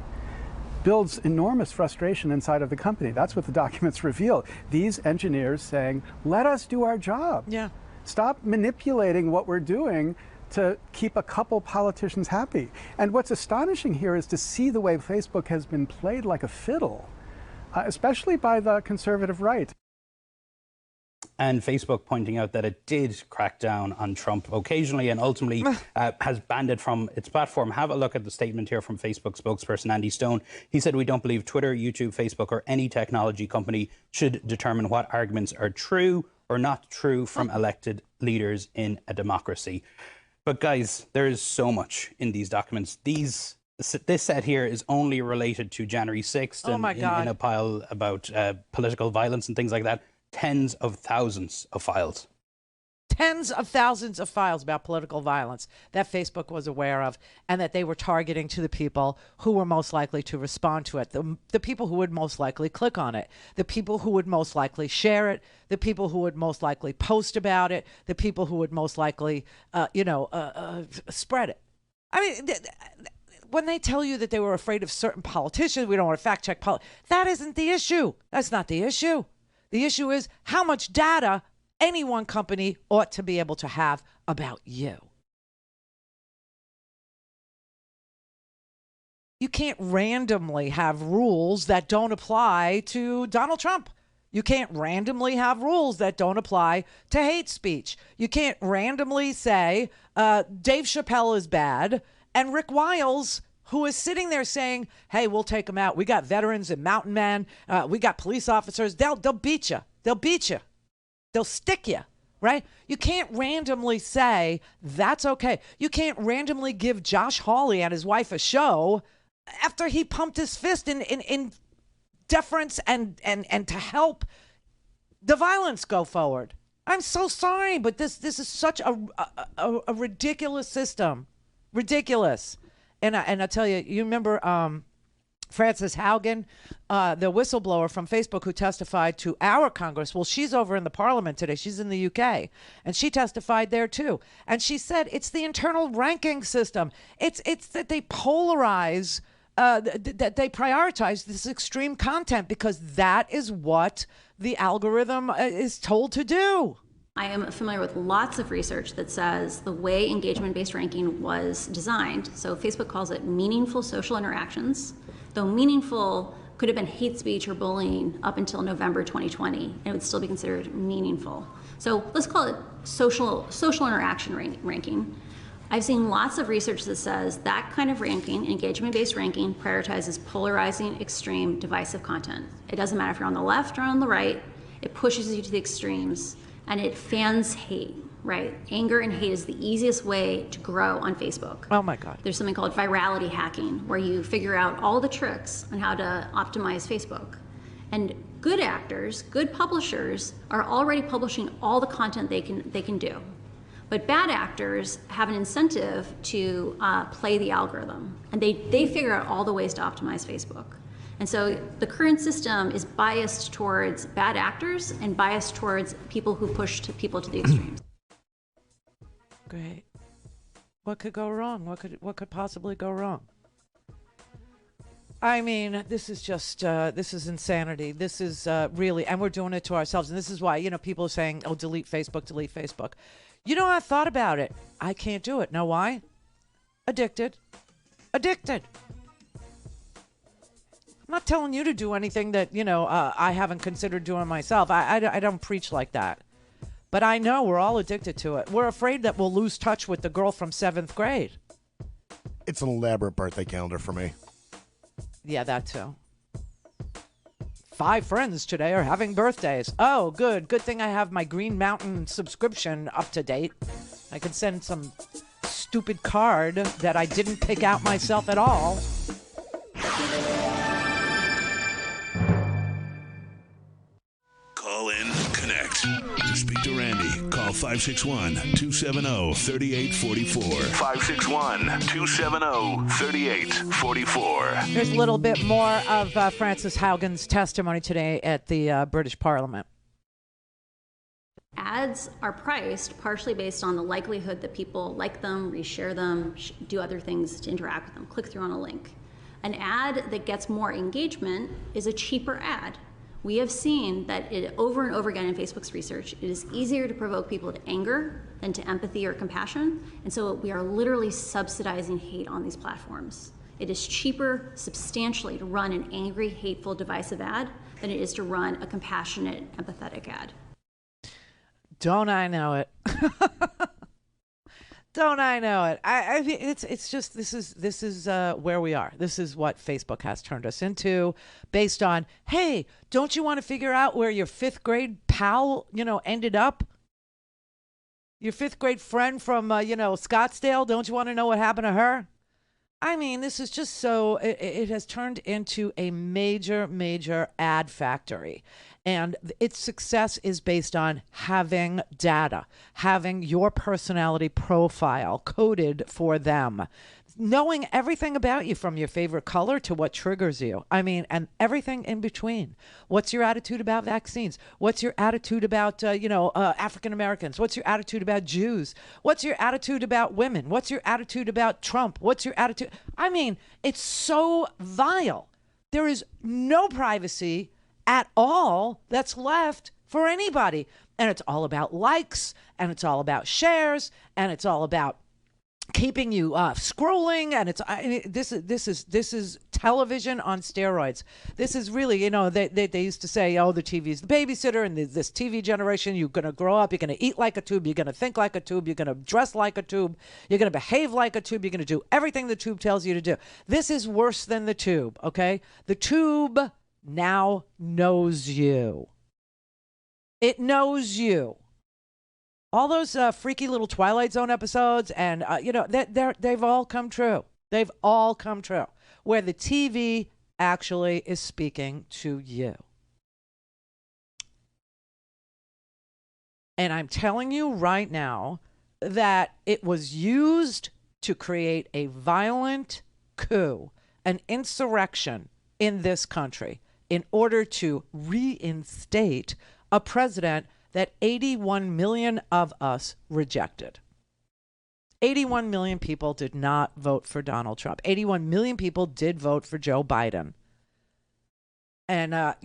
M: builds enormous frustration inside of the company. That's what the documents reveal. These engineers saying, let us do our job.
G: Yeah.
M: Stop manipulating what we're doing to keep a couple politicians happy. And what's astonishing here is to see the way Facebook has been played like a fiddle, especially by the conservative right.
R: And Facebook pointing out that it did crack down on Trump occasionally and ultimately has banned it from its platform. Have a look at the statement here from Facebook spokesperson Andy Stone. He said, "We don't believe Twitter, YouTube, Facebook or any technology company should determine what arguments are true or not true from elected leaders in a democracy." But guys, there is so much in these documents. This set here is only related to January 6th in a pile about political violence and things like that. Tens of thousands of files.
G: Tens of thousands of files about political violence that Facebook was aware of and that they were targeting to the people who were most likely to respond to it, the people who would most likely click on it, the people who would most likely share it, the people who would most likely post about it, the people who would most likely, spread it. I mean, when they tell you that they were afraid of certain politicians, we don't want to fact check, that isn't the issue. That's not the issue. The issue is how much data any one company ought to be able to have about you. You can't randomly have rules that don't apply to Donald Trump. You can't randomly have rules that don't apply to hate speech. You can't randomly say Dave Chappelle is bad and Rick Wiles, who is sitting there saying, hey, we'll take them out. We got veterans and mountain men. We got police officers. They'll beat you. They'll beat you. They'll stick you, right? You can't randomly say that's okay. You can't randomly give Josh Hawley and his wife a show after he pumped his fist in deference and to help the violence go forward. I'm so sorry, but this is such a ridiculous system. Ridiculous. And I tell you, you remember Frances Haugen, the whistleblower from Facebook who testified to our Congress. Well, she's over in the Parliament today. She's in the UK, and she testified there too. And she said it's the internal ranking system. It's that they polarize, that they prioritize this extreme content because that is what the algorithm is told to do.
J: I am familiar with lots of research that says the way engagement-based ranking was designed, so Facebook calls it meaningful social interactions, though meaningful could have been hate speech or bullying up until November 2020, and it would still be considered meaningful. So let's call it social interaction ranking. I've seen lots of research that says that kind of ranking, engagement-based ranking, prioritizes polarizing, extreme, divisive content. It doesn't matter if you're on the left or on the right, it pushes you to the extremes. And it fans hate, right? Anger and hate is the easiest way to grow on Facebook.
G: Oh my God.
J: There's something called virality hacking, where you figure out all the tricks on how to optimize Facebook. And good actors, good publishers are already publishing all the content they can do. But bad actors have an incentive to play the algorithm. And they figure out all the ways to optimize Facebook. And so the current system is biased towards bad actors and biased towards people who push people to the extremes.
G: Great. What could go wrong? What could possibly go wrong? I mean, this is just, this is insanity. This is really, and we're doing it to ourselves. And this is why, people are saying, oh, delete Facebook, delete Facebook. I thought about it. I can't do it. Know why? Addicted. I'm not telling you to do anything that, I haven't considered doing myself. I don't preach like that. But I know we're all addicted to it. We're afraid that we'll lose touch with the girl from 7th grade.
S: It's an elaborate birthday calendar for me.
G: Yeah, that too. 5 friends today are having birthdays. Oh, good. Good thing I have my Green Mountain subscription up to date. I can send some stupid card that I didn't pick out myself at all.
Q: Call in, connect. To speak to Randi, call 561-270-3844. 561-270-3844.
G: Here's a little bit more of Frances Haugen's testimony today at the British Parliament.
J: Ads are priced partially based on the likelihood that people like them, reshare them, do other things to interact with them, click through on a link. An ad that gets more engagement is a cheaper ad. We have seen that over and over again in Facebook's research, it is easier to provoke people to anger than to empathy or compassion. And so we are literally subsidizing hate on these platforms. It is cheaper substantially to run an angry, hateful, divisive ad than it is to run a compassionate, empathetic ad.
G: Don't I know it? Don't I know it? I mean, it's just this is where we are. This is what Facebook has turned us into, based on, hey, don't you want to figure out where your 5th grade pal, ended up? Your 5th grade friend from Scottsdale. Don't you want to know what happened to her? I mean, this is just so, it has turned into a major ad factory. And its success is based on having data, having your personality profile coded for them, knowing everything about you from your favorite color to what triggers you. I mean, and everything in between. What's your attitude about vaccines? What's your attitude about, African Americans? What's your attitude about Jews? What's your attitude about women? What's your attitude about Trump? What's your attitude? I mean, it's so vile. There is no privacy at all that's left for anybody. And it's all about likes, and it's all about shares, and it's all about keeping you scrolling, and this is television on steroids. This is really, they used to say, oh, the TV is the babysitter, and this TV generation, you're going to grow up, you're going to eat like a tube, you're going to think like a tube, you're going to dress like a tube, you're going to behave like a tube, you're going to do everything the tube tells you to do. This is worse than the tube, okay? The tube now knows you. It knows you. All those freaky little Twilight Zone episodes, and they've all come true. They've all come true, where the TV actually is speaking to you. And I'm telling you right now that it was used to create a violent coup, an insurrection in this country, in order to reinstate a president that 81 million of us rejected. 81 million people did not vote for Donald Trump. 81 million people did vote for Joe Biden. And, I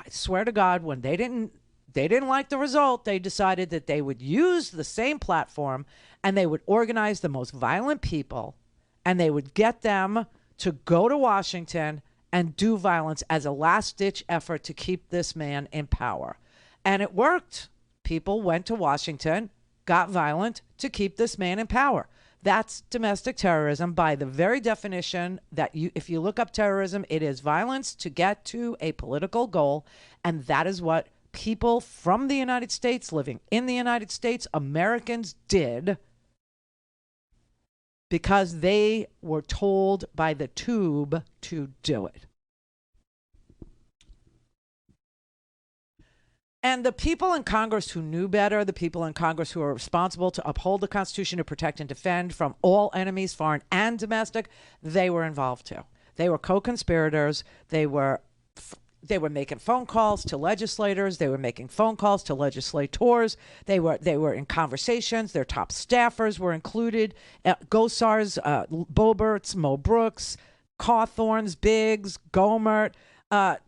G: swear to God, when they didn't like the result, they decided that they would use the same platform and they would organize the most violent people and they would get them to go to Washington and do violence as a last-ditch effort to keep this man in power. And it worked. People went to Washington, got violent to keep this man in power. That's domestic terrorism by the very definition that if you look up terrorism, it is violence to get to a political goal. And that is what people from the United States, living in the United States, Americans did because they were told by the tube to do it. And the people in Congress who knew better, the people in Congress who are responsible to uphold the Constitution, to protect and defend from all enemies, foreign and domestic, they were involved too. They were co-conspirators. They were making phone calls to legislators. They were making phone calls to legislators. They were in conversations. Their top staffers were included. Gosars, Boeberts, Mo Brooks, Cawthorns, Biggs, Gomert. The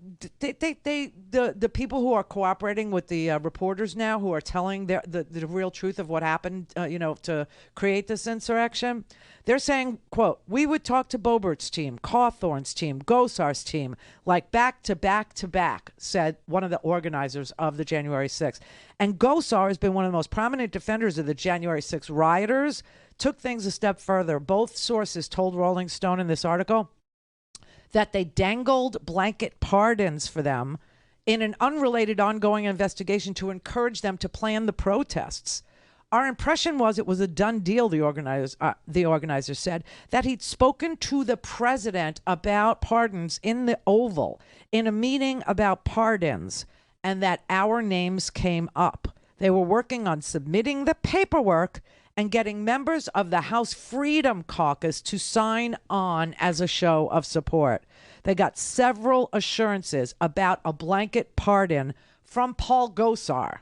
G: people who are cooperating with the reporters now, who are telling the real truth of what happened, to create this insurrection, they're saying, quote, we would talk to Boebert's team, Cawthorn's team, Gosar's team, like back to back to back, said one of the organizers of the January 6th. And Gosar has been one of the most prominent defenders of the January 6th rioters, took things a step further. Both sources told Rolling Stone in this article that they dangled blanket pardons for them in an unrelated ongoing investigation to encourage them to plan the protests. Our impression was it was a done deal, the organizer said, that he'd spoken to the president about pardons in the Oval in a meeting about pardons, and that our names came up. They were working on submitting the paperwork and getting members of the House Freedom Caucus to sign on as a show of support. They got several assurances about a blanket pardon from Paul Gosar.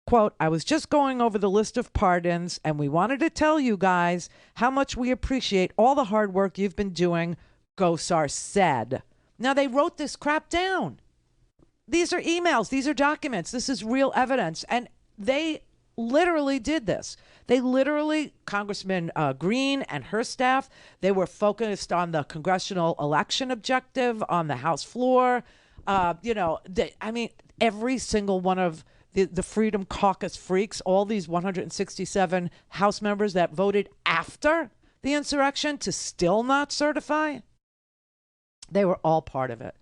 G: Quote, I was just going over the list of pardons, and we wanted to tell you guys how much we appreciate all the hard work you've been doing, Gosar said. Now, they wrote this crap down. These are emails. These are documents. This is real evidence. And they literally did this. They literally, Congressman Green and her staff, they were focused on the congressional election objective on the House floor. Every single one of the Freedom Caucus freaks, all these 167 House members that voted after the insurrection to still not certify, they were all part of it.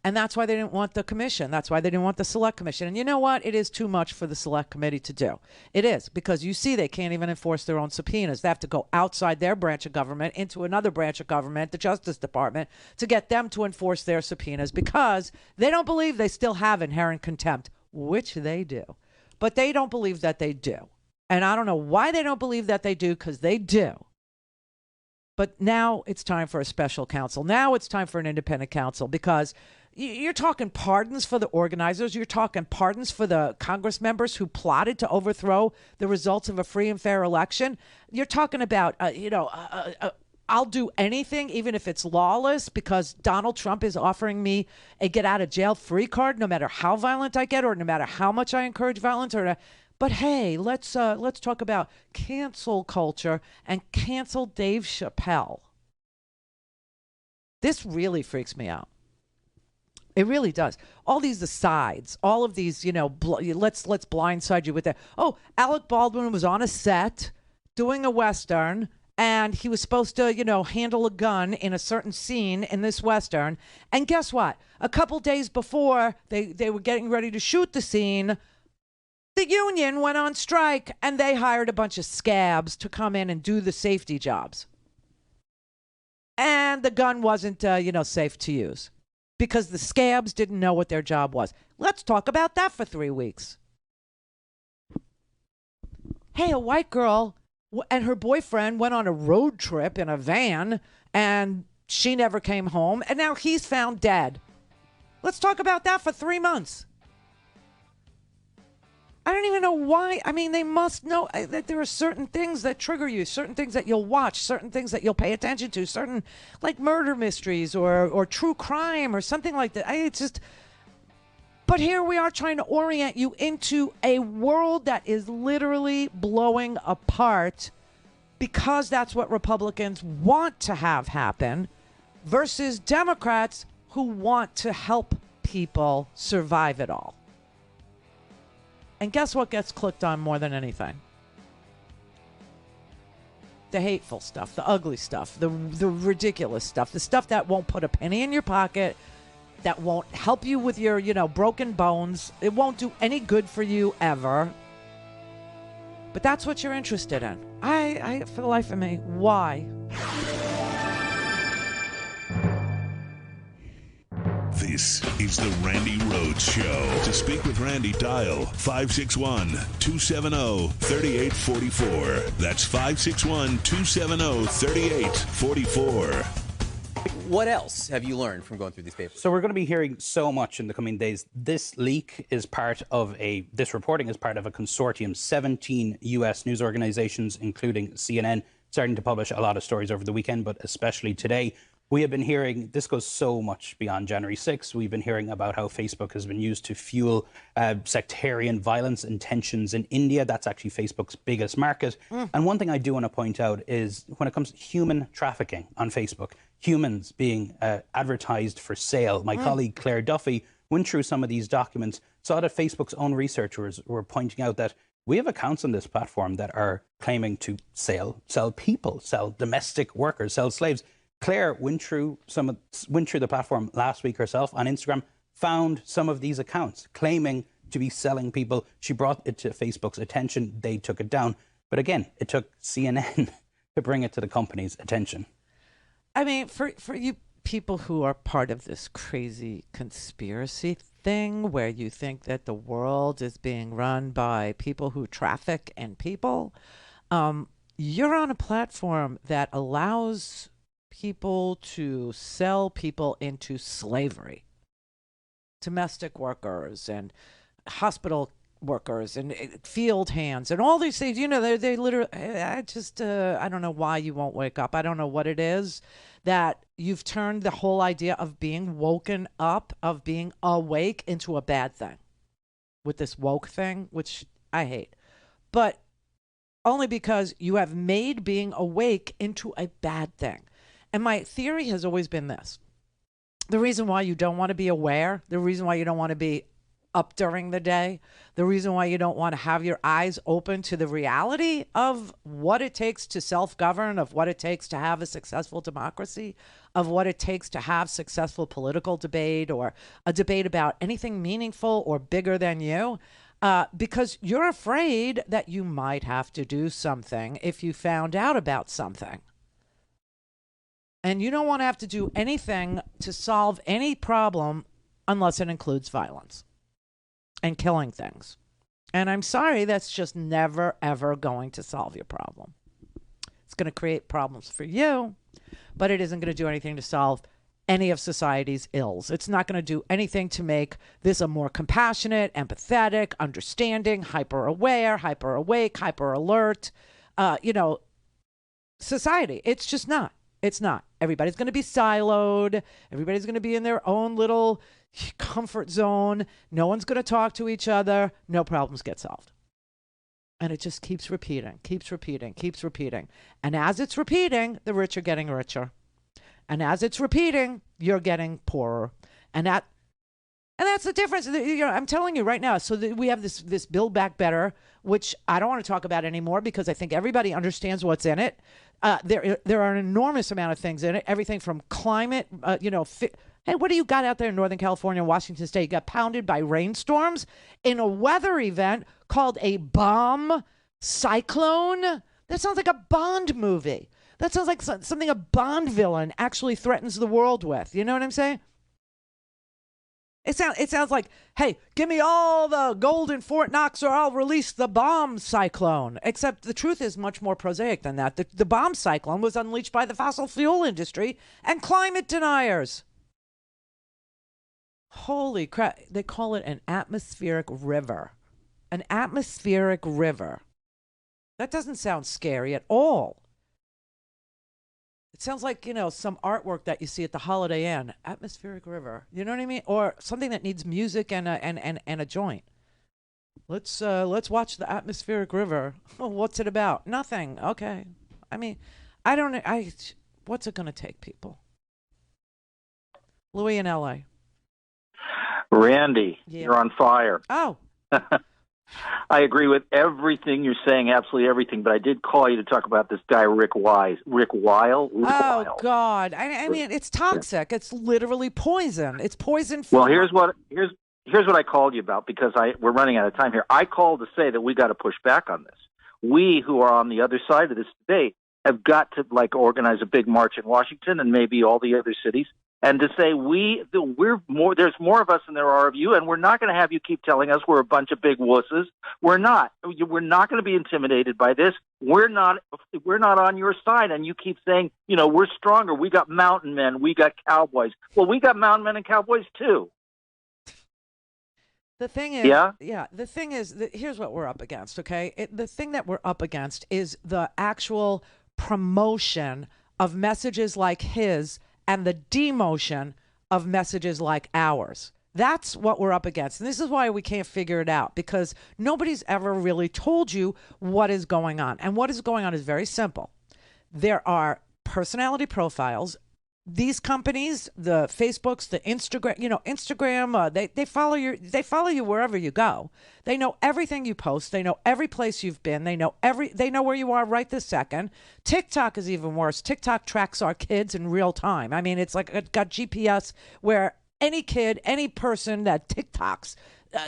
G: And that's why they didn't want the commission. That's why they didn't want the select commission. And you know what? It is too much for the select committee to do. It is, because you see they can't even enforce their own subpoenas. They have to go outside their branch of government into another branch of government, the Justice Department, to get them to enforce their subpoenas because they don't believe they still have inherent contempt, which they do. But they don't believe that they do. And I don't know why they don't believe that they do, because they do. But now it's time for a special counsel. Now it's time for an independent counsel, because you're talking pardons for the organizers. You're talking pardons for the Congress members who plotted to overthrow the results of a free and fair election. You're talking about, I'll do anything, even if it's lawless, because Donald Trump is offering me a get out of jail free card, no matter how violent I get or no matter how much I encourage violence. But hey, let's talk about cancel culture and cancel Dave Chappelle. This really freaks me out. It really does. All these asides, all of these, let's blindside you with that. Oh, Alec Baldwin was on a set doing a Western, and he was supposed to, handle a gun in a certain scene in this Western. And guess what? A couple days before they were getting ready to shoot the scene, the union went on strike, and they hired a bunch of scabs to come in and do the safety jobs. And the gun wasn't, safe to use because the scabs didn't know what their job was. Let's talk about that for 3 weeks. Hey, a white girl and her boyfriend went on a road trip in a van, and she never came home, and now he's found dead. Let's talk about that for 3 months. I don't even know why. I mean, they must know that there are certain things that trigger you, certain things that you'll watch, certain things that you'll pay attention to, certain like murder mysteries or true crime or something like that. It's just, but here we are trying to orient you into a world that is literally blowing apart because that's what Republicans want to have happen versus Democrats who want to help people survive it all. And guess what gets clicked on more than anything? The hateful stuff, the ugly stuff, the ridiculous stuff, the stuff that won't put a penny in your pocket, that won't help you with your, broken bones. It won't do any good for you ever. But that's what you're interested in. I for the life of me, why?
Q: This is the Randi Rhodes Show. To speak with Randi, dial 561-270-3844. That's 561-270-3844.
A: What else have you learned from going through these papers?
R: So we're going to be hearing so much in the coming days. This leak is this reporting is part of a consortium, 17 U.S. news organizations, including CNN, starting to publish a lot of stories over the weekend, but especially today. We have been hearing, this goes so much beyond January 6th. We've been hearing about how Facebook has been used to fuel sectarian violence and tensions in India. That's actually Facebook's biggest market. And one thing I do want to point out is when it comes to human trafficking on Facebook, humans being advertised for sale. My colleague Claire Duffy went through some of these documents, saw that Facebook's own researchers were pointing out that we have accounts on this platform that are claiming to sell people, sell domestic workers, sell slaves. Claire went through the platform last week herself on Instagram, found some of these accounts claiming to be selling people. She brought it to Facebook's attention. They took it down. But again, it took CNN to bring it to the company's attention.
G: I mean, for you people who are part of this crazy conspiracy thing where you think that the world is being run by people who traffic in people, you're on a platform that allows people to sell people into slavery. Domestic workers and hospital workers and field hands and all these things. They literally, I don't know why you won't wake up. I don't know what it is that you've turned the whole idea of being woken up, of being awake, into a bad thing with this woke thing, which I hate. But only because you have made being awake into a bad thing. And my theory has always been this. The reason why you don't want to be aware, the reason why you don't want to be up during the day, the reason why you don't want to have your eyes open to the reality of what it takes to self-govern, of what it takes to have a successful democracy, of what it takes to have successful political debate or a debate about anything meaningful or bigger than you, because you're afraid that you might have to do something if you found out about something. And you don't want to have to do anything to solve any problem unless it includes violence and killing things. And I'm sorry, that's just never, ever going to solve your problem. It's going to create problems for you, but it isn't going to do anything to solve any of society's ills. It's not going to do anything to make this a more compassionate, empathetic, understanding, hyper-aware, hyper-awake, hyper-alert, society. It's just not. It's not. Everybody's going to be siloed. Everybody's going to be in their own little comfort zone. No one's going to talk to each other. No problems get solved. And it just keeps repeating, keeps repeating, keeps repeating. And as it's repeating, the rich are getting richer. And as it's repeating, you're getting poorer. And that's the difference. I'm telling you right now. So we have this Build Back Better, which I don't want to talk about anymore because I think everybody understands what's in it. There are an enormous amount of things in it. Everything from climate, hey, what do you got out there in Northern California and Washington State? You got pounded by rainstorms in a weather event called a bomb cyclone. That sounds like a Bond movie. That sounds like something a Bond villain actually threatens the world with. You know what I'm saying? It sounds like, hey, give me all the gold in Fort Knox or I'll release the bomb cyclone. Except the truth is much more prosaic than that. The bomb cyclone was unleashed by the fossil fuel industry and climate deniers. Holy crap. They call it an atmospheric river. An atmospheric river. That doesn't sound scary at all. It sounds like, some artwork that you see at the Holiday Inn. Atmospheric river. You know what I mean? Or something that needs music and a joint. Let's watch the atmospheric river. What's it about? Nothing. Okay. I mean, what's it going to take, people? Louis in L.A.
E: Randi,
G: Yeah.
E: You're on fire.
G: Oh.
E: I agree with everything you're saying, absolutely everything. But I did call you to talk about this guy, Rick Weil.
G: Oh God! I mean, it's toxic. It's literally poison. It's poison.
E: Well, here's what I called you about because we're running out of time here. I called to say that we got to push back on this. We who are on the other side of this debate have got to organize a big march in Washington and maybe all the other cities. And to say there's more of us than there are of you, and we're not going to have you keep telling us we're a bunch of big wusses. We're not. We're not going to be intimidated by this. We're not on your side, and you keep saying, we're stronger. We got mountain men. We got cowboys. Well, we got mountain men and cowboys too.
G: The thing is, the thing is, here's what we're up against. Okay, the thing that we're up against is the actual promotion of messages like his. And the demotion of messages like ours. That's what we're up against. And this is why we can't figure it out, because nobody's ever really told you what is going on. And what is going on is very simple. There are personality profiles. These companies, the Facebooks, the Instagram, Instagram, they follow you wherever you go. They know everything you post. They know every place you've been. They know where you are right this second. TikTok is even worse. TikTok tracks our kids in real time. I mean, it's like it got GPS where any kid, any person that TikToks,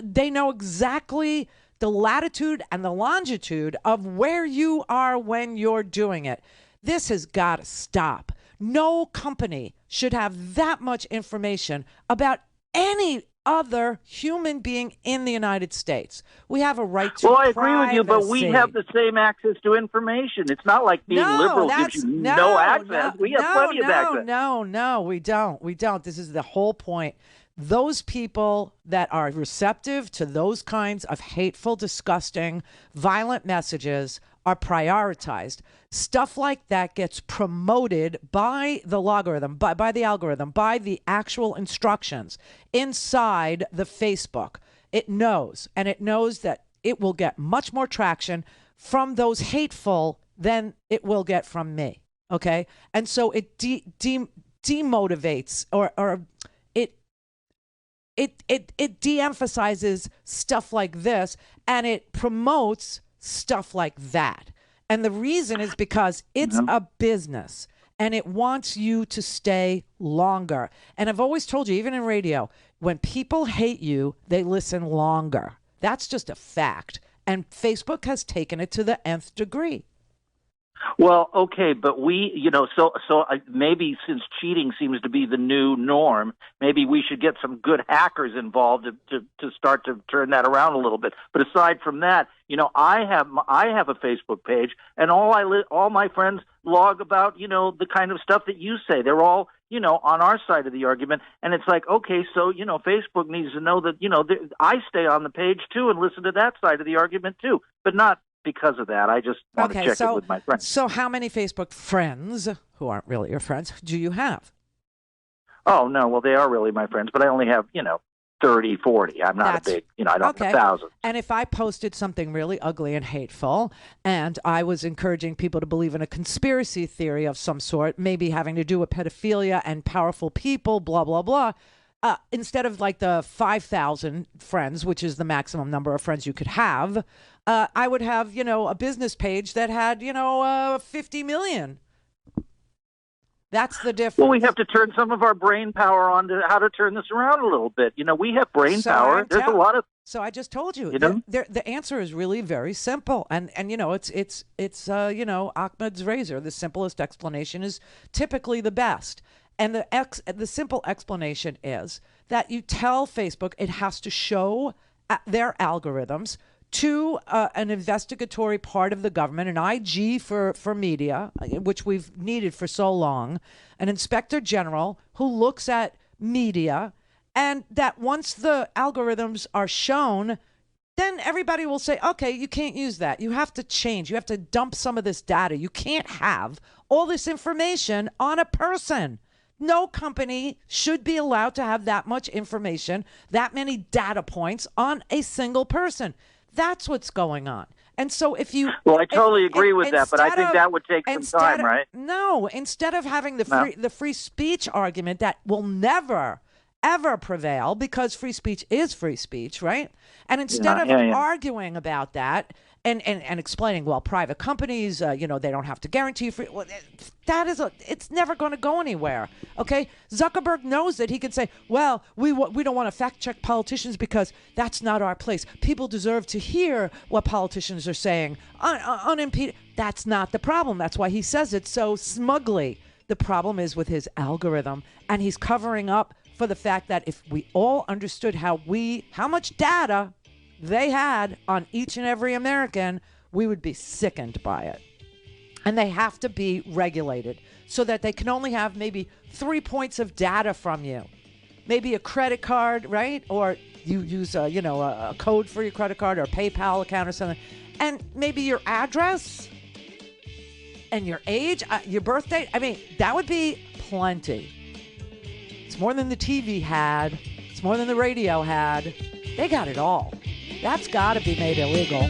G: they know exactly the latitude and the longitude of where you are when you're doing it. This has got to stop. No company should have that much information about any other human being in the United States. We have a right to privacy.
E: Well, I agree with you, but we have the same access to information. It's not like being liberal gives you no access. We have plenty of access.
G: No, we don't. This is the whole point. Those people that are receptive to those kinds of hateful, disgusting, violent messages are prioritized. Stuff like that gets promoted by the logarithm, by the algorithm, by the actual instructions inside the Facebook. It knows that it will get much more traction from those hateful than it will get from me. Okay? And so it demotivates or it de-emphasizes stuff like this, and it promotes stuff like that. And the reason is because it's a business and it wants you to stay longer. And I've always told you, even in radio, when people hate you, they listen longer. That's just a fact. And Facebook has taken it to the nth degree.
E: Well, okay, but maybe since cheating seems to be the new norm, maybe we should get some good hackers involved to start to turn that around a little bit. But aside from that, I have a Facebook page, and all my friends log about the kind of stuff that you say. They're all on our side of the argument, and it's like, okay, so Facebook needs to know that I stay on the page too and listen to that side of the argument too, but not. Because of that, I just want to check it with my friends.
G: So how many Facebook friends, who aren't really your friends, do you have?
E: Oh, no. Well, they are really my friends, but I only have, 30, 40. I'm not a big, I don't have 1,000.
G: And if I posted something really ugly and hateful, and I was encouraging people to believe in a conspiracy theory of some sort, maybe having to do with pedophilia and powerful people, blah, blah, blah, instead of like the 5,000 friends, which is the maximum number of friends you could have, I would have, a business page that had, 50 million. That's the difference.
E: Well, we have to turn some of our brain power on to how to turn this around a little bit. We have brain power. There's a lot of.
G: So I just told you, the answer is really very simple, and it's Ahmed's razor. The simplest explanation is typically the best, and the simple explanation is that you tell Facebook it has to show their algorithms to an investigatory part of the government, an IG for media, which we've needed for so long, an inspector general who looks at media, and that once the algorithms are shown, then everybody will say, okay, you can't use that. You have to change. You have to dump some of this data. You can't have all this information on a person. No company should be allowed to have that much information, that many data points on a single person. That's what's going on. And so if you...
E: Well, I totally agree with that, but I think that would take some time, right?
G: No, instead of having the free speech argument that will never, ever prevail because free speech is free speech, right? And instead of arguing about that and explaining, well, private companies, they don't have to guarantee free... Well, it's never going to go anywhere, okay? Zuckerberg knows that he can say, well, we don't want to fact-check politicians because that's not our place. People deserve to hear what politicians are saying unimpeded. That's not the problem. That's why he says it so smugly. The problem is with his algorithm, and he's covering up for the fact that if we all understood how much data they had on each and every American, we would be sickened by it. And they have to be regulated so that they can only have maybe 3 points of data from you. Maybe a credit card, right? Or you use a code for your credit card or a PayPal account or something. And maybe your address and your age, your birth date. I mean, that would be plenty. It's more than the TV had. It's more than the radio had. They got it all. That's got to be made illegal.